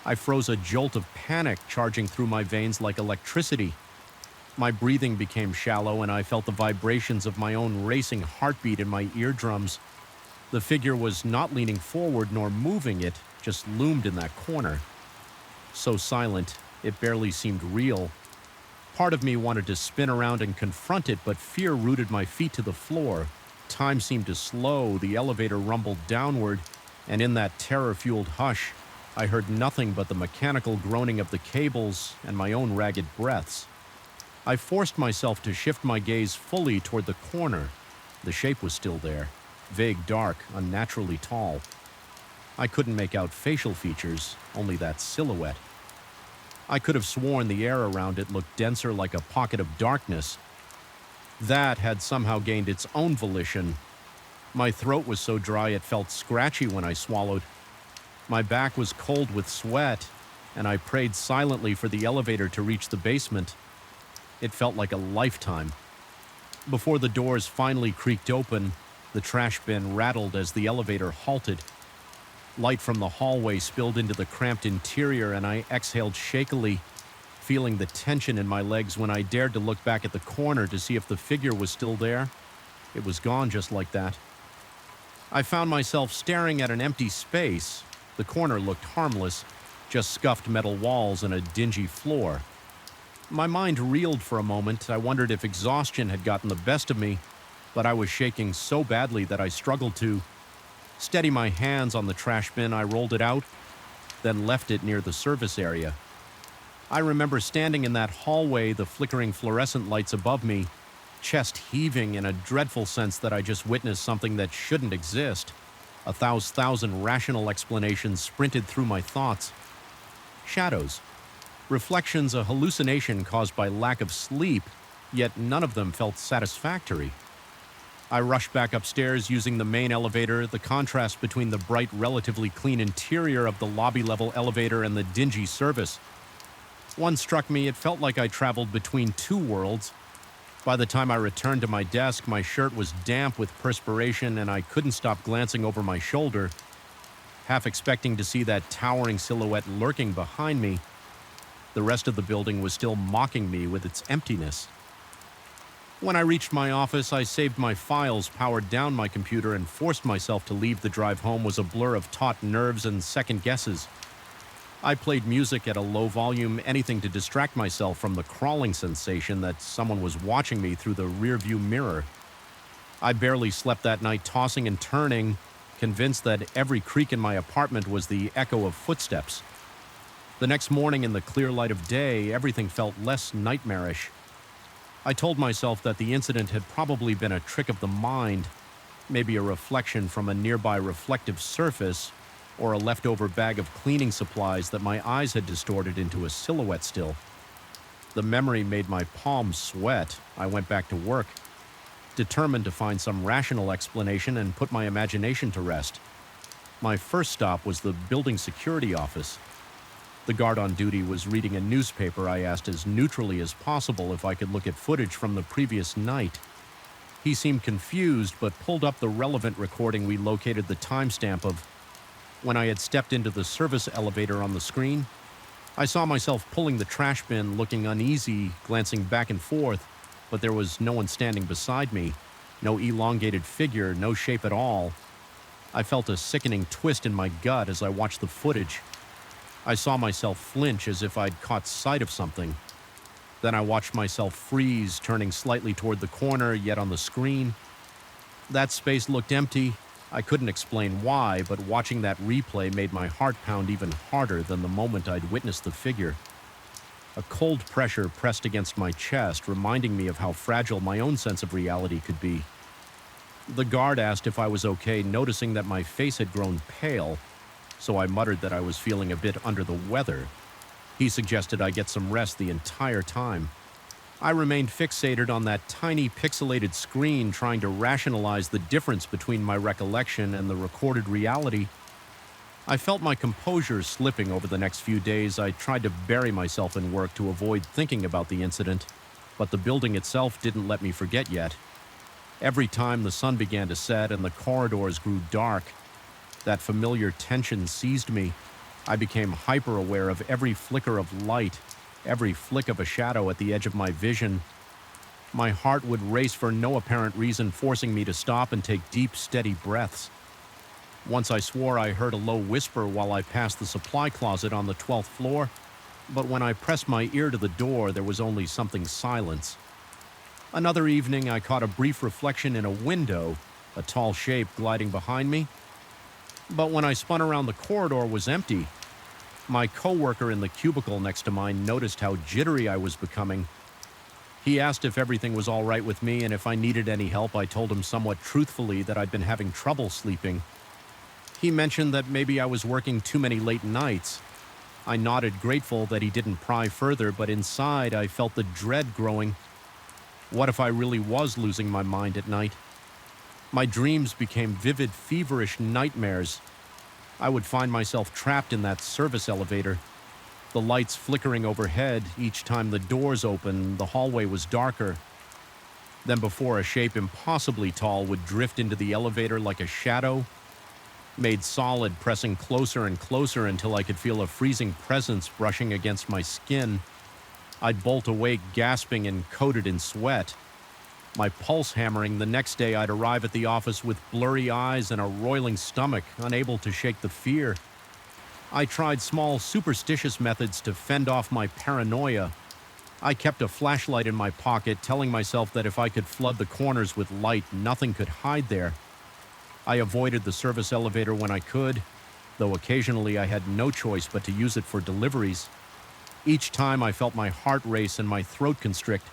I froze, a jolt of panic charging through my veins like electricity. My breathing became shallow, and I felt the vibrations of my own racing heartbeat in my eardrums. The figure was not leaning forward nor moving, it just loomed in that corner. So silent, it barely seemed real. Part of me wanted to spin around and confront it, but fear rooted my feet to the floor. Time seemed to slow, the elevator rumbled downward, and in that terror-fueled hush, I heard nothing but the mechanical groaning of the cables and my own ragged breaths. I forced myself to shift my gaze fully toward the corner. The shape was still there, vague, dark, unnaturally tall. I couldn't make out facial features, only that silhouette. I could have sworn the air around it looked denser, like a pocket of darkness. That had somehow gained its own volition. My throat was so dry it felt scratchy when I swallowed. My back was cold with sweat, and I prayed silently for the elevator to reach the basement. It felt like a lifetime. Before the doors finally creaked open, the trash bin rattled as the elevator halted. Light from the hallway spilled into the cramped interior, and I exhaled shakily, feeling the tension in my legs when I dared to look back at the corner to see if the figure was still there. It was gone just like that. I found myself staring at an empty space. The corner looked harmless, just scuffed metal walls and a dingy floor. My mind reeled for a moment. I wondered if exhaustion had gotten the best of me, but I was shaking so badly that I struggled to steady my hands on the trash bin. I rolled it out, then left it near the service area. I remember standing in that hallway, the flickering fluorescent lights above me, chest heaving in a dreadful sense that I just witnessed something that shouldn't exist. 1,000 rational explanations sprinted through my thoughts. Shadows. Reflections, a hallucination caused by lack of sleep, yet none of them felt satisfactory. I rushed back upstairs using the main elevator. The contrast between the bright, relatively clean interior of the lobby-level elevator and the dingy service. One struck me, it felt like I traveled between two worlds. By the time I returned to my desk, my shirt was damp with perspiration, and I couldn't stop glancing over my shoulder, half expecting to see that towering silhouette lurking behind me. The rest of the building was still mocking me with its emptiness. When I reached my office, I saved my files, powered down my computer, and forced myself to leave. The drive home was a blur of taut nerves and second guesses. I played music at a low volume, anything to distract myself from the crawling sensation that someone was watching me through the rearview mirror. I barely slept that night, tossing and turning, convinced that every creak in my apartment was the echo of footsteps. The next morning, in the clear light of day, everything felt less nightmarish. I told myself that the incident had probably been a trick of the mind, maybe a reflection from a nearby reflective surface, or a leftover bag of cleaning supplies that my eyes had distorted into a silhouette still. The memory made my palms sweat. I went back to work, determined to find some rational explanation and put my imagination to rest. My first stop was the building security office. The guard on duty was reading a newspaper. I asked as neutrally as possible if I could look at footage from the previous night. He seemed confused, but pulled up the relevant recording. We located the timestamp of when I had stepped into the service elevator on the screen. I saw myself pulling the trash bin, looking uneasy, glancing back and forth, but there was no one standing beside me, no elongated figure, no shape at all. I felt a sickening twist in my gut as I watched the footage. I saw myself flinch as if I'd caught sight of something. Then I watched myself freeze, turning slightly toward the corner, yet on the screen. That space looked empty. I couldn't explain why, but watching that replay made my heart pound even harder than the moment I'd witnessed the figure. A cold pressure pressed against my chest, reminding me of how fragile my own sense of reality could be. The guard asked if I was okay, noticing that my face had grown pale, so I muttered that I was feeling a bit under the weather. He suggested I get some rest the entire time. I remained fixated on that tiny pixelated screen, trying to rationalize the difference between my recollection and the recorded reality. I felt my composure slipping over the next few days. I tried to bury myself in work to avoid thinking about the incident, but the building itself didn't let me forget yet. Every time the sun began to set and the corridors grew dark, that familiar tension seized me. I became hyper-aware of every flicker of light, every flick of a shadow at the edge of my vision. My heart would race for no apparent reason, forcing me to stop and take deep, steady breaths. Once I swore I heard a low whisper while I passed the supply closet on the 12th floor, but when I pressed my ear to the door, there was only something silence. Another evening, I caught a brief reflection in a window, a tall shape gliding behind me. But when I spun around, the corridor was empty. My coworker in the cubicle next to mine noticed how jittery I was becoming. He asked if everything was all right with me, and if I needed any help. I told him somewhat truthfully that I'd been having trouble sleeping. He mentioned that maybe I was working too many late nights. I nodded, grateful that he didn't pry further, but inside I felt the dread growing. What if I really was losing my mind at night? My dreams became vivid, feverish nightmares. I would find myself trapped in that service elevator. The lights flickering overhead. Each time the doors opened, the hallway was darker. Then before a shape impossibly tall would drift into the elevator like a shadow, made solid, pressing closer and closer until I could feel a freezing presence brushing against my skin. I'd bolt awake, gasping and coated in sweat. My pulse hammering. The next day I'd arrive at the office with blurry eyes and a roiling stomach, unable to shake the fear. I tried small, superstitious methods to fend off my paranoia. I kept a flashlight in my pocket, telling myself that if I could flood the corners with light, nothing could hide there. I avoided the service elevator when I could, though occasionally I had no choice but to use it for deliveries. Each time I felt my heart race and my throat constrict,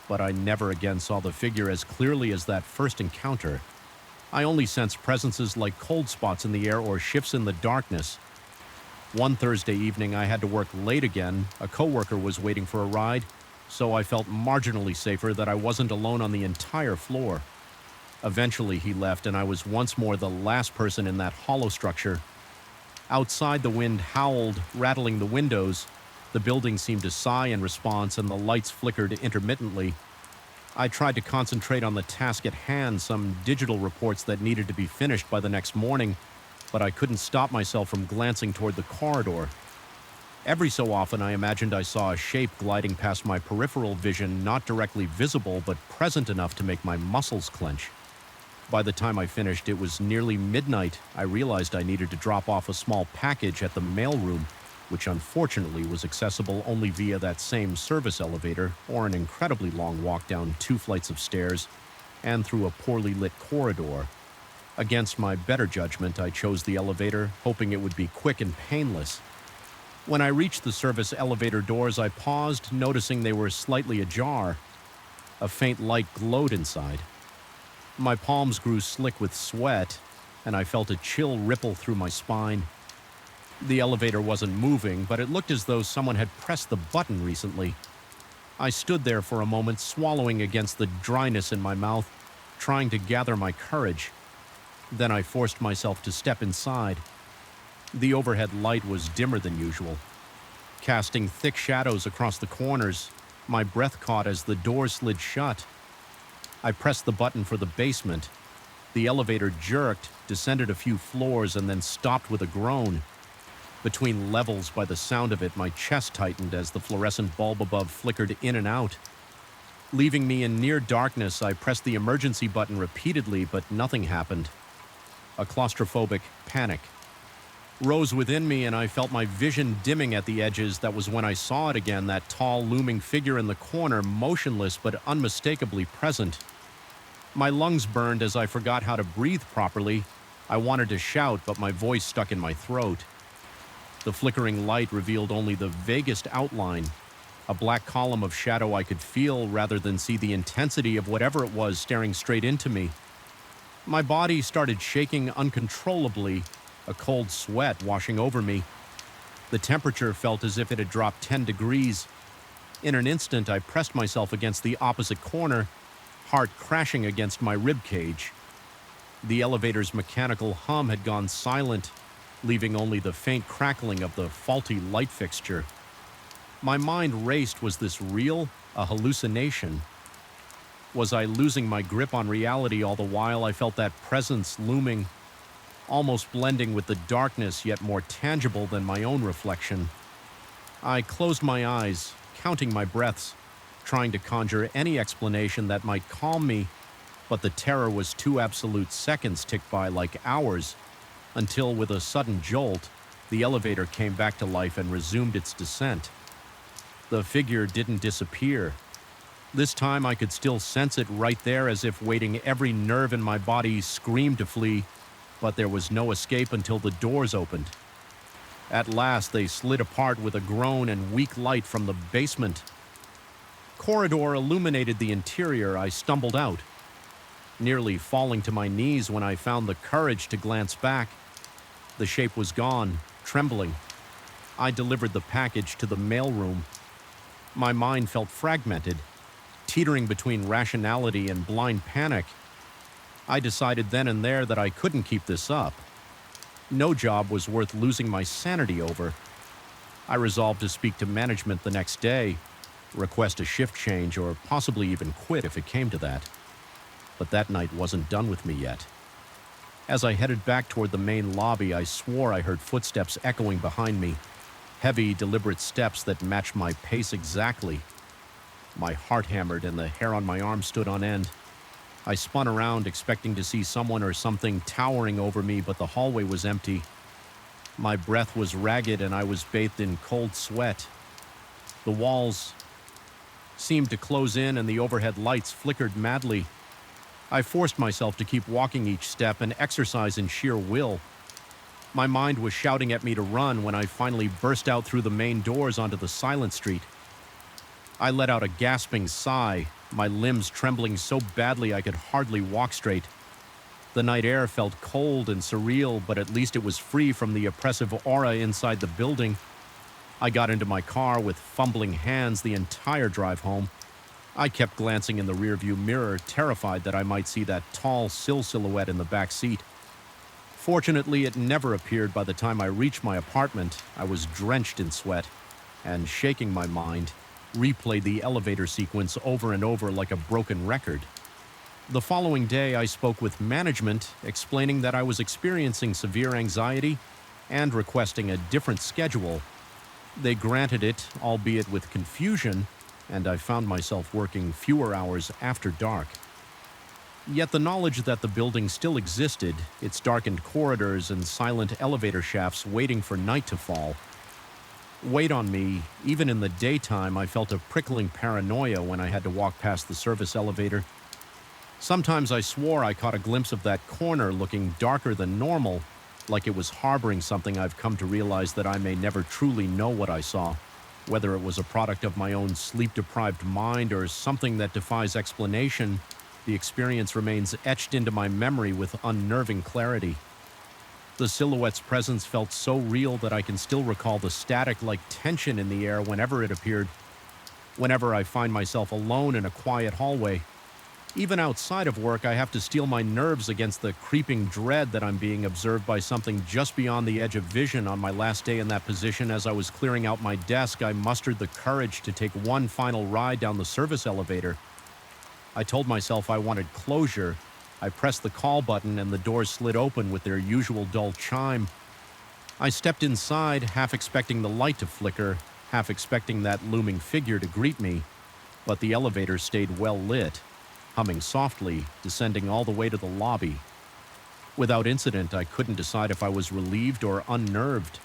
but I never again saw the figure as clearly as that first encounter. I only sensed presences like cold spots in the air or shifts in the darkness. One Thursday evening, I had to work late again. A coworker was waiting for a ride, so I felt marginally safer that I wasn't alone on the entire floor. Eventually, he left, and I was once more the last person in that hollow structure. Outside, the wind howled, rattling the windows. The building seemed to sigh in response, and the lights flickered intermittently. I tried to concentrate on the task at hand, some digital reports that needed to be finished by the next morning, but I couldn't stop myself from glancing toward the corridor. Every so often, I imagined I saw a shape gliding past my peripheral vision, not directly visible, but present enough to make my muscles clench. By the time I finished, it was nearly midnight. I realized I needed to drop off a small package at the mailroom. which unfortunately was accessible only via that same service elevator or an incredibly long walk down 2 flights of stairs and through a poorly lit corridor. Against my better judgment, I chose the elevator, hoping it would be quick and painless. When I reached the service elevator doors, I paused, noticing they were slightly ajar. A faint light glowed inside. My palms grew slick with sweat, and I felt a chill ripple through my spine. The elevator wasn't moving, but it looked as though someone had pressed the button recently. I stood there for a moment, swallowing against the dryness in my mouth, trying to gather my courage. Then I forced myself to step inside. The overhead light was dimmer than usual, casting thick shadows across the corners. My breath caught as the door slid shut. I pressed the button for the basement. The elevator jerked, descended a few floors, and then stopped with a groan. Between levels, by the sound of it, my chest tightened as the fluorescent bulb above flickered in and out. Leaving me in near darkness, I pressed the emergency button repeatedly, but nothing happened. A claustrophobic panic rose within me, and I felt my vision dimming at the edges. That was when I saw it again, that tall, looming figure in the corner, motionless but unmistakably present. My lungs burned as I forgot how to breathe properly. I wanted to shout, but my voice stuck in my throat. The flickering light revealed only the vaguest outline, a black column of shadow I could feel rather than see the intensity of whatever it was staring straight into me. My body started shaking uncontrollably, a cold sweat washing over me. The temperature felt as if it had dropped 10 degrees. In an instant, I pressed myself against the opposite corner, heart crashing against my rib cage. The elevator's mechanical hum had gone silent, leaving only the faint crackling of the faulty light fixture. My mind raced. Was this real? A hallucination? Was I losing my grip on reality all the while? I felt that presence looming, almost blending with the darkness, yet more tangible than my own reflection. I closed my eyes, counting my breaths, trying to conjure any explanation that might calm me, but the terror was too absolute. Seconds ticked by like hours, until with a sudden jolt, the elevator came back to life and resumed its descent. The figure didn't disappear. This time I could still sense it right there, as if waiting. Every nerve in my body screamed to flee, but there was no escape until the doors opened. At last they slid apart with a groan and weak light from the basement. Corridor illuminated the interior. I stumbled out, nearly falling to my knees when I found the courage to glance back. The shape was gone, trembling. I delivered the package to the mailroom. My mind felt fragmented, teetering between rationality and blind panic. I decided then and there that I couldn't keep this up. No job was worth losing my sanity over. I resolved to speak to management the next day, request a shift change, or possibly even quit if it came to that. But that night wasn't done with me yet. As I headed back toward the main lobby, I swore I heard footsteps echoing behind me, heavy, deliberate steps that matched my pace exactly. My heart hammered and the hair on my arm stood on end. I spun around, expecting to see someone or something towering over me, but the hallway was empty. My breath was ragged and I was bathed in cold sweat. The walls seemed to close in and the overhead lights flickered madly. I forced myself to keep walking each step, an exercise in sheer will. My mind was shouting at me to run when I finally burst out through the main doors onto the silent street. I let out a gasping sigh, my limbs trembling so badly I could hardly walk straight. The night air felt cold and surreal, but at least it was free from the oppressive aura inside the building. I got into my car with fumbling hands the entire drive home. I kept glancing in the rearview mirror, terrified that I might see that tall silhouette in the back seat. Fortunately, it never appeared. By the time I reached my apartment, I was drenched in sweat and, shaking my mind, replayed the elevator sequence over and over like a broken record. The following day, I spoke with management, explaining that I was experiencing severe anxiety and requesting a different schedule. They granted it, albeit with confusion, and I found myself working fewer hours after dark. Yet the knowledge that the building still existed, its darkened corridors and silent elevator shafts waiting for night to fall, weighed on me. Even in the daytime, I felt a prickling paranoia when I had to walk past the service elevator. Sometimes I swore I caught a glimpse of that corner looking darker than normal, like it was harboring something. I've come to realize that I may never truly know what I saw, whether it was a product of my own sleep-deprived mind or something that defies explanation. The experience remains etched into my memory with unnerving clarity. The silhouette's presence felt so real that I can still recall the static-like tension in the air whenever it appeared. Whenever I find myself alone in a quiet hallway, even outside of work, I have to steel my nerves against the creeping dread that I'm being observed by something just beyond the edge of vision. On my last day in that position, as I was clearing out my desk, I mustered the courage to take one final ride down the service elevator. I told myself I wanted closure. I pressed the call button and the doors slid open with their usual dull chime. I stepped inside, half expecting the light to flicker, half expecting that looming figure to greet me. But the elevator stayed well lit, humming softly, descending all the way to the lobby. Without incident, I couldn't decide if I was relieved or unnerved.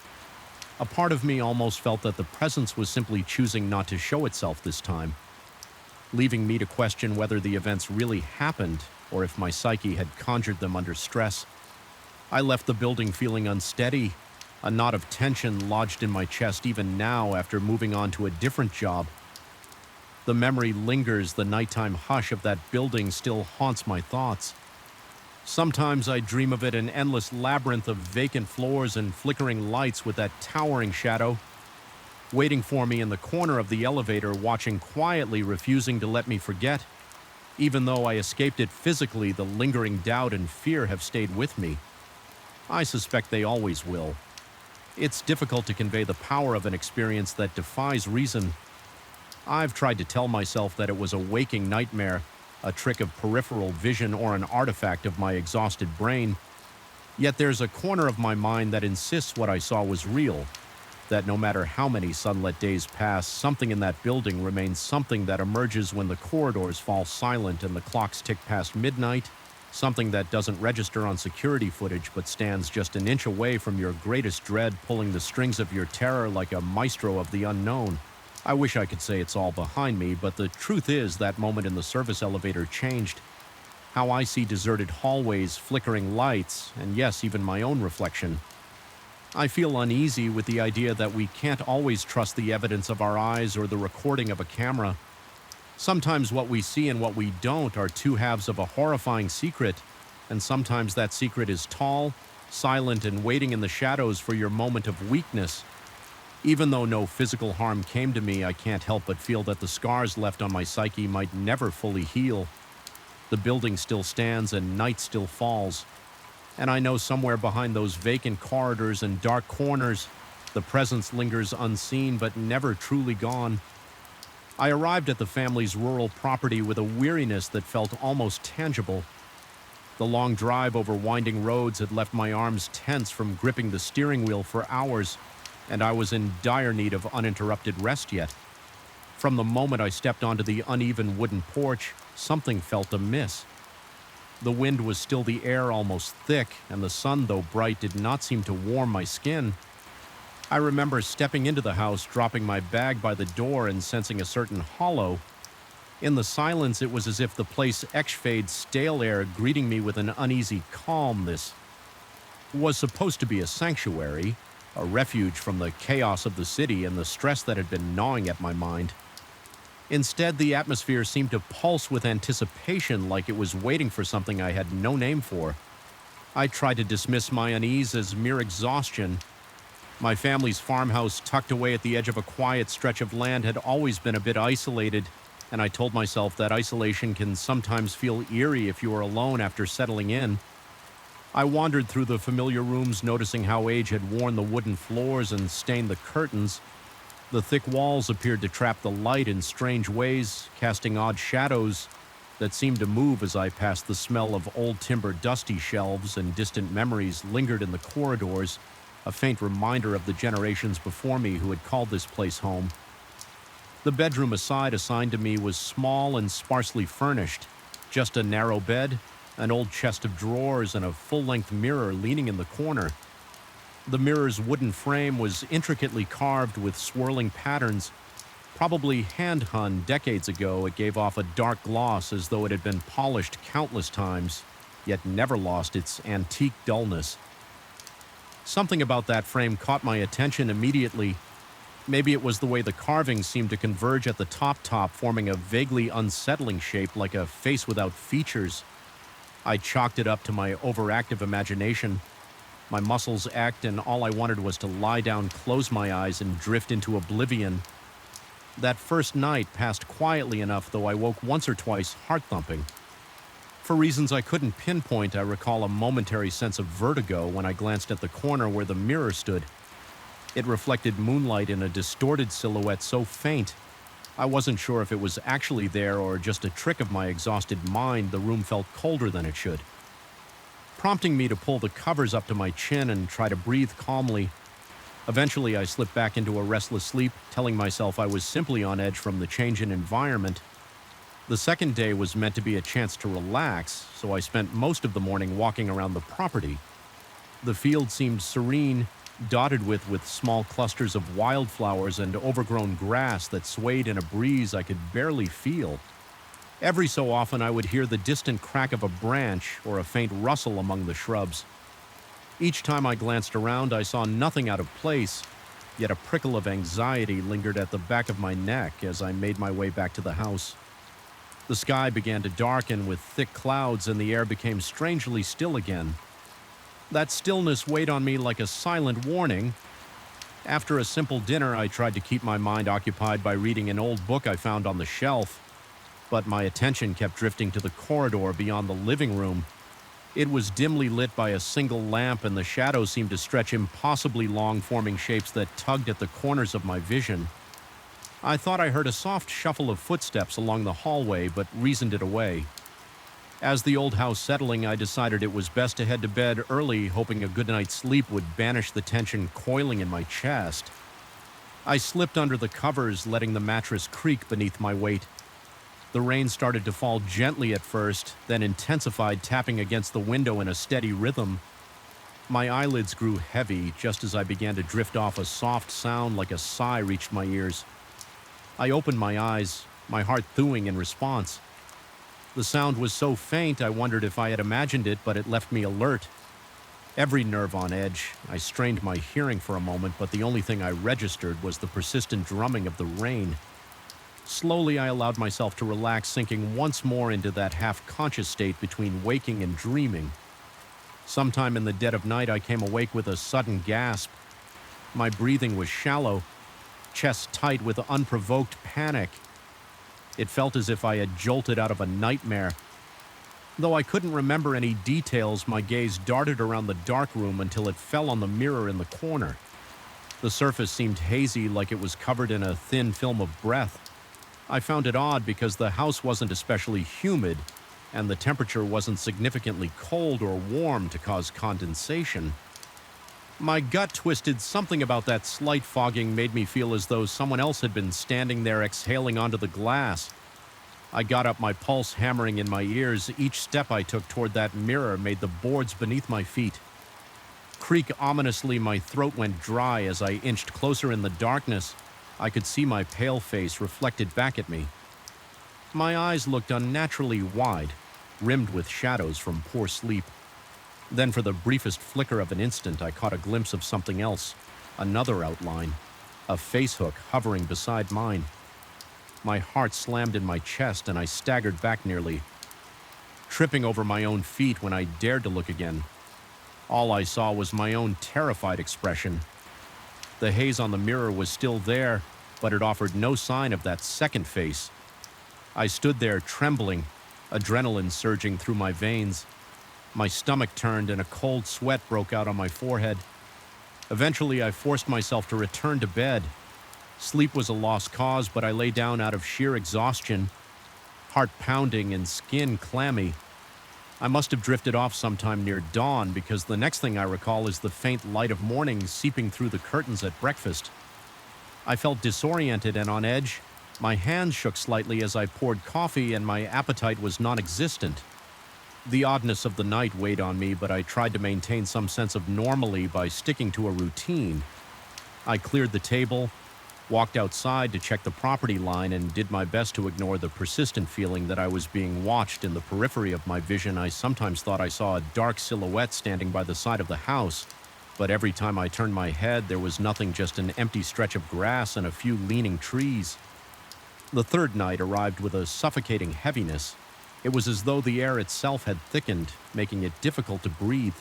A part of me almost felt that the presence was simply choosing not to show itself this time, leaving me to question whether the events really happened or if my psyche had conjured them under stress. I left the building feeling unsteady, a knot of tension lodged in my chest even now after moving on to a different job. The memory lingers, the nighttime hush of that building still haunts my thoughts. Sometimes I dream of it, an endless labyrinth of vacant floors and flickering lights with that towering shadow waiting for me in the corner of the elevator, watching quietly, refusing to let me forget. Even though I escaped it physically, the lingering doubt and fear have stayed with me. I suspect they always will. It's difficult to convey the power of an experience that defies reason. I've tried to tell myself that it was a waking nightmare, a trick of peripheral vision or an artifact of my exhausted brain. Yet there's a corner of my mind that insists what I saw was real, that no matter how many sunlit days pass, something in that building remains, something that emerges when the corridors fall silent and the clocks tick past midnight, something that doesn't register on security footage but stands just an inch away from your greatest dread, pulling the strings of your terror like a maestro of the unknown. I wish I could say it's all behind me, but the truth is that moment in the service elevator changed how I see deserted hallways, flickering lights, and yes, even my own reflection. I feel uneasy with the idea that we can't always trust the evidence of our eyes or the recording of a camera. Sometimes what we see and what we don't are two halves of a horrifying secret, and sometimes that secret is tall, silent, and waiting in the shadows for your moment of weakness. Even though no physical harm came to me, I can't help but feel that the scars left on my psyche might never fully heal. The building still stands and night still falls. And I know somewhere behind those vacant corridors and dark corners, the presence lingers unseen but never truly gone. I arrived at the family's rural property with a weariness that felt almost tangible. The long drive over winding roads had left my arms tense from gripping the steering wheel for hours, and I was in dire need of uninterrupted rest yet. From the moment I stepped onto the uneven wooden porch, something felt amiss. The wind was still the air, almost thick, and the sun, though bright, did not seem to warm my skin. I remember stepping into the house, dropping my bag by the door, and sensing a certain hollow. In the silence, it was as if the place exhaled stale air, greeting me with an uneasy calm. This was supposed to be a sanctuary, a refuge from the chaos of the city and the stress that had been gnawing at my mind. Instead, the atmosphere seemed to pulse with anticipation, like it was waiting for something I had no name for. I tried to dismiss my unease as mere exhaustion. My family's farmhouse, tucked away at the edge of a quiet stretch of land, had always been a bit isolated, and I told myself that isolation can sometimes feel eerie if you are alone after settling in. I wandered through the familiar rooms, noticing how age had worn the wooden floors and stained the curtains. The thick walls appeared to trap the light in strange ways, casting odd shadows that seemed to move as I passed. The smell of old timber, dusty shelves, and distant memories lingered in the corridors, a faint reminder of the generations before me who had called this place home. The bedroom assigned to me was small and sparsely furnished, just a narrow bed, an old chest of drawers, and a full-length mirror leaning in the corner. The mirror's wooden frame was intricately carved with swirling patterns. Probably hand-hung decades ago, it gave off a dark gloss as though it had been polished countless times, yet never lost its antique dullness. Something about that frame caught my attention immediately. Maybe it was the way the carvings seemed to converge at the top, forming a vaguely unsettling shape like a face without features. I chalked it up to my overactive imagination. My muscles ached, and all I wanted was to lie down, close my eyes, and drift into oblivion. That first night passed quietly enough, though I woke once or twice heart-thumping. For reasons I couldn't pinpoint, I recall a momentary sense of vertigo when I glanced at the corner where the mirror stood. It reflected moonlight in a distorted silhouette so faint, I wasn't sure if it was actually there or just a trick of my exhausted mind. The room felt colder than it should, prompting me to pull the covers up to my chin and try to breathe calmly. Eventually, I slipped back into a restless sleep, telling myself I was simply on edge from the change in environment. The second day was meant to be a chance to relax, so I spent most of the morning walking around the property. The field seemed serene, dotted with small clusters of wildflowers and overgrown grass that swayed in a breeze I could barely feel. Every so often, I would hear the distant crack of a branch or a faint rustle among the shrubs. Each time I glanced around, I saw nothing out of place, yet a prickle of anxiety lingered at the back of my neck as I made my way back to the house. The sky began to darken with thick clouds, and the air became strangely still again. That stillness weighed on me like a silent warning. After a simple dinner, I tried to keep my mind occupied by reading an old book I found on the shelf, but my attention kept drifting to the corridor beyond the living room. It was dimly lit by a single lamp, and the shadows seemed to stretch impossibly long, forming shapes that tugged at the corners of my vision. I thought I heard a soft shuffle of footsteps along the hallway, but reasoned it away. As the old house settling, I decided it was best to head to bed early, hoping a good night's sleep would banish the tension coiling in my chest. I slipped under the covers, letting the mattress creak beneath my weight. The rain started to fall gently at first, then intensified, tapping against the window in a steady rhythm. My eyelids grew heavy just as I began to drift off. A soft sound like a sigh reached my ears. I opened my eyes, my heart thawing in response. The sound was so faint I wondered if I had imagined it, but it left me alert. Every nerve on edge. I strained my hearing for a moment, but the only thing I registered was the persistent drumming of the rain. Slowly, I allowed myself to relax, sinking once more into that half-conscious state between waking and dreaming. Sometime in the dead of night, I came awake with a sudden gasp. My breathing was shallow, chest tight with unprovoked panic. It felt as if I had jolted out of a nightmare. Though I couldn't remember any details, my gaze darted around the dark room until it fell on the mirror in the corner. The surface seemed hazy, like it was covered in a thin film of breath. I found it odd because the house wasn't especially humid, and the temperature wasn't significantly cold or warm to cause condensation. My gut twisted. Something about that slight fogging made me feel as though someone else had been standing there exhaling onto the glass. I got up, my pulse hammering in my ears. Each step I took toward that mirror made the boards beneath my feet creak ominously. My throat went dry as I inched closer in the darkness. I could see my pale face reflected back at me. My eyes looked unnaturally wide, rimmed with shadows from poor sleep. Then, for the briefest flicker of an instant, I caught a glimpse of something else, another outline, a face hook hovering beside mine. My heart slammed in my chest, and I staggered back nearly, tripping over my own feet when I dared to look again. All I saw was my own terrified expression. The haze on the mirror was still there, but it offered no sign of that second face. I stood there trembling, adrenaline surging through my veins. My stomach turned and a cold sweat broke out on my forehead. Eventually, I forced myself to return to bed. Sleep was a lost cause, but I lay down out of sheer exhaustion, heart pounding and skin clammy. I must have drifted off sometime near dawn, because the next thing I recall is the faint light of morning seeping through the curtains at breakfast. I felt disoriented and on edge. My hands shook slightly as I poured coffee, and my appetite was non-existent. The oddness of the night weighed on me, but I tried to maintain some sense of normalcy by sticking to a routine. I cleared the table, walked outside to check the property line, and did my best to ignore the persistent feeling that I was being watched. In the periphery of my vision, I sometimes thought I saw a dark silhouette standing by the side of the house, but every time I turned my head, there was nothing, just an empty stretch of grass and a few leaning trees. The third night arrived with a suffocating heaviness. It was as though the air itself had thickened, making it difficult to breathe.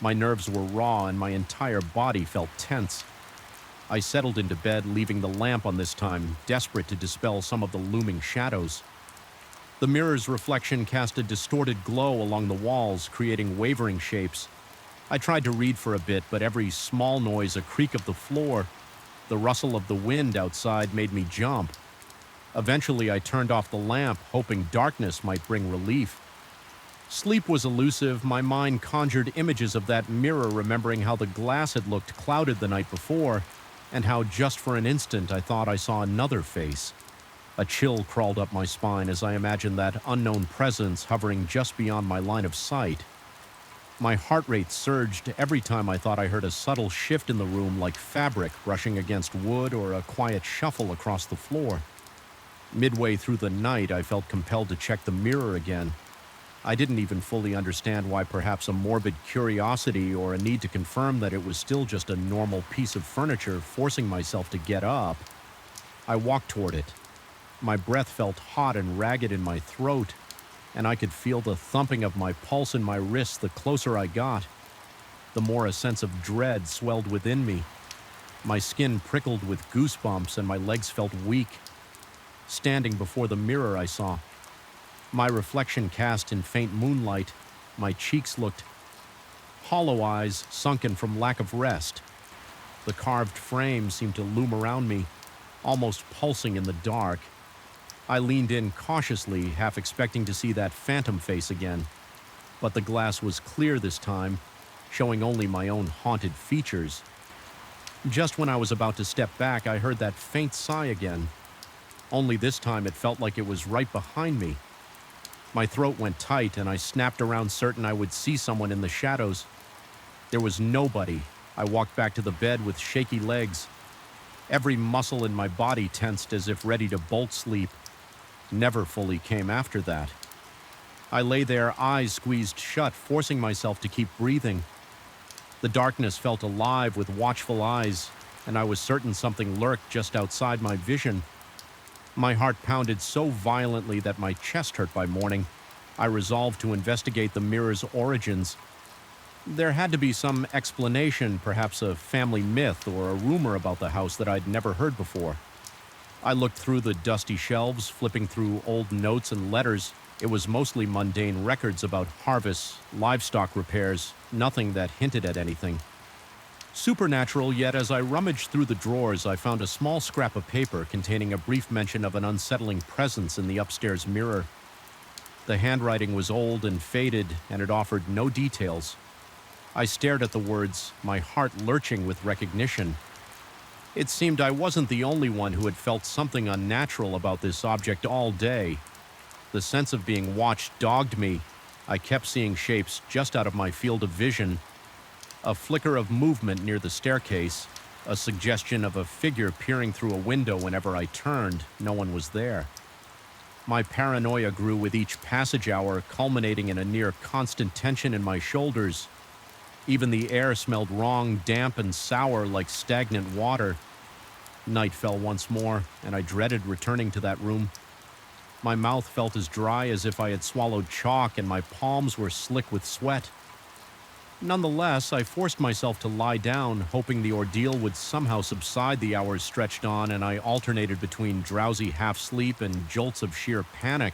My nerves were raw and my entire body felt tense. I settled into bed, leaving the lamp on this time, desperate to dispel some of the looming shadows. The mirror's reflection cast a distorted glow along the walls, creating wavering shapes. I tried to read for a bit, but every small noise, a creak of the floor, the rustle of the wind outside made me jump. Eventually, I turned off the lamp, hoping darkness might bring relief. Sleep was elusive. My mind conjured images of that mirror, remembering how the glass had looked clouded the night before, and how just for an instant I thought I saw another face. A chill crawled up my spine as I imagined that unknown presence hovering just beyond my line of sight. My heart rate surged every time I thought I heard a subtle shift in the room, like fabric brushing against wood or a quiet shuffle across the floor. Midway through the night, I felt compelled to check the mirror again. I didn't even fully understand why, perhaps a morbid curiosity or a need to confirm that it was still just a normal piece of furniture, forcing myself to get up. I walked toward it. My breath felt hot and ragged in my throat, and I could feel the thumping of my pulse in my wrists the closer I got. The more a sense of dread swelled within me. My skin prickled with goosebumps and my legs felt weak. Standing before the mirror, I saw my reflection cast in faint moonlight. My cheeks looked hollow, eyes sunken from lack of rest. The carved frame seemed to loom around me, almost pulsing in the dark. I leaned in cautiously, half expecting to see that phantom face again. But the glass was clear this time, showing only my own haunted features. Just when I was about to step back, I heard that faint sigh again. Only this time it felt like it was right behind me. My throat went tight, and I snapped around, certain I would see someone in the shadows. There was nobody. I walked back to the bed with shaky legs. Every muscle in my body tensed as if ready to bolt sleep. Never fully came after that. I lay there, eyes squeezed shut, forcing myself to keep breathing. The darkness felt alive with watchful eyes, and I was certain something lurked just outside my vision. My heart pounded so violently that my chest hurt by morning. I resolved to investigate the mirror's origins. There had to be some explanation, perhaps a family myth or a rumor about the house that I'd never heard before. I looked through the dusty shelves, flipping through old notes and letters. It was mostly mundane records about harvests, livestock repairs, nothing that hinted at anything supernatural. Yet as I rummaged through the drawers, I found a small scrap of paper containing a brief mention of an unsettling presence in the upstairs mirror. The handwriting was old and faded, and it offered no details. I stared at the words, my heart lurching with recognition. It seemed I wasn't the only one who had felt something unnatural about this object all day. The sense of being watched dogged me. I kept seeing shapes just out of my field of vision. A flicker of movement near the staircase, a suggestion of a figure peering through a window whenever I turned. No one was there. My paranoia grew with each passage hour, culminating in a near constant tension in my shoulders. Even the air smelled wrong, damp and sour like stagnant water. Night fell once more, and I dreaded returning to that room. My mouth felt as dry as if I had swallowed chalk, and my palms were slick with sweat. Nonetheless, I forced myself to lie down, hoping the ordeal would somehow subside. The hours stretched on, and I alternated between drowsy half-sleep and jolts of sheer panic.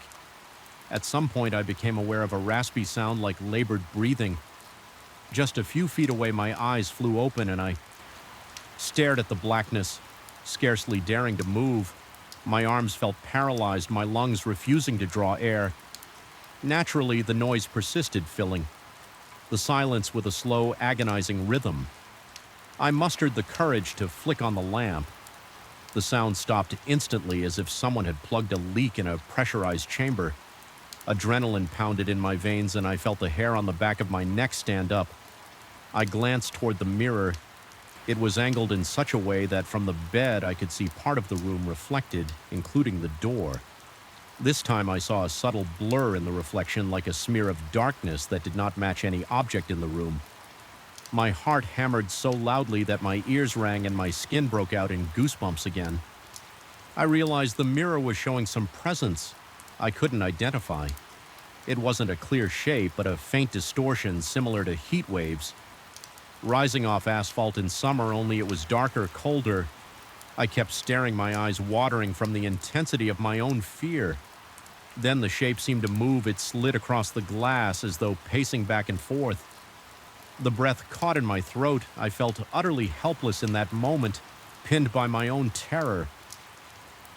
At some point, I became aware of a raspy sound like labored breathing. Just a few feet away, my eyes flew open, and I stared at the blackness, scarcely daring to move. My arms felt paralyzed, my lungs refusing to draw air. Naturally, the noise persisted, filling the silence with a slow, agonizing rhythm. I mustered the courage to flick on the lamp. The sound stopped instantly, as if someone had plugged a leak in a pressurized chamber. Adrenaline pounded in my veins, and I felt the hair on the back of my neck stand up. I glanced toward the mirror. It was angled in such a way that from the bed I could see part of the room reflected, including the door. This time I saw a subtle blur in the reflection, like a smear of darkness that did not match any object in the room. My heart hammered so loudly that my ears rang and my skin broke out in goosebumps again. I realized the mirror was showing some presence I couldn't identify. It wasn't a clear shape, but a faint distortion similar to heat waves. Rising off asphalt in summer, only it was darker, colder. I kept staring, my eyes watering from the intensity of my own fear. Then the shape seemed to move. It slid across the glass as though pacing back and forth. The breath caught in my throat. I felt utterly helpless in that moment, pinned by my own terror.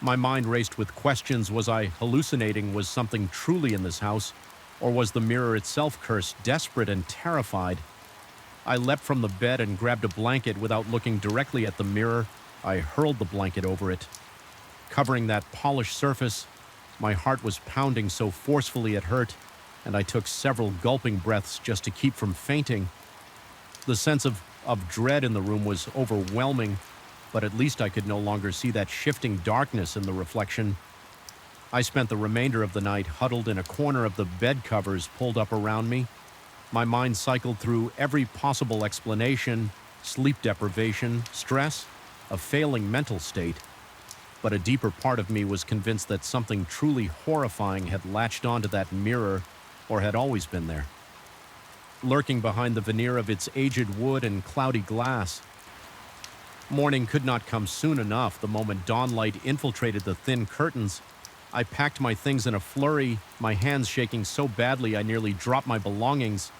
My mind raced with questions. Was I hallucinating? Was something truly in this house? Or was the mirror itself cursed, desperate and terrified? I leapt from the bed and grabbed a blanket. Without looking directly at the mirror, I hurled the blanket over it. Covering that polished surface, my heart was pounding so forcefully it hurt, and I took several gulping breaths just to keep from fainting. The sense of dread in the room was overwhelming, but at least I could no longer see that shifting darkness in the reflection. I spent the remainder of the night huddled in a corner of the bed covers pulled up around me. My mind cycled through every possible explanation: sleep deprivation, stress, a failing mental state. But a deeper part of me was convinced that something truly horrifying had latched onto that mirror, or had always been there, lurking behind the veneer of its aged wood and cloudy glass. Morning could not come soon enough. The moment dawnlight infiltrated the thin curtains, I packed my things in a flurry, my hands shaking so badly I nearly dropped my belongings.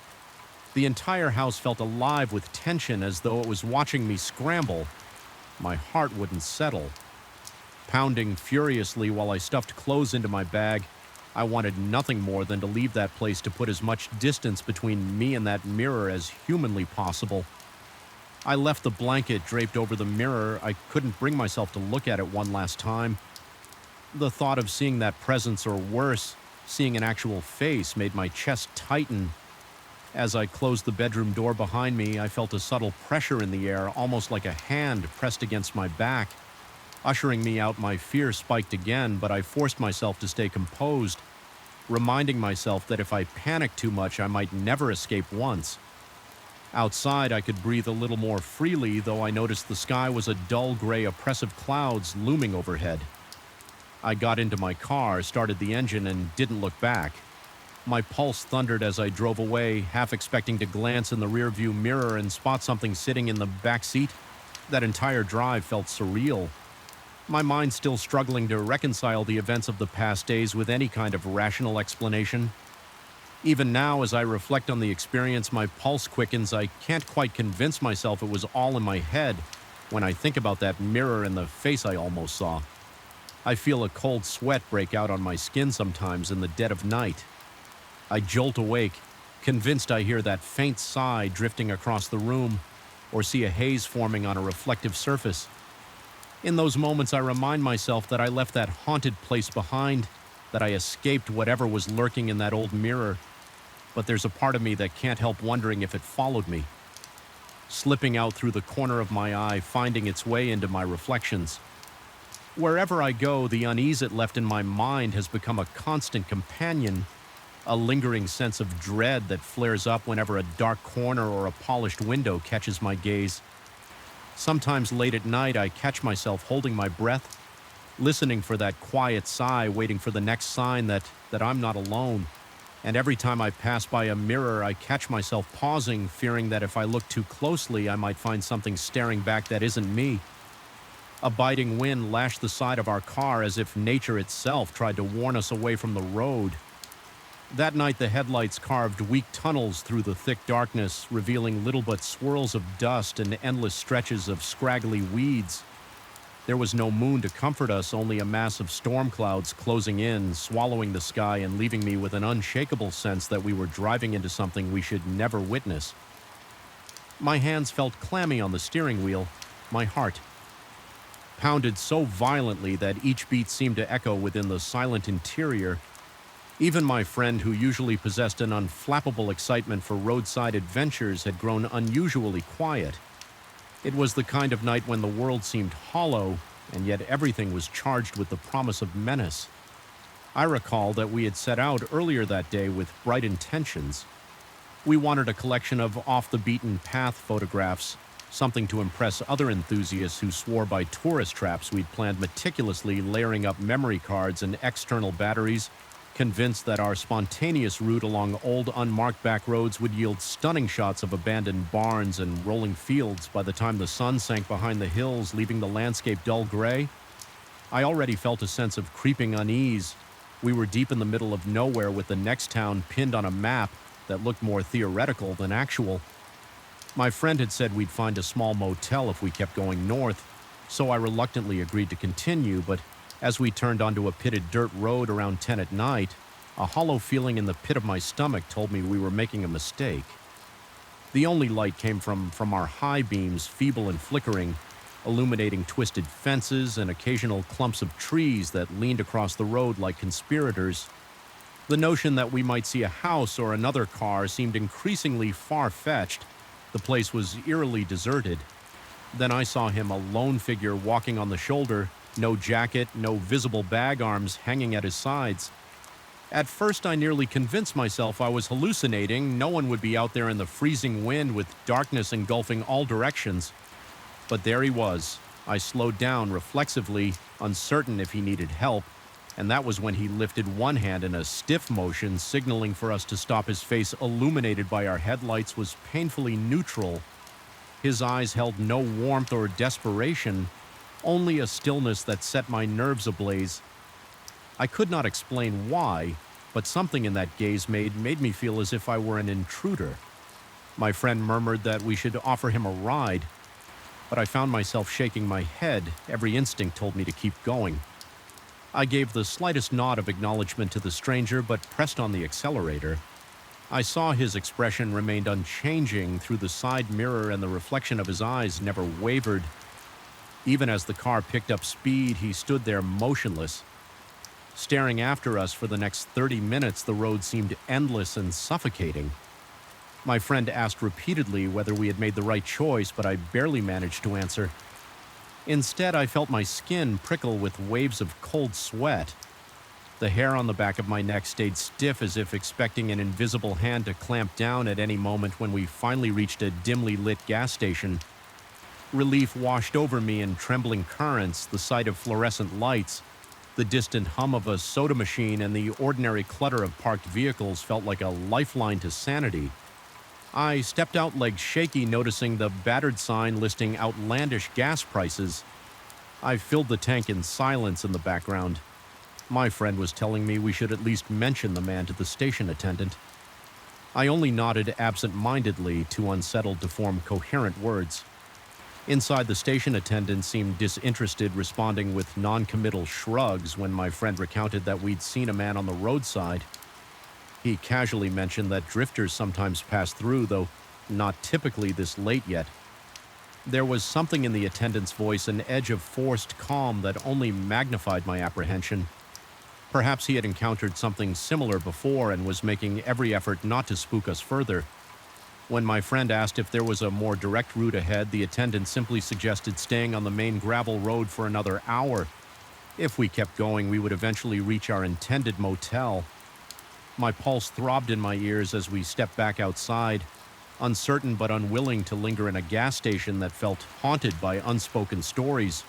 The entire house felt alive with tension, as though it was watching me scramble. My heart wouldn't settle. Pounding furiously while I stuffed clothes into my bag, I wanted nothing more than to leave that place, to put as much distance between me and that mirror as humanly possible. I left the blanket draped over the mirror. I couldn't bring myself to look at it one last time. The thought of seeing that presence, or worse, seeing an actual face, made my chest tighten. As I closed the bedroom door behind me, I felt a subtle pressure in the air, almost like a hand pressed against my back. Ushering me out, my fear spiked again, but I forced myself to stay composed, reminding myself that if I panicked too much, I might never escape once. Outside, I could breathe a little more freely, though I noticed the sky was a dull gray, oppressive clouds looming overhead. I got into my car, started the engine, and didn't look back. My pulse thundered as I drove away, half expecting to glance in the rearview mirror and spot something sitting in the back seat. That entire drive felt surreal. My mind still struggling to reconcile the events of the past days with any kind of rational explanation. Even now, as I reflect on the experience, my pulse quickens. I can't quite convince myself it was all in my head when I think about that mirror and the face I almost saw. I feel a cold sweat break out on my skin sometimes in the dead of night. I jolt awake, convinced I hear that faint sigh drifting across the room, or see a haze forming on a reflective surface. In those moments, I remind myself that I left that haunted place behind, that I escaped whatever was lurking in that old mirror. But there's a part of me that can't help wondering if it followed me, slipping out through the corner of my eye, finding its way into my reflections. Wherever I go, the unease it left in my mind has become a constant companion, a lingering sense of dread that flares up whenever a dark corner or a polished window catches my gaze. Sometimes late at night, I catch myself holding my breath, listening for that quiet sigh, waiting for the next sign that I'm not alone. And every time I pass by a mirror, I catch myself pausing, fearing that if I look too closely, I might find something staring back that isn't me. A biting wind lashed the side of our car as if nature itself tried to warn us away from the road. That night, the headlights carved weak tunnels through the thick darkness, revealing little but swirls of dust and endless stretches of scraggly weeds. There was no moon to comfort us, only a mass of storm clouds closing in, swallowing the sky and leaving me with an unshakable sense that we were driving into something we should never witness. My hands felt clammy on the steering wheel. My heart pounded so violently that each beat seemed to echo within the silent interior. Even my friend, who usually possessed an unflappable excitement for roadside adventures, had grown unusually quiet. It was the kind of night when the world seemed hollow, and yet everything was charged with the promise of menace. I recall that we had set out earlier that day with bright intentions. We wanted a collection of off-the-beaten-path photographs, something to impress other enthusiasts who swore by tourist traps we'd planned meticulously, layering up memory cards and external batteries, convinced that our spontaneous route along old unmarked back roads would yield stunning shots of abandoned barns and rolling fields by the time the sun sank behind the hills, leaving the landscape dull gray. I already felt a sense of creeping unease. We were deep in the middle of nowhere with the next town pinned on a map that looked more theoretical than actual. My friend had said we'd find a small motel if we kept going north, so I reluctantly agreed to continue, but as we turned onto a pitted dirt road around 10 at night, a hollow feeling in the pit of my stomach told me we were making a mistake. The only light came from our high beams, feeble and flickering, illuminating twisted fences and occasional clumps of trees that leaned across the road like conspirators. The notion that we might see a house or another car seemed increasingly far-fetched. The place was eerily deserted. Then I saw him, a lone figure walking on the shoulder, no jacket, no visible bag arms hanging at his sides. At first, I nearly convinced myself I was hallucinating. No one would be out there in the freezing wind with darkness engulfing all directions. But there he was. I slowed down reflexively, uncertain if he needed help, and that was when he lifted one hand in a stiff motion, signaling for us to stop. His face, illuminated by our headlights, was painfully neutral. His eyes held no warmth or desperation, only a stillness that set my nerves ablaze. I could not explain why, but something in that gaze made me feel as if I were an intruder. My friend murmured that we should offer him a ride, but I found myself shaking my head. Every instinct told me to keep going. I gave the slightest nod of acknowledgement to the stranger, but pressed on the accelerator. I saw his expression remained unchanging through the side mirror, and the reflection of his eyes never wavered. Even as the car picked up speed, he stood there motionless. Staring after us for the next 30 minutes, the road seemed endless and suffocating. My friend asked repeatedly whether we had made the right choice, but I barely managed to answer. Instead, I felt my skin prickle with waves of cold sweat. The hair on the back of my neck stayed stiff, as if expecting an invisible hand to clamp down at any moment. When we finally reached a dimly lit gas station, relief washed over me in trembling currents. The sight of fluorescent lights, the distant hum of a soda machine, and the ordinary clutter of parked vehicles felt like a lifeline to sanity. I stepped out, legs shaky, noticing the battered sign listing outlandish gas prices. I filled the tank in silence in the background. My friend was telling me we should at least mention the man to the station attendant. I only nodded absent-mindedly, too unsettled to form coherent words. Inside, the station attendant seemed disinterested, responding with non-committal shrugs when my friend recounted that we'd seen a man on the roadside. He casually mentioned that drifters sometimes pass through, though not typically this late yet. There was something in the attendant's voice, an edge of forced calm that only magnified my apprehension. Perhaps he had encountered something similar before and was making every effort not to spook us further. When my friend asked if there was a more direct route ahead, the attendant simply suggested staying on the main gravel road for another hour. If we kept going, we would eventually reach our intended motel. My pulse throbbed in my ears as we stepped back outside, uncertain but unwilling to linger in a gas station that felt haunted by unspoken stories.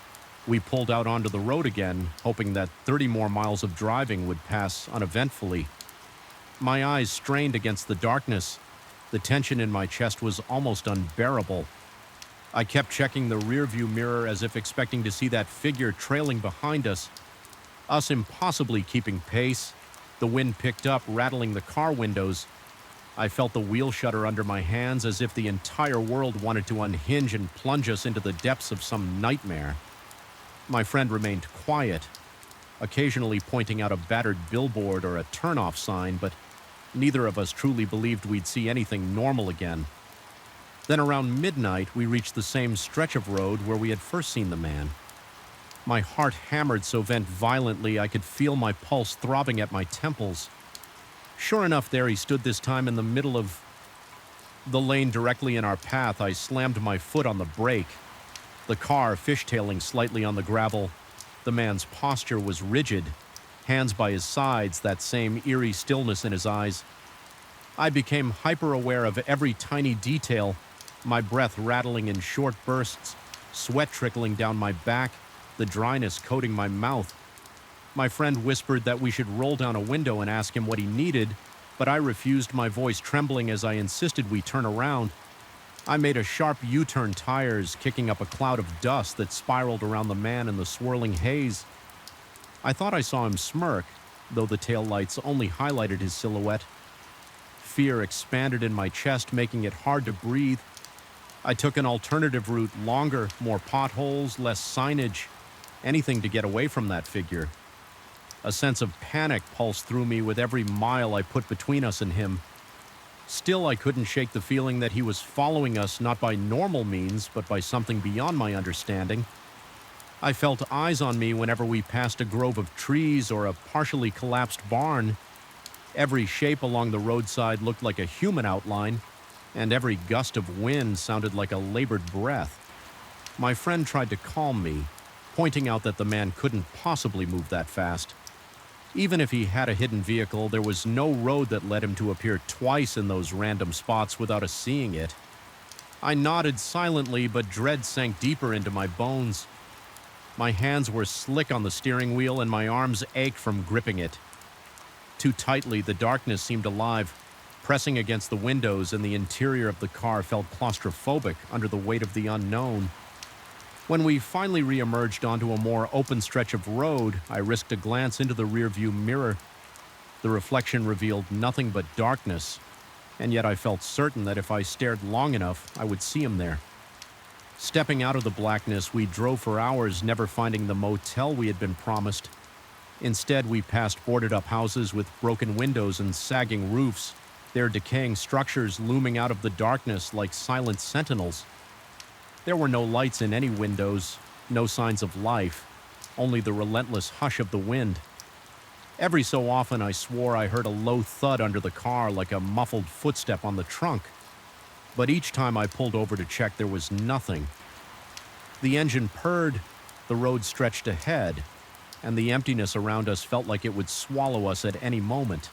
We pulled out onto the road again, hoping that 30 more miles of driving would pass uneventfully. My eyes strained against the darkness. The tension in my chest was almost unbearable. I kept checking the rearview mirror as if expecting to see that figure trailing behind us impossibly keeping pace. The wind picked up, rattling the car windows. I felt the wheel shudder under my hands, as if the entire world wanted to unhinge and plunge us into the depths of some nightmare. My friend remained quiet, occasionally pointing out a battered billboard or a turn-off sign, but neither of us truly believed we'd see anything normal again. Then around midnight, we reached the same stretch of road where we had first seen the man. My heart hammered so violently I could feel my pulse throbbing at my temples. Sure enough, there he stood this time in the middle of the lane directly in our path. I slammed my foot on the brake, the car fishtailing slightly on the gravel. The man's posture was rigid, hands by his sides, that same eerie stillness in his eyes. I became hyper-aware of every tiny detail, my breath rattling in short bursts, sweat trickling down my back, the dryness coating my mouth. My friend whispered that we should roll down a window and ask him what he needed, but I refused, my voice trembling as I insisted we turn around. I made a sharp U-turn, tires kicking up a cloud of dust that spiraled around the man in the swirling haze. I thought I saw him smirk, though the taillights only highlighted his silhouette. Fear expanded in my chest, making it hard to breathe. I took an alternative route, longer, more potholes, less signage, anything to get away from that figure. A sense of panic pulsed through me with every mile I put between us and him. Still, I couldn't shake the feeling that he was following us not by normal means, but by something beyond my understanding. I felt eyes on me whenever we passed a grove of trees or a partially collapsed barn. Every shape along the roadside looked like a human outline, and every gust of wind sounded like a labored breath. My friend tried to calm me, pointing out that the man couldn't possibly move that fast. Even if he had a hidden vehicle, there was no road that led him to appear twice in those random spots without us seeing it. I nodded silently, but dread sank deeper into my bones. My hands were slick on the steering wheel and my arms ached from gripping it. Too tightly, the darkness seemed alive, pressing against the windows, and the interior of the car felt claustrophobic under the weight of the unknown. When we finally re-emerged onto a more open stretch of road, I risked a glance into the rearview mirror. The reflection revealed nothing but darkness, and yet I felt certain that if I stared long enough, I would see him there. Stepping out of the blackness, we drove for hours, never finding the motel we had been promised. Instead, we passed boarded-up houses with broken windows and sagging roofs, their decaying structures looming out of the darkness like silent sentinels. There were no lights in any windows, no signs of life, only the relentless hush of the wind. Every so often I swore I heard a low thud under the car like a muffled footstep on the trunk. But each time I pulled over to check, there was nothing. The engine purred, the road stretched ahead, and the emptiness around us felt like it would swallow us at any moment.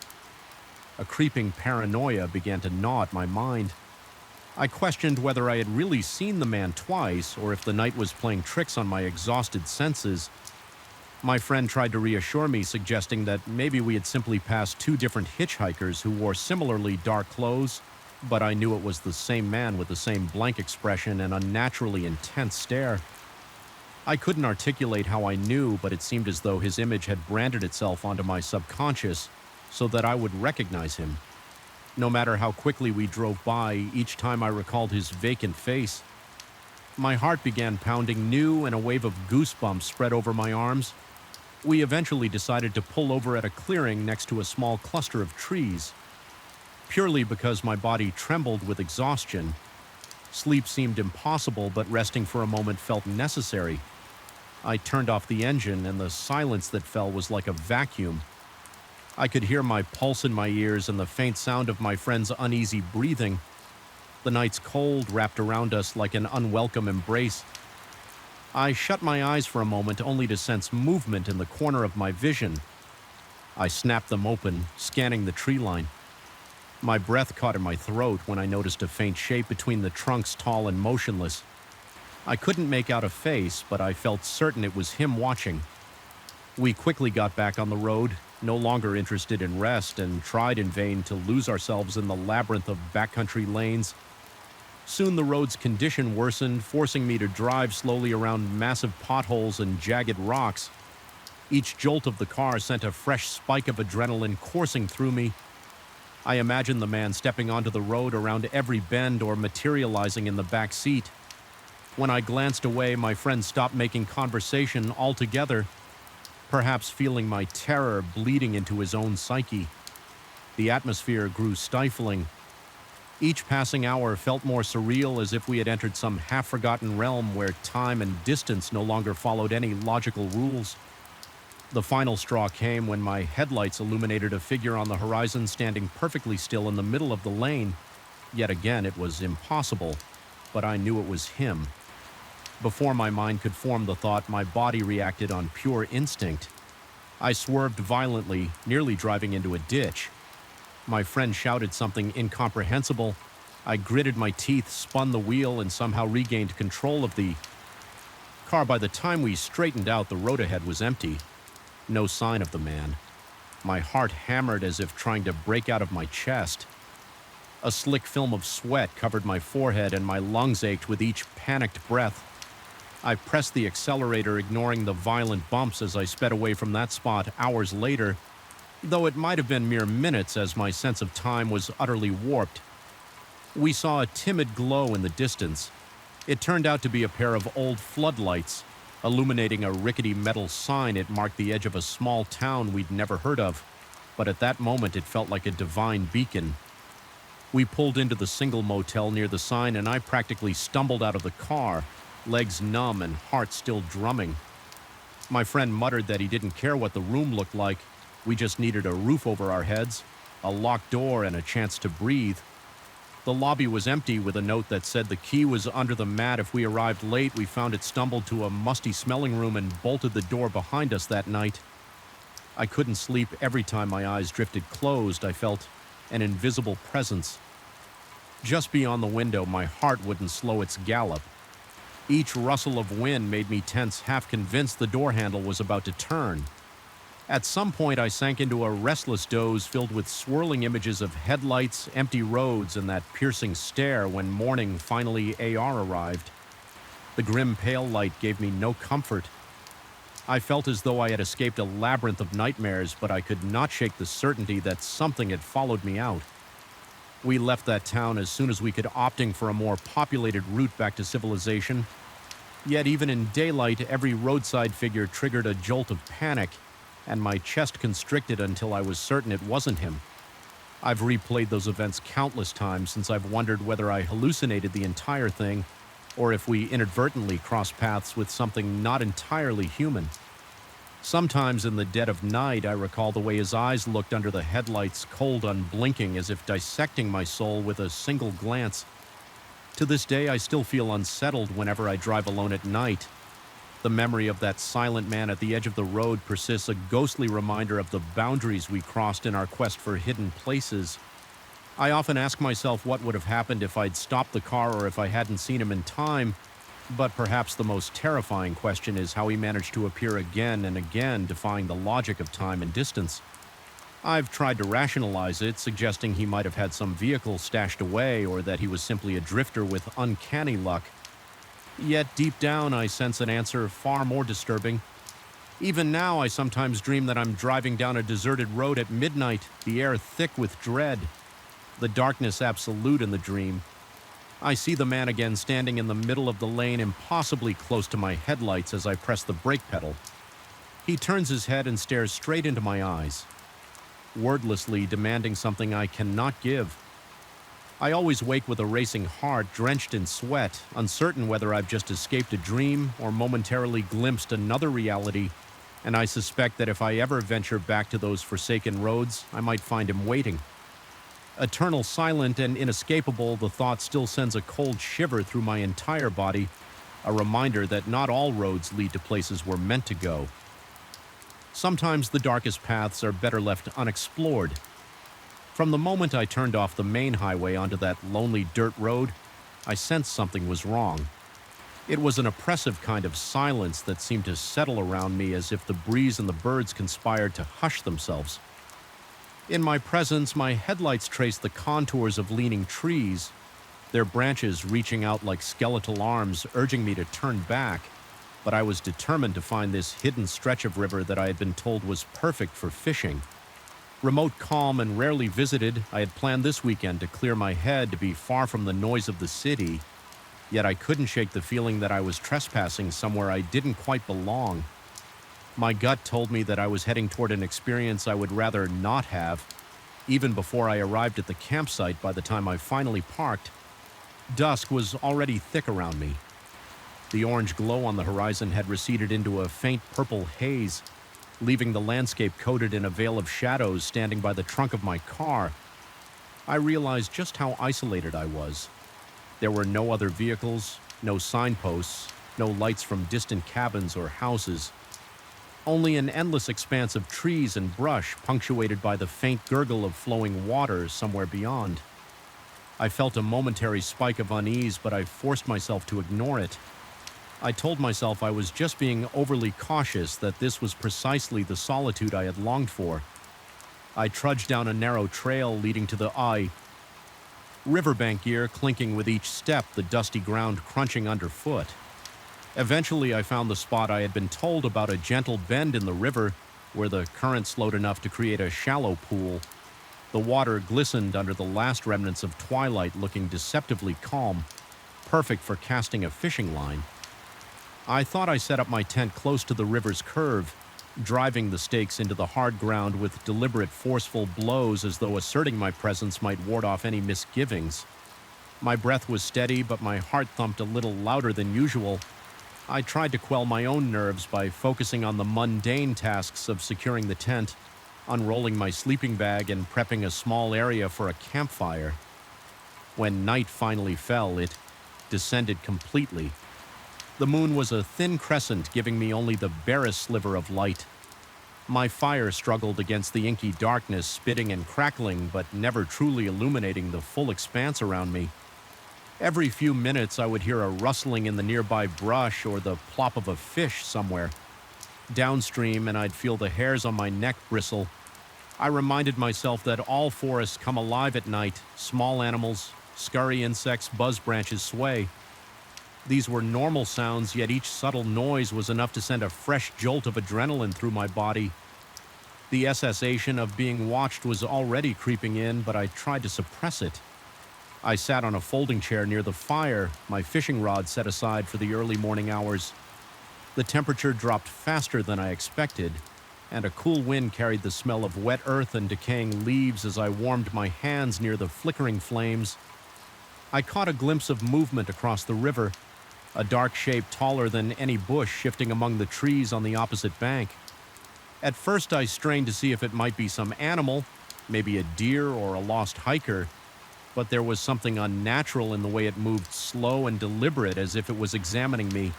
A creeping paranoia began to gnaw at my mind. I questioned whether I had really seen the man twice, or if the night was playing tricks on my exhausted senses. My friend tried to reassure me, suggesting that maybe we had simply passed two different hitchhikers who wore similarly dark clothes, but I knew it was the same man with the same blank expression and unnaturally intense stare. I couldn't articulate how I knew, but it seemed as though his image had branded itself onto my subconscious so that I would recognize him. No matter how quickly we drove by, each time I recalled his vacant face, my heart began pounding new, and a wave of goosebumps spread over my arms. We eventually decided to pull over at a clearing next to a small cluster of trees. Purely because my body trembled with exhaustion. Sleep seemed impossible, but resting for a moment felt necessary. I turned off the engine, and the silence that fell was like a vacuum. I could hear my pulse in my ears and the faint sound of my friend's uneasy breathing. The night's cold wrapped around us like an unwelcome embrace. I shut my eyes for a moment, only to sense movement in the corner of my vision. I snapped them open, scanning the tree line. My breath caught in my throat when I noticed a faint shape between the trunks, tall and motionless. I couldn't make out a face, but I felt certain it was him watching. We quickly got back on the road, no longer interested in rest, and tried in vain to lose ourselves in the labyrinth of backcountry lanes. Soon the road's condition worsened, forcing me to drive slowly around massive potholes and jagged rocks. Each jolt of the car sent a fresh spike of adrenaline coursing through me. I imagined the man stepping onto the road around every bend or materializing in the back seat. When I glanced away, my friend stopped making conversation altogether, perhaps feeling my terror bleeding into his own psyche. The atmosphere grew stifling. Each passing hour felt more surreal, as if we had entered some half-forgotten realm where time and distance no longer followed any logical rules. The final straw came when my headlights illuminated a figure on the horizon standing perfectly still in the middle of the lane. Yet again, it was impossible, but I knew it was him. Before my mind could form the thought, my body reacted on pure instinct. I swerved violently, nearly driving into a ditch. My friend shouted something incomprehensible. I gritted my teeth, spun the wheel, and somehow regained control of the car. By the time we straightened out, the road ahead was empty. No sign of the man. My heart hammered as if trying to break out of my chest. A slick film of sweat covered my forehead and my lungs ached with each panicked breath. I pressed the accelerator, ignoring the violent bumps as I sped away from that spot hours later, though it might have been mere minutes as my sense of time was utterly warped. We saw a timid glow in the distance. It turned out to be a pair of old floodlights. Illuminating a rickety metal sign, it marked the edge of a small town we'd never heard of, but at that moment it felt like a divine beacon. We pulled into the single motel near the sign, and I practically stumbled out of the car, legs numb and heart still drumming. My friend muttered that he didn't care what the room looked like. We just needed a roof over our heads, a locked door, and a chance to breathe. The lobby was empty, with a note that said the key was under the mat. If we arrived late, we found it stumbled to a musty-smelling room and bolted the door behind us that night. I couldn't sleep. Every time my eyes drifted closed, I felt an invisible presence. Just beyond the window, my heart wouldn't slow its gallop. Each rustle of wind made me tense, half convinced the door handle was about to turn. At some point, I sank into a restless doze filled with swirling images of headlights, empty roads, and that piercing stare when morning finally arrived. The grim pale light gave me no comfort. I felt as though I had escaped a labyrinth of nightmares, but I could not shake the certainty that something had followed me out. We left that town as soon as we could, opting for a more populated route back to civilization. Yet even in daylight, every roadside figure triggered a jolt of panic, and my chest constricted until I was certain it wasn't him. I've replayed those events countless times since I've wondered whether I hallucinated the entire thing, or if we inadvertently crossed paths with something not entirely human. Sometimes in the dead of night, I recall the way his eyes looked under the headlights, cold, unblinking, as if dissecting my soul with a single glance. To this day, I still feel unsettled whenever I drive alone at night. The memory of that silent man at the edge of the road persists, a ghostly reminder of the boundaries we crossed in our quest for hidden places. I often ask myself what would have happened if I'd stopped the car or if I hadn't seen him in time, but perhaps the most terrifying question is how he managed to appear again and again, defying the logic of time and distance. I've tried to rationalize it, suggesting he might have had some vehicle stashed away or that he was simply a drifter with uncanny luck. Yet deep down, I sense an answer far more disturbing. Even now, I sometimes dream that I'm driving down a deserted road at midnight, the air thick with dread, the darkness absolute in the dream. I see the man again standing in the middle of the lane, impossibly close to my headlights as I press the brake pedal. He turns his head and stares straight into my eyes, wordlessly demanding something I cannot give. I always wake with a racing heart, drenched in sweat, uncertain whether I've just escaped a dream or momentarily glimpsed another reality, and I suspect that if I ever venture back to those forsaken roads, I might find him waiting. Eternal, silent, and inescapable, the thought still sends a cold shiver through my entire body, a reminder that not all roads lead to places we're meant to go. Sometimes the darkest paths are better left unexplored. From the moment I turned off the main highway onto that lonely dirt road, I sensed something was wrong. It was an oppressive kind of silence that seemed to settle around me, as if the breeze and the birds conspired to hush themselves. In my presence, my headlights traced the contours of leaning trees, their branches reaching out like skeletal arms, urging me to turn back, but I was determined to find this hidden stretch of river that I had been told was perfect for fishing. Remote, calm, and rarely visited, I had planned this weekend to clear my head, to be far from the noise of the city, yet I couldn't shake the feeling that I was trespassing somewhere I didn't quite belong. My gut told me that I was heading toward an experience I would rather not have. Even before I arrived at the campsite, by the time I finally parked, dusk was already thick around me. The orange glow on the horizon had receded into a faint purple haze, leaving the landscape coated in a veil of shadows standing by the trunk of my car. I realized just how isolated I was. There were no other vehicles, no signposts, no lights from distant cabins or houses. Only an endless expanse of trees and brush punctuated by the faint gurgle of flowing water somewhere beyond. I felt a momentary spike of unease, but I forced myself to ignore it. I told myself I was just being overly cautious, that this was precisely the solitude I had longed for. I trudged down a narrow trail leading to the riverbank gear clinking with each step, the dusty ground crunching underfoot. Eventually, I found the spot I had been told about, a gentle bend in the river where the current slowed enough to create a shallow pool. The water glistened under the last remnants of twilight, looking deceptively calm, perfect for casting a fishing line. I thought I set up my tent close to the river's curve, driving the stakes into the hard ground with deliberate, forceful blows, as though asserting my presence might ward off any misgivings. My breath was steady, but my heart thumped a little louder than usual. I tried to quell my own nerves by focusing on the mundane tasks of securing the tent, unrolling my sleeping bag, and prepping a small area for a campfire. When night finally fell, it descended completely. The moon was a thin crescent, giving me only the barest sliver of light. My fire struggled against the inky darkness, spitting and crackling, but never truly illuminating the full expanse around me. Every few minutes, I would hear a rustling in the nearby brush or the plop of a fish somewhere. Downstream, and I'd feel the hairs on my neck bristle. I reminded myself that all forests come alive at night. Small animals, scurry insects, buzz branches sway. These were normal sounds, yet each subtle noise was enough to send a fresh jolt of adrenaline through my body. The sensation of being watched was already creeping in, but I tried to suppress it. I sat on a folding chair near the fire, my fishing rod set aside for the early morning hours. The temperature dropped faster than I expected, and a cool wind carried the smell of wet earth and decaying leaves as I warmed my hands near the flickering flames. I caught a glimpse of movement across the river, a dark shape taller than any bush shifting among the trees on the opposite bank. At first, I strained to see if it might be some animal, maybe a deer or a lost hiker, but there was something unnatural in the way it moved, slow and deliberate, as if it was examining me.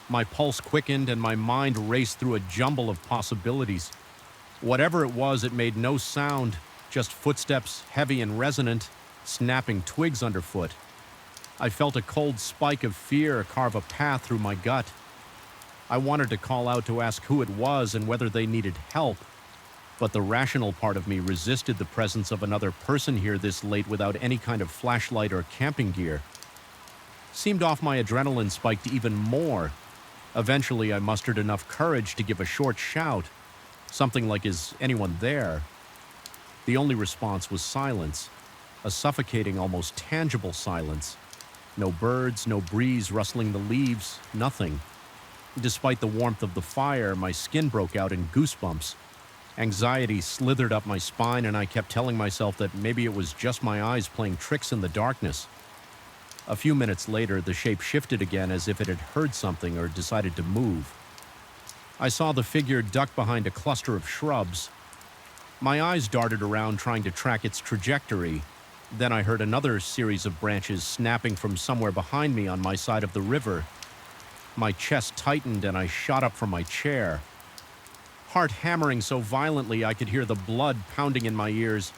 My pulse quickened and my mind raced through a jumble of possibilities. Whatever it was, it made no sound, just footsteps, heavy and resonant, snapping twigs underfoot. I felt a cold spike of fear carve a path through my gut. I wanted to call out to ask who it was and whether they needed help, but the rational part of me resisted the presence of another person here this late without any kind of flashlight or camping gear. Seemed off my adrenaline spiked even more. Eventually, I mustered enough courage to give a short shout, something like, "Is anyone there?" The only response was silence, a suffocating, almost tangible silence. No birds, no breeze rustling the leaves, nothing. Despite the warmth of the fire, my skin broke out in goosebumps. Anxiety slithered up my spine, and I kept telling myself that maybe it was just my eyes playing tricks in the darkness. A few minutes later, the shape shifted again, as if it had heard something or decided to move. I saw the figure duck behind a cluster of shrubs. My eyes darted around, trying to track its trajectory. Then I heard another series of branches snapping from somewhere behind me on my side of the river. My chest tightened and I shot up from my chair. Heart hammering so violently I could hear the blood pounding in my ears.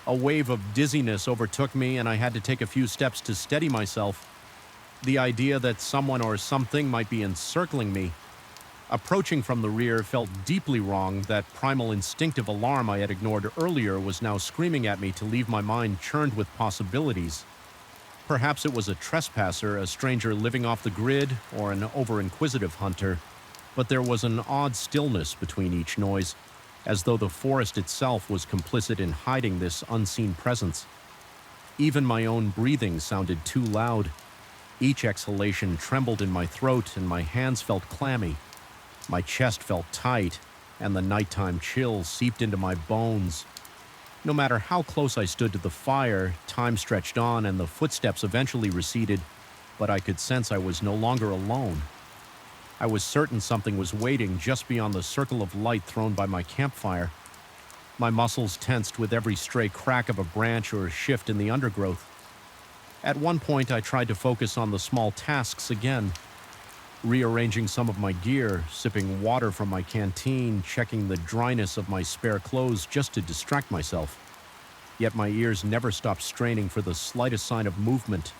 A wave of dizziness overtook me and I had to take a few steps to steady myself. The idea that someone or something might be encircling me, approaching from the rear, felt deeply wrong. That primal instinctive alarm I had ignored earlier was now screaming at me to leave my mind churned with possibilities. Perhaps it was a trespasser, a stranger living off the grid, or an over-inquisitive hunter. But there was an odd stillness between each noise, as though the forest itself was complicit in hiding this unseen presence. Even my own breathing sounded too loud. Each exhalation trembled in my throat and my hands felt clammy. My chest felt tight, and the nighttime chill seeped into my bones. No matter how close I stood to the fire, time stretched on and the footsteps eventually receded, but I could sense I was no longer alone. I was certain something was waiting just beyond the circle of light thrown by my campfire. My muscles tensed with every stray crack of a branch or shift in the undergrowth. At one point, I tried to focus on the small tasks again, rearranging some of my gear, sipping water from my canteen, checking the dryness of my spare clothes just to distract myself. Yet my ears never stopped straining for the slightest sign of movement,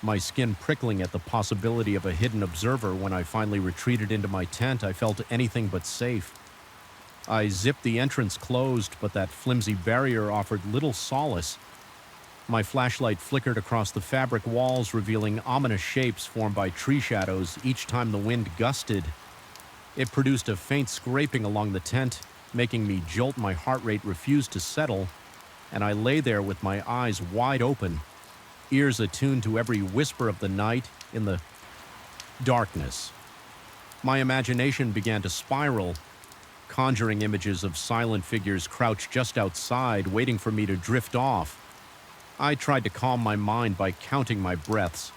my skin prickling at the possibility of a hidden observer. When I finally retreated into my tent, I felt anything but safe. I zipped the entrance closed, but that flimsy barrier offered little solace. My flashlight flickered across the fabric walls, revealing ominous shapes formed by tree shadows each time the wind gusted. It produced a faint scraping along the tent, making me jolt. My heart rate refused to settle, and I lay there with my eyes wide open, ears attuned to every whisper of the night in the darkness. My imagination began to spiral, conjuring images of silent figures crouched just outside, waiting for me to drift off. I tried to calm my mind by counting my breaths,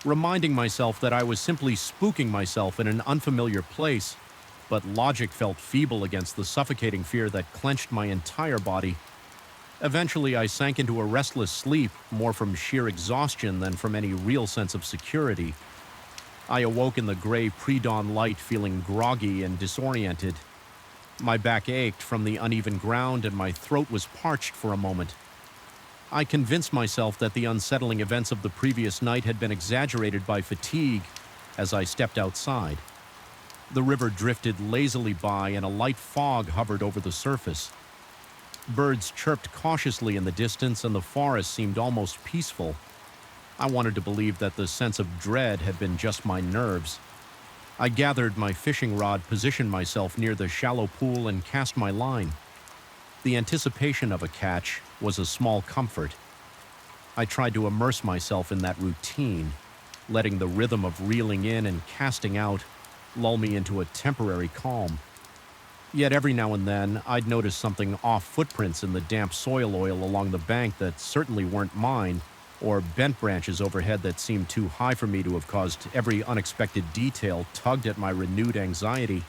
reminding myself that I was simply spooking myself in an unfamiliar place, but logic felt feeble against the suffocating fear that clenched my entire body. Eventually, I sank into a restless sleep, more from sheer exhaustion than from any real sense of security. I awoke in the gray pre-dawn light, feeling groggy and disoriented. My back ached from the uneven ground, and my throat was parched for a moment. I convinced myself that the unsettling events of the previous night had been exaggerated by fatigue as I stepped outside. The river drifted lazily by, and a light fog hovered over the surface. Birds chirped cautiously in the distance, and the forest seemed almost peaceful. I wanted to believe that the sense of dread had been just my nerves. I gathered my fishing rod, positioned myself near the shallow pool, and cast my line. The anticipation of a catch was a small comfort. I tried to immerse myself in that routine, letting the rhythm of reeling in and casting out lull me into a temporary calm. Yet every now and then, I'd notice something off: footprints in the damp soil oil along the bank that certainly weren't mine, or bent branches overhead that seemed too high for me to have caused. Every unexpected detail tugged at my renewed anxiety.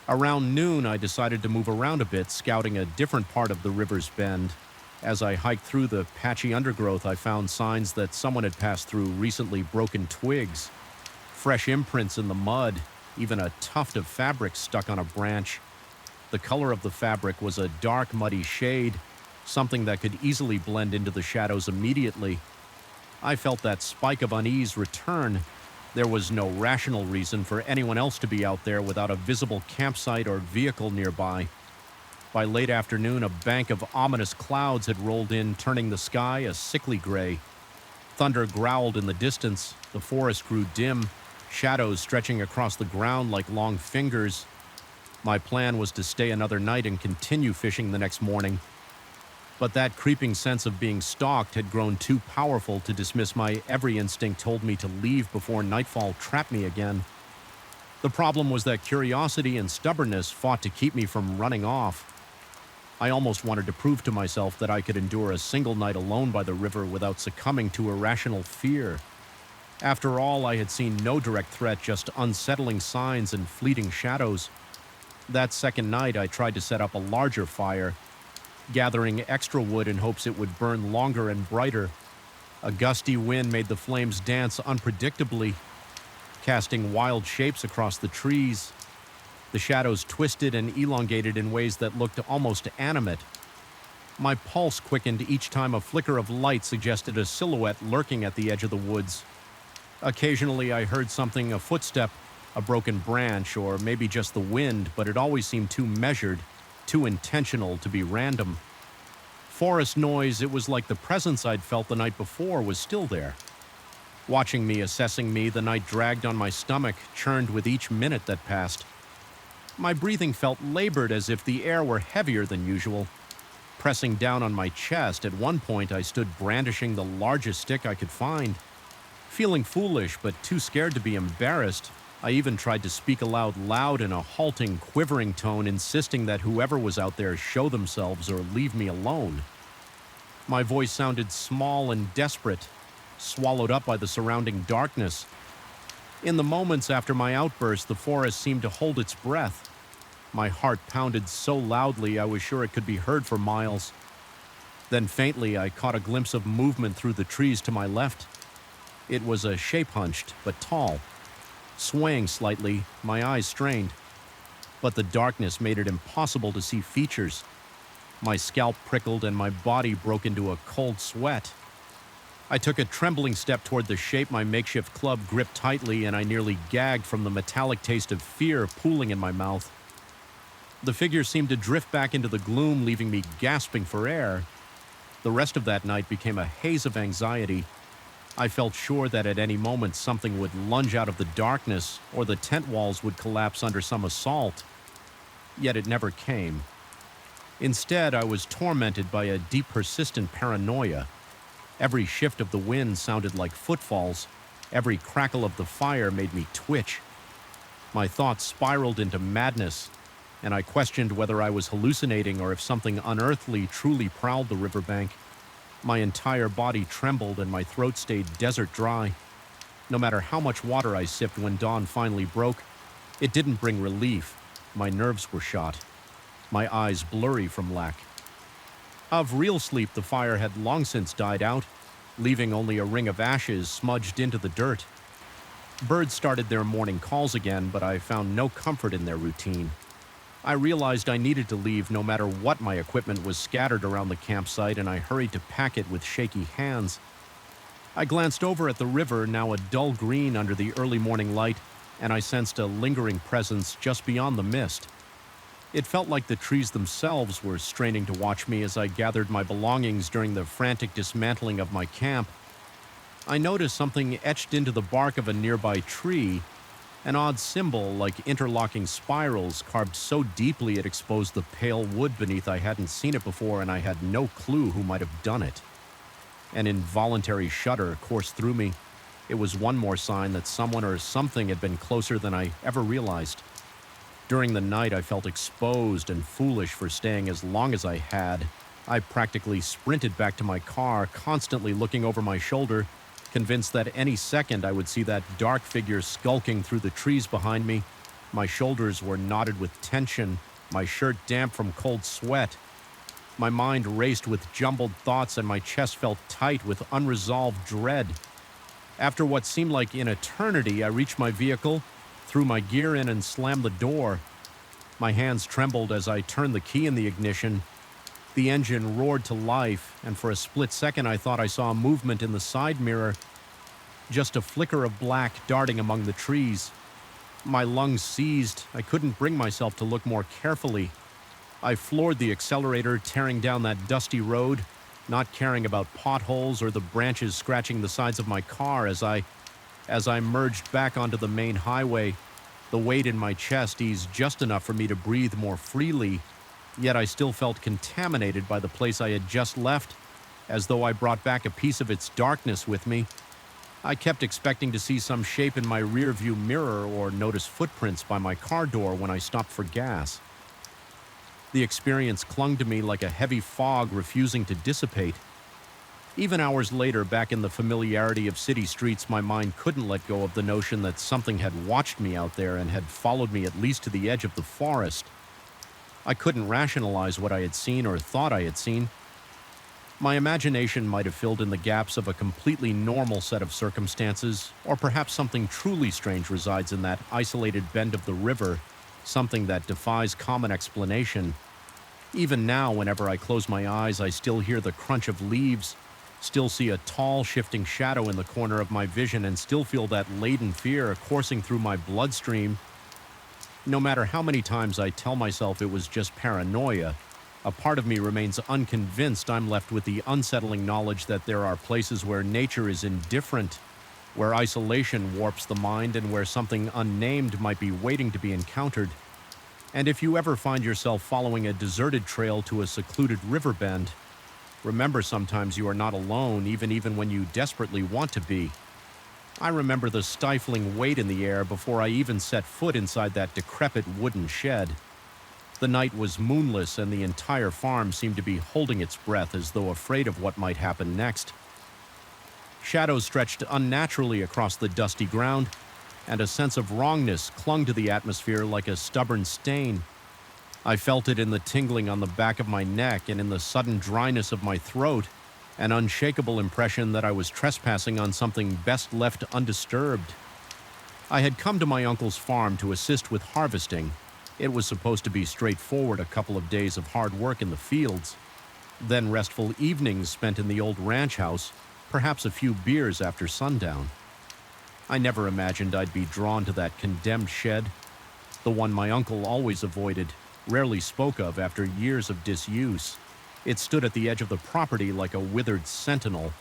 Around noon, I decided to move around a bit, scouting a different part of the river's bend. As I hiked through the patchy undergrowth, I found signs that someone had passed through: recently broken twigs, fresh imprints in the mud, even a tuft of fabric stuck on a branch. The color of the fabric was a dark, muddy shade, something that could easily blend into the shadows immediately. I felt that spike of unease return. There was no rational reason for anyone else to be out there without a visible campsite or vehicle nearby. By late afternoon, a bank of ominous clouds had rolled in, turning the sky a sickly gray. Thunder growled in the distance, the forest grew dim, shadows stretching across the ground like long fingers. My plan was to stay another night and continue fishing the next morning. But that creeping sense of being stalked had grown too powerful to dismiss. My every instinct told me to leave before nightfall trapped me again. The problem was that curiosity and stubbornness fought to keep me from running off. I almost wanted to prove to myself that I could endure a single night alone by the river without succumbing to irrational fear. After all, I had seen no direct threat, just unsettling signs and fleeting shadows. That second night, I tried to set up a larger fire, gathering extra wood in hopes it would burn longer and brighter. A gusty wind made the flames dance unpredictably, casting wild shapes across the trees. The shadows twisted and elongated in ways that looked almost animate. My pulse quickened each time a flicker of light suggested a silhouette lurking at the edge of the woods. Occasionally, I heard something: a footstep, a broken branch, or maybe just the wind, but it always seemed too measured, too intentional to be random. Forest noise, it was like the presence I'd felt the night before was still there. Watching me, assessing me, the night dragged on my stomach, churned with each minute that passed. My breathing felt labored, as if the air were heavier than usual, pressing down on my chest. At one point, I stood brandishing the largest stick I could find. Feeling foolish, but too scared to be embarrassed, I even tried to speak aloud loud in a halting, quivering tone, insisting that whoever was out there show themselves or leave me alone. My voice sounded small and desperate, swallowed up by the surrounding darkness. In the moments after my outburst, the forest seemed to hold its breath. My heart pounded so loudly I was sure it could be heard for miles. Then faintly, I caught a glimpse of movement through the trees to my left. It was a shape hunched, but tall. Swaying slightly, my eyes strained. But the darkness made it impossible to see features. My scalp prickled and my body broke into a cold sweat. I took a trembling step toward the shape my makeshift club gripped tightly, and I nearly gagged from the metallic taste of fear pooling in my mouth. The figure seemed to drift back into the gloom, leaving me gasping for air. The rest of that night became a haze of anxiety. I felt sure that at any moment something would lunge out of the darkness, or the tent walls would collapse under some assault. Yet it never came. Instead, I was tormented by a deep, persistent paranoia. Every shift of the wind sounded like footfalls. Every crackle of the fire made me twitch. My thoughts spiraled into madness, and I questioned whether I was hallucinating or if something unearthly truly prowled the riverbank. My entire body trembled and my throat stayed desert dry. No matter how much water I sipped when dawn finally broke, it didn't bring relief. My nerves were shot, my eyes blurry from lack. Of real sleep, the fire had long since died out, leaving only a ring of ashes smudged into the dirt. Birds started their morning calls again, but I found no comfort in their routine. I realized I needed to leave no matter what. My equipment was scattered around the campsite, and I hurried to pack it with shaky hands. I glanced over at the river, now a dull green under the early morning light, and I sensed a lingering presence just beyond the mist. It felt like the trees themselves were straining to watch me as I gathered my belongings during the frantic dismantling of my camp. I noticed something etched into the bark of a nearby tree, an odd symbol like interlocking spirals carved so deeply it exposed the pale wood beneath. I hadn't seen it before, and I had no clue who might have done it. An involuntary shudder coursed through me. It was one more sign that someone or something had been closer than I ever realized. During the night, I felt exposed and foolish for staying as long as I had. I practically sprinted back to my car, constantly looking over my shoulder, convinced that any second I would see that dark figure skulking through the trees behind me. My shoulders were knotted with tension, my shirt damp from cold sweat. My mind raced with jumbled thoughts, and my chest felt tight with unresolved dread. After what seemed like an eternity, I reached my vehicle, threw my gear in, and slammed the door. My hands trembled as I turned the key in the ignition. The engine roared to life, and for a split second I thought I saw a movement in the side mirror. Just a flicker of black darting among the trees. My lungs seized. I couldn't bring myself to look more carefully. I floored the accelerator, tearing down that dusty road, not caring about potholes or the branches scratching the sides of my car. As I merged back onto the main highway, the weight in my chest eased just enough for me to breathe more freely, yet I still felt contaminated by the place I had just left, as though I brought back a piece of its darkness with me. I kept expecting to see some shape in my rearview mirror or notice footprints by my car door when I stopped for gas. The experience clung to me like a heavy fog refusing to dissipate. Even hours later, back in the familiarity of city streets, my mind couldn't let go of the notion that something had watched me out there and had followed me at least to the edge of the forest. I couldn't rationalize what I had seen or thought I had seen. My imagination might have filled in the gaps of a completely normal set of circumstances, or perhaps something truly strange resides in that isolated bend of the river, something that defies common explanation. Even now, whenever I close my eyes, I still hear the crunch of leaves, still see a tall, shifting shadow in the corner of my vision, and still feel that laden fear coursing through my bloodstream. No matter how many times I tell myself it was just paranoia, a part of me remains unconvinced. I'm left with the unsettling knowledge that there are places where nature is indifferent, where isolation warps the mind, and where something unnamed might be waiting to be encountered. And if you ever find yourself following a deserted trail to a secluded river bend, remember sometimes you are not alone, even when you desperately want to be. I remember the stifling weight in the air before I even set foot inside that decrepit wooden shed. The night was moonless, and the entire farm seemed to be holding its breath as though afraid of what might happen next. Shadows stretched unnaturally across the dusty ground, and a sense of wrongness clung to the atmosphere like a stubborn stain. I felt it in the tingling on the back of my neck and in the sudden dryness of my throat, an unshakable impression that I was trespassing on something best left undisturbed. I had come to my uncle's farm to assist with harvesting. It was supposed to be straightforward, a couple of days of hard work in the fields, then restful evenings spent in the old ranch house, perhaps a few beers after sundown. I never imagined I'd be drawn to that condemned shed, the one my uncle always avoided, rarely spoke of after years of disuse. It stood at the edge of the property like a withered sentinel.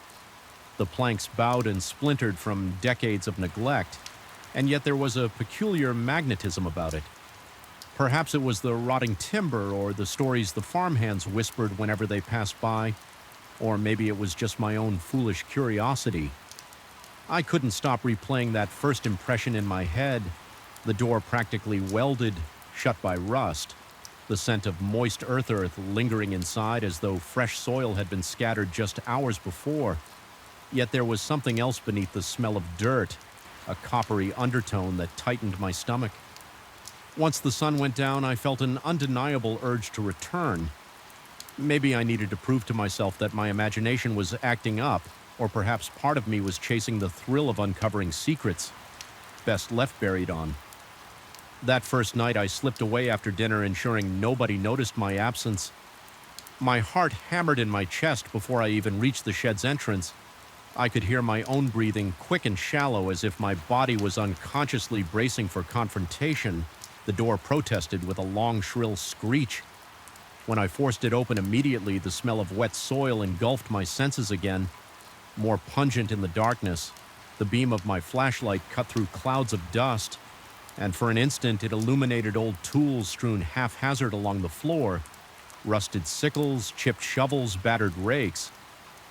The planks bowed and splintered from decades of neglect, and yet there was a peculiar magnetism about it. Perhaps it was the rotting timber or the stories the farmhands whispered whenever they passed by, or maybe it was just my own foolish curiosity. I couldn't stop replaying that first impression in my head, the door practically welded, shut by rust, the scent of moist earth lingering inside as though fresh soil had been scattered just hours before. Yet there was something else beneath the smell of dirt, a coppery undertone that tightened my stomach. Once the sun went down, I felt an undeniable urge to return. Maybe I needed to prove to myself that my imagination was acting up, or perhaps part of me was chasing the thrill of uncovering secrets, best left buried on. That first night I slipped away after dinner, ensuring nobody noticed my absence. My heart hammered in my chest before I even reached the shed's entrance. I could hear my own breathing, quick and shallow, as if my body was unconsciously bracing for confrontation. The door protested with a long, shrill screech. When I forced it open immediately, the smell of wet soil engulfed my senses again. More pungent in the darkness, the beam of my flashlight cut through clouds of dust, and for an instant it illuminated old tools strewn haphazard along the floor. Rusted sickles, chipped shovels, battered rakes.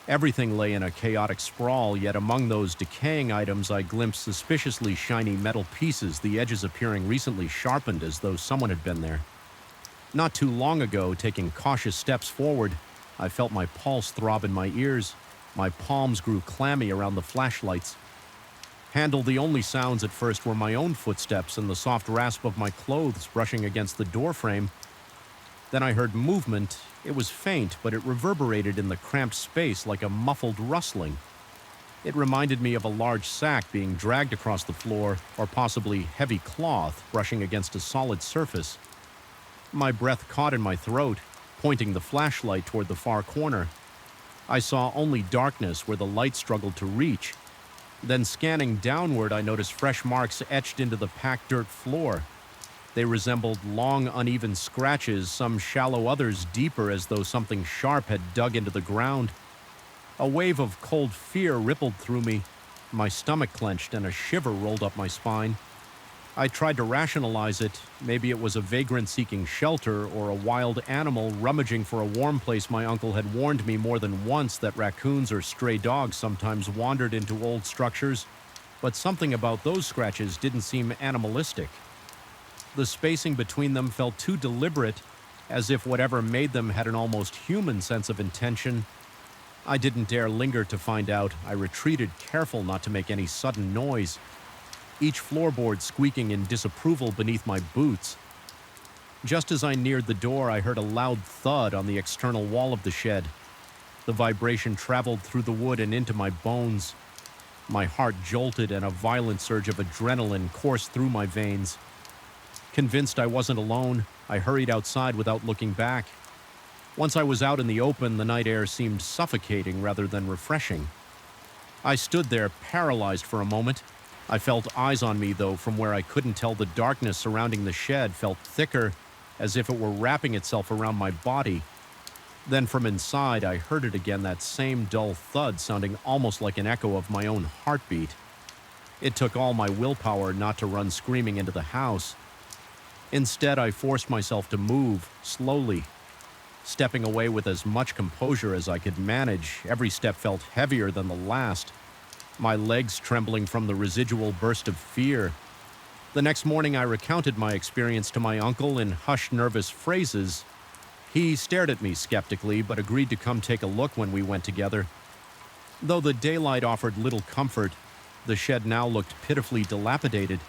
Everything lay in a chaotic sprawl, yet among those decaying items I glimpsed suspiciously shiny metal pieces, the edges appearing recently sharpened as though someone had been there. Not too long ago, taking cautious steps forward, I felt my pulse throb in my ears. My palms grew clammy around the flashlights. Handled the only sounds at first were my own footsteps and the soft rasp of my clothes brushing against the doorframe. Then I heard movement. It was faint, but it reverberated in the cramped space like a muffled rustling. It reminded me of a large sack being dragged across the floor, or possibly heavy cloth brushing against a solid surface. My breath caught in my throat, pointing the flashlight toward the far corner. I saw only darkness where the light struggled to reach. Then scanning downward, I noticed fresh marks etched into the packed dirt floor. They resembled long, uneven scratches, some shallow, others deeper, as though something sharp had dug into the ground. A wave of cold fear rippled through me. My stomach clenched and a shiver rolled up my spine. I tried to rationalize it. Maybe it was a vagrant seeking shelter or a wild animal rummaging for a warm place. My uncle had warned me more than once that raccoons or stray dogs sometimes wandered into old structures, but something about those scratches didn't seem animalistic. The spacing between them felt too deliberate, as if whatever made them had an almost human sense of intention. I didn't dare linger to find out. I retreated, careful not to make any sudden noise, each floorboard squeaking in disapproval beneath my boots. Just as I neared the door, I heard a loud thud on the external wall of the shed. The vibration traveled through the wood and into my bones. My heart jolted and a violent surge of adrenaline coursed through my veins. Convinced I wasn't alone, I hurried outside without looking back. Once I was out in the open, the night air seemed suffocating rather than refreshing. I stood there, paralyzed for a moment. I felt eyes on me, though, from where I couldn't tell. The darkness surrounding the shed felt thicker, as if it were wrapping itself around my body. Then from inside, I heard it again, that same dull thud, sounding almost like an echo of my own heartbeat. It took all my willpower not to run screaming into the house. Instead, I forced myself to move, slowly, stepping away with as much composure as I could manage. Every step felt heavier than the last, my legs trembling from the residual burst of fear. The next morning, I recounted my experience to my uncle in hushed, nervous phrases. He stared at me skeptically, but agreed to come take a look when we went together. Though the daylight offered little comfort, The shed now looked pitifully dilapidated.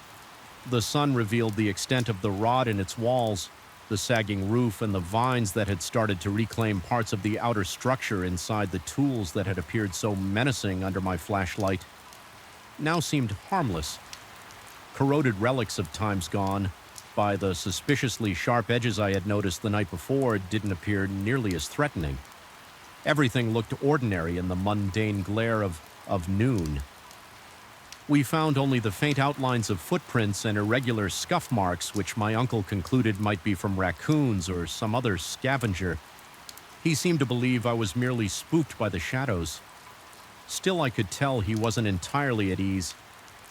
The sun revealed the extent of the rot in its walls, the sagging roof, and the vines that had started to reclaim parts of the outer structure inside the tools that had appeared so menacing under my flashlight now seemed harmless. Corroded relics of times gone by, the suspiciously sharp edges I had noticed the night before didn't appear nearly as threatening. Everything looked ordinary in the mundane glare of noon. We found only the faint outlines of footprints and irregular scuff marks, which my uncle concluded might be from raccoons or some other scavenger. He seemed to believe I was merely spooked by the shadows. Still, I could tell he wasn't entirely at ease.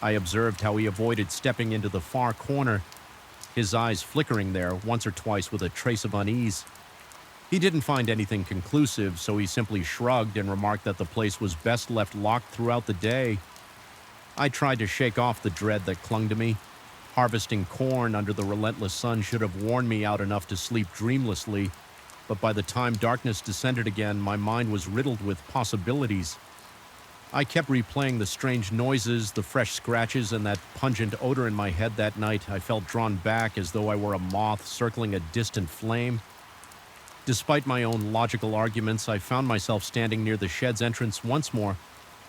I observed how he avoided stepping into the far corner, his eyes flickering there once or twice with a trace of unease. He didn't find anything conclusive, so he simply shrugged and remarked that the place was best left locked throughout the day. I tried to shake off the dread that clung to me. Harvesting corn under the relentless sun should have worn me out enough to sleep dreamlessly, but by the time darkness descended again, my mind was riddled with possibilities. I kept replaying the strange noises, the fresh scratches, and that pungent odor in my head that night. I felt drawn back as though I were a moth circling a distant flame. Despite my own logical arguments, I found myself standing near the shed's entrance once more,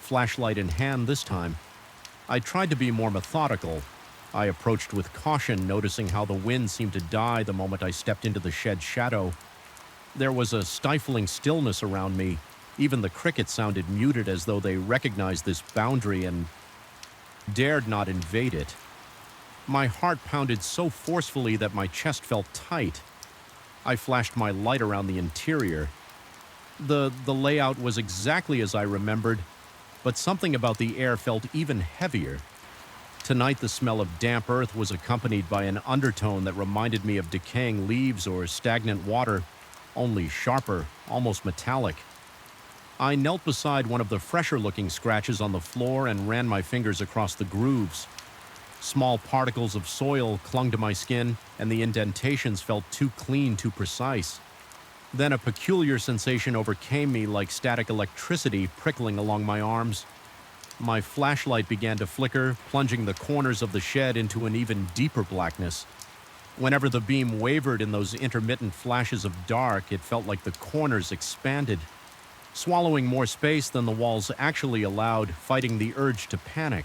flashlight in hand this time. I tried to be more methodical. I approached with caution, noticing how the wind seemed to die the moment I stepped into the shed's shadow. There was a stifling stillness around me. Even the crickets sounded muted, as though they recognized this boundary and dared not invade it. My heart pounded so forcefully that my chest felt tight. I flashed my light around the interior. The layout was exactly as I remembered, but something about the air felt even heavier. Tonight, the smell of damp earth was accompanied by an undertone that reminded me of decaying leaves or stagnant water, only sharper, almost metallic. I knelt beside one of the fresher-looking scratches on the floor and ran my fingers across the grooves. Small particles of soil clung to my skin, and the indentations felt too clean, too precise. Then a peculiar sensation overcame me, like static electricity prickling along my arms. My flashlight began to flicker, plunging the corners of the shed into an even deeper blackness. Whenever the beam wavered in those intermittent flashes of dark, it felt like the corners expanded, swallowing more space than the walls actually allowed, fighting the urge to panic.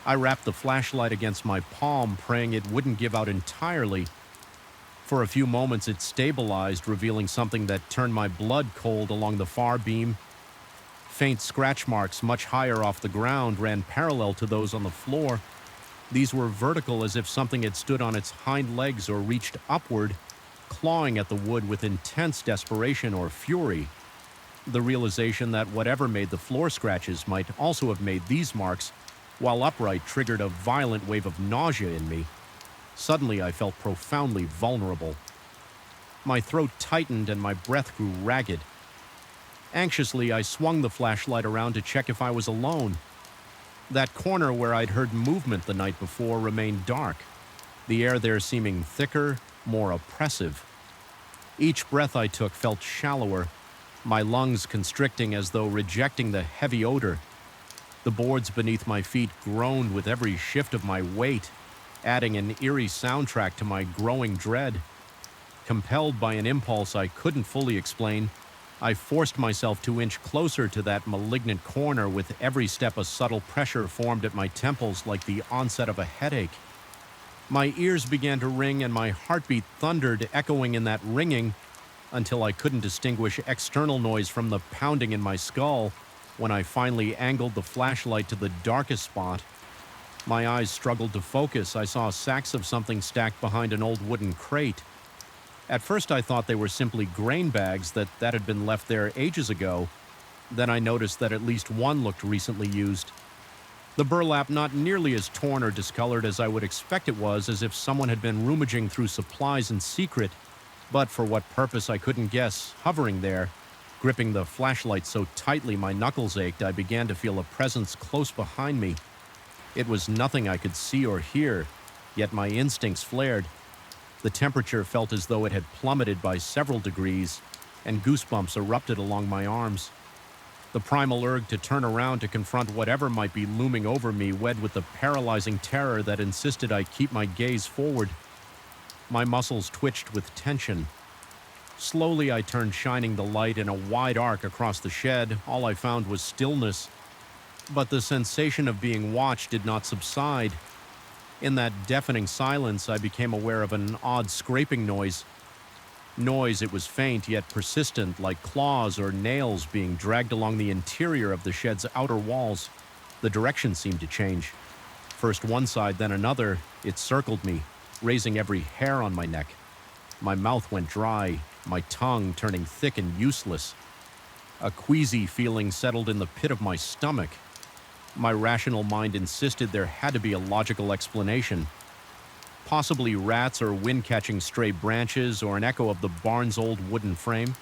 I wrapped the flashlight against my palm, praying it wouldn't give out entirely. For a few moments it stabilized, revealing something that turned my blood cold along the far beam. Faint scratch marks much higher off the ground ran parallel to those on the floor. These were vertical, as if something had stood on its hind legs or reached upward, clawing at the wood with intense desperation or fury. The realization that whatever made the floor scratches might also have made these marks, while upright, triggered a violent wave of nausea in me. Suddenly, I felt profoundly vulnerable. My throat tightened and my breath grew ragged. Anxiously, I swung the flashlight around to check if I was alone. That corner where I'd heard movement the night before remained dark, the air there seeming thicker, more oppressive. Each breath I took felt shallower, my lungs constricting as though rejecting the heavy odor. The boards beneath my feet groaned with every shift of my weight, adding an eerie soundtrack to my growing dread. Compelled by an impulse I couldn't fully explain, I forced myself to inch closer to that malignant corner. With every step, a subtle pressure formed at my temples like the onset of a headache. My ears began to ring and my heartbeat thundered, echoing in that ringing, until I couldn't distinguish external noise from the pounding in my skull. When I finally angled the flashlight to the darkest spot, my eyes struggled to focus. I saw sacks of something stacked behind an old wooden crate. At first I thought they were simply grain bags that had been left there ages ago. Then I noticed that at least one looked recently used. The burlap not nearly as torn or discolored as I would expect it was, as if someone had been rummaging through supplies in secret, but for what purpose I couldn't guess. Hovering there, gripping the flashlight so tightly my knuckles ached, I began to feel a presence close behind me. It was nothing I could see or hear, yet my instincts flared. The temperature felt as though it had plummeted by several degrees, and goosebumps erupted along my arms. The primal urge to turn around to confront whatever might be looming over me, wed with the paralyzing terror that insisted I keep my gaze forward. My muscles twitched with tension. Slowly, I turned, shining the light in a wide arc across the shed. All I found was stillness. But the sensation of being watched did not subside. In that deafening silence, I became aware of an odd scraping noise. It was faint yet persistent, like claws or nails being dragged along the interior of the shed's outer walls. The direction seemed to change. First one side, then another. It circled me, raising every hair on my neck. My mouth went dry, my tongue turning thick and useless. A queasy feeling settled in the pit of my stomach. My rational mind insisted there had to be a logical explanation. Possibly rats or wind catching stray branches or an echo of the barn's old wooden frame.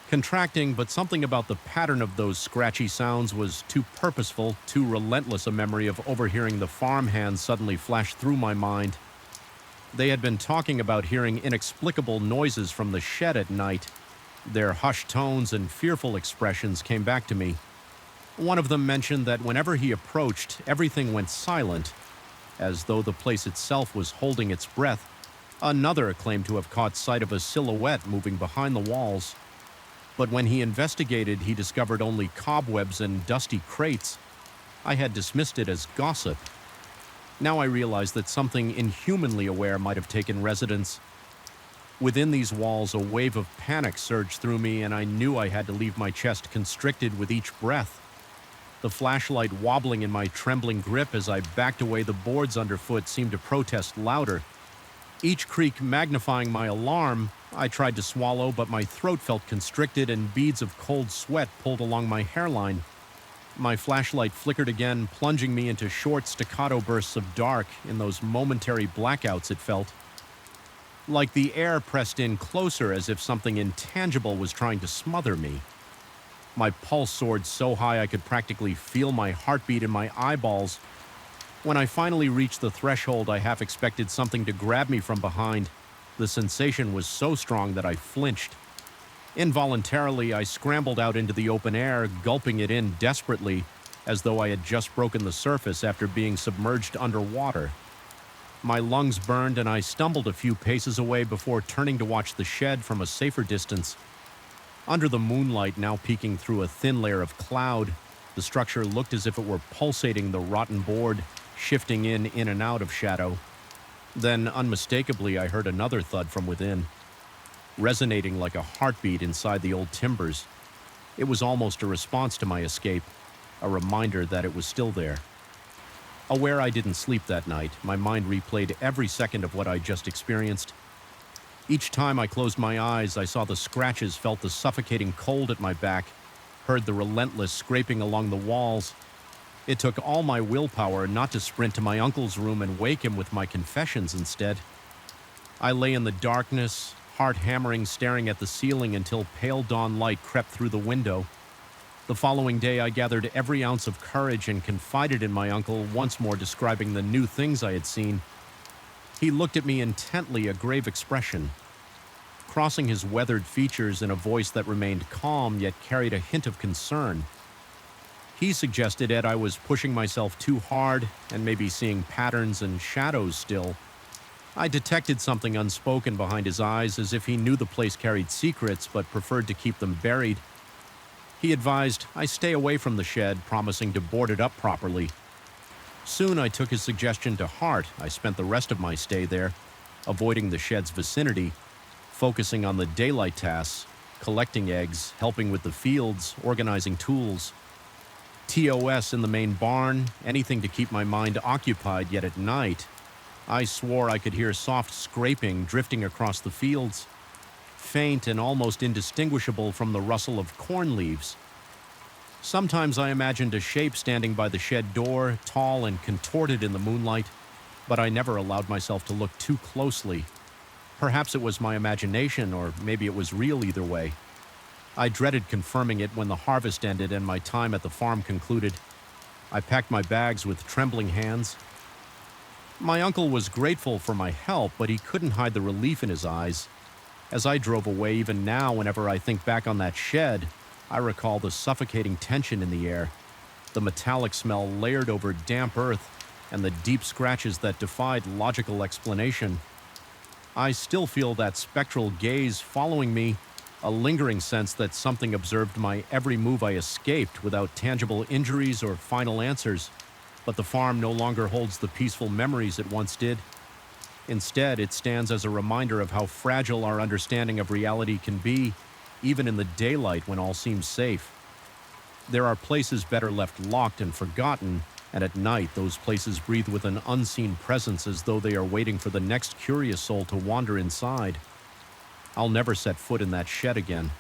Contracting, but something about the pattern of those scratchy sounds was too purposeful, too relentless a memory of overhearing the farmhands suddenly flash through my mind. They had been talking about hearing inexplicable noises from the shed at night. Their hushed tones and fearful expressions came back to me. One of them mentioned that whenever he approached, everything went silent, as though the place itself was holding its breath. Another claimed to have caught sight of a silhouette moving behind the walls. But when he investigated, he discovered only cobwebs and dusty crates. I had dismissed it as gossip. Now I realized that something inhumanly aware might have taken residence. Within these walls, a wave of panic surged through me, and I knew I had to leave my chest constricted with each breath. The flashlight wobbling in my trembling grip as I backed away, the boards underfoot seemed to protest louder. Each creak magnifying my alarm. I tried to swallow, but my throat felt constricted and beads of cold sweat pulled along my hairline. My flashlight flickered again, plunging me into short staccato bursts of dark. In those momentary blackouts, it felt like the air pressed in closer, as if something intangible was trying to smother me. My pulse soared so high I could practically feel my heartbeat in my eyeballs. When I finally reached the threshold, I half expected something to grab me from behind. The sensation was so strong that I flinched. Involuntarily, I scrambled out into the open air, gulping it in desperately, as though I had just broken the surface after being submerged underwater. My lungs burned, and I stumbled a few paces away before turning to watch the shed from a safer distance. Under the moonlight now peeking through a thin layer of cloud, the structure looked as if it were pulsating the rotten board, shifting in and out of shadow. Then, unmistakably, I heard another thud from within, resonating like a heartbeat inside the old timbers. It was almost a response to my escape, a reminder that it was still there. Aware I didn't sleep that night, my mind replayed every second of what I just experienced. Each time I closed my eyes, I saw the scratches, felt the suffocating cold at my back, heard the relentless scraping along the walls. It took all my willpower not to sprint to my uncle's room and wake him with my confessions instead. I lay in the darkness, heart hammering, staring at the ceiling until pale dawn light crept through the window. The following day, I gathered every ounce of courage and confided in my uncle, once more describing the new things I had seen. He looked at me intently, a grave expression, crossing his weathered features in a voice that remained calm yet carried a hint of concern. He suggested that I was pushing myself too hard and maybe seeing patterns and shadows still. I detected something unspoken behind his eyes, as if he knew the place carried secrets but preferred to keep them buried. He advised I stay away from the shed, promising to board it up properly. Soon I took his suggestion to heart. I spent the rest of my stay there, avoiding the shed's vicinity, focusing on the daylight tasks, collecting eggs, helping with the fields, organizing tools. TOS in the main barn, anything to keep my mind occupied, yet at night, I swore I could hear soft scraping drifting across the fields, faint and almost indistinguishable from the rustle of corn leaves. Sometimes I imagined a shape standing by the shed door, tall and contorted in the moonlight, but I never allowed myself to look too closely. Perhaps it was my imagination, or maybe it was real. Either way, I dreaded confirming it when the harvest ended and my time at the farm concluded. I packed my bags with trembling hands. My uncle was grateful for my help, but he couldn't hide the relief in his eyes. As I drove away, even now, whenever I think back on that shed, I recall the suffocating tension in the air, the metallic smell layered over damp earth, and the deep scratches that defied logical explanation. I still feel that spectral gaze following me, a lingering sense that something observed my every move I escaped without tangible injuries or final answers. But the farm no longer holds the peaceful memories it once did. Instead, it stands as a reminder of how fragile our understanding of reality can be, even in the daylight when all seems safe. There are places better left locked and forgotten, and at night those places breathe with an unseen presence as though they are waiting for the next curious soul to wander inside. I'll never set foot in that shed again.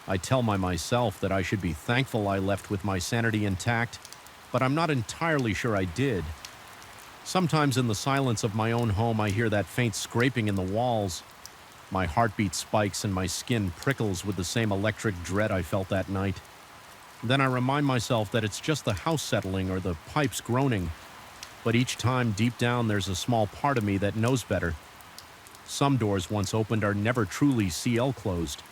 I tell myself that I should be thankful I left with my sanity intact, but I'm not entirely sure I did. Sometimes in the silence of my own home, I hear that faint scraping in the walls. My heartbeat spikes and my skin prickles with the same electric dread I felt that night. Then I remind myself that it's just the house settling or the pipes groaning. But each time, deep down, there's a small part of me that knows better. Some doors once opened are never truly CL closed.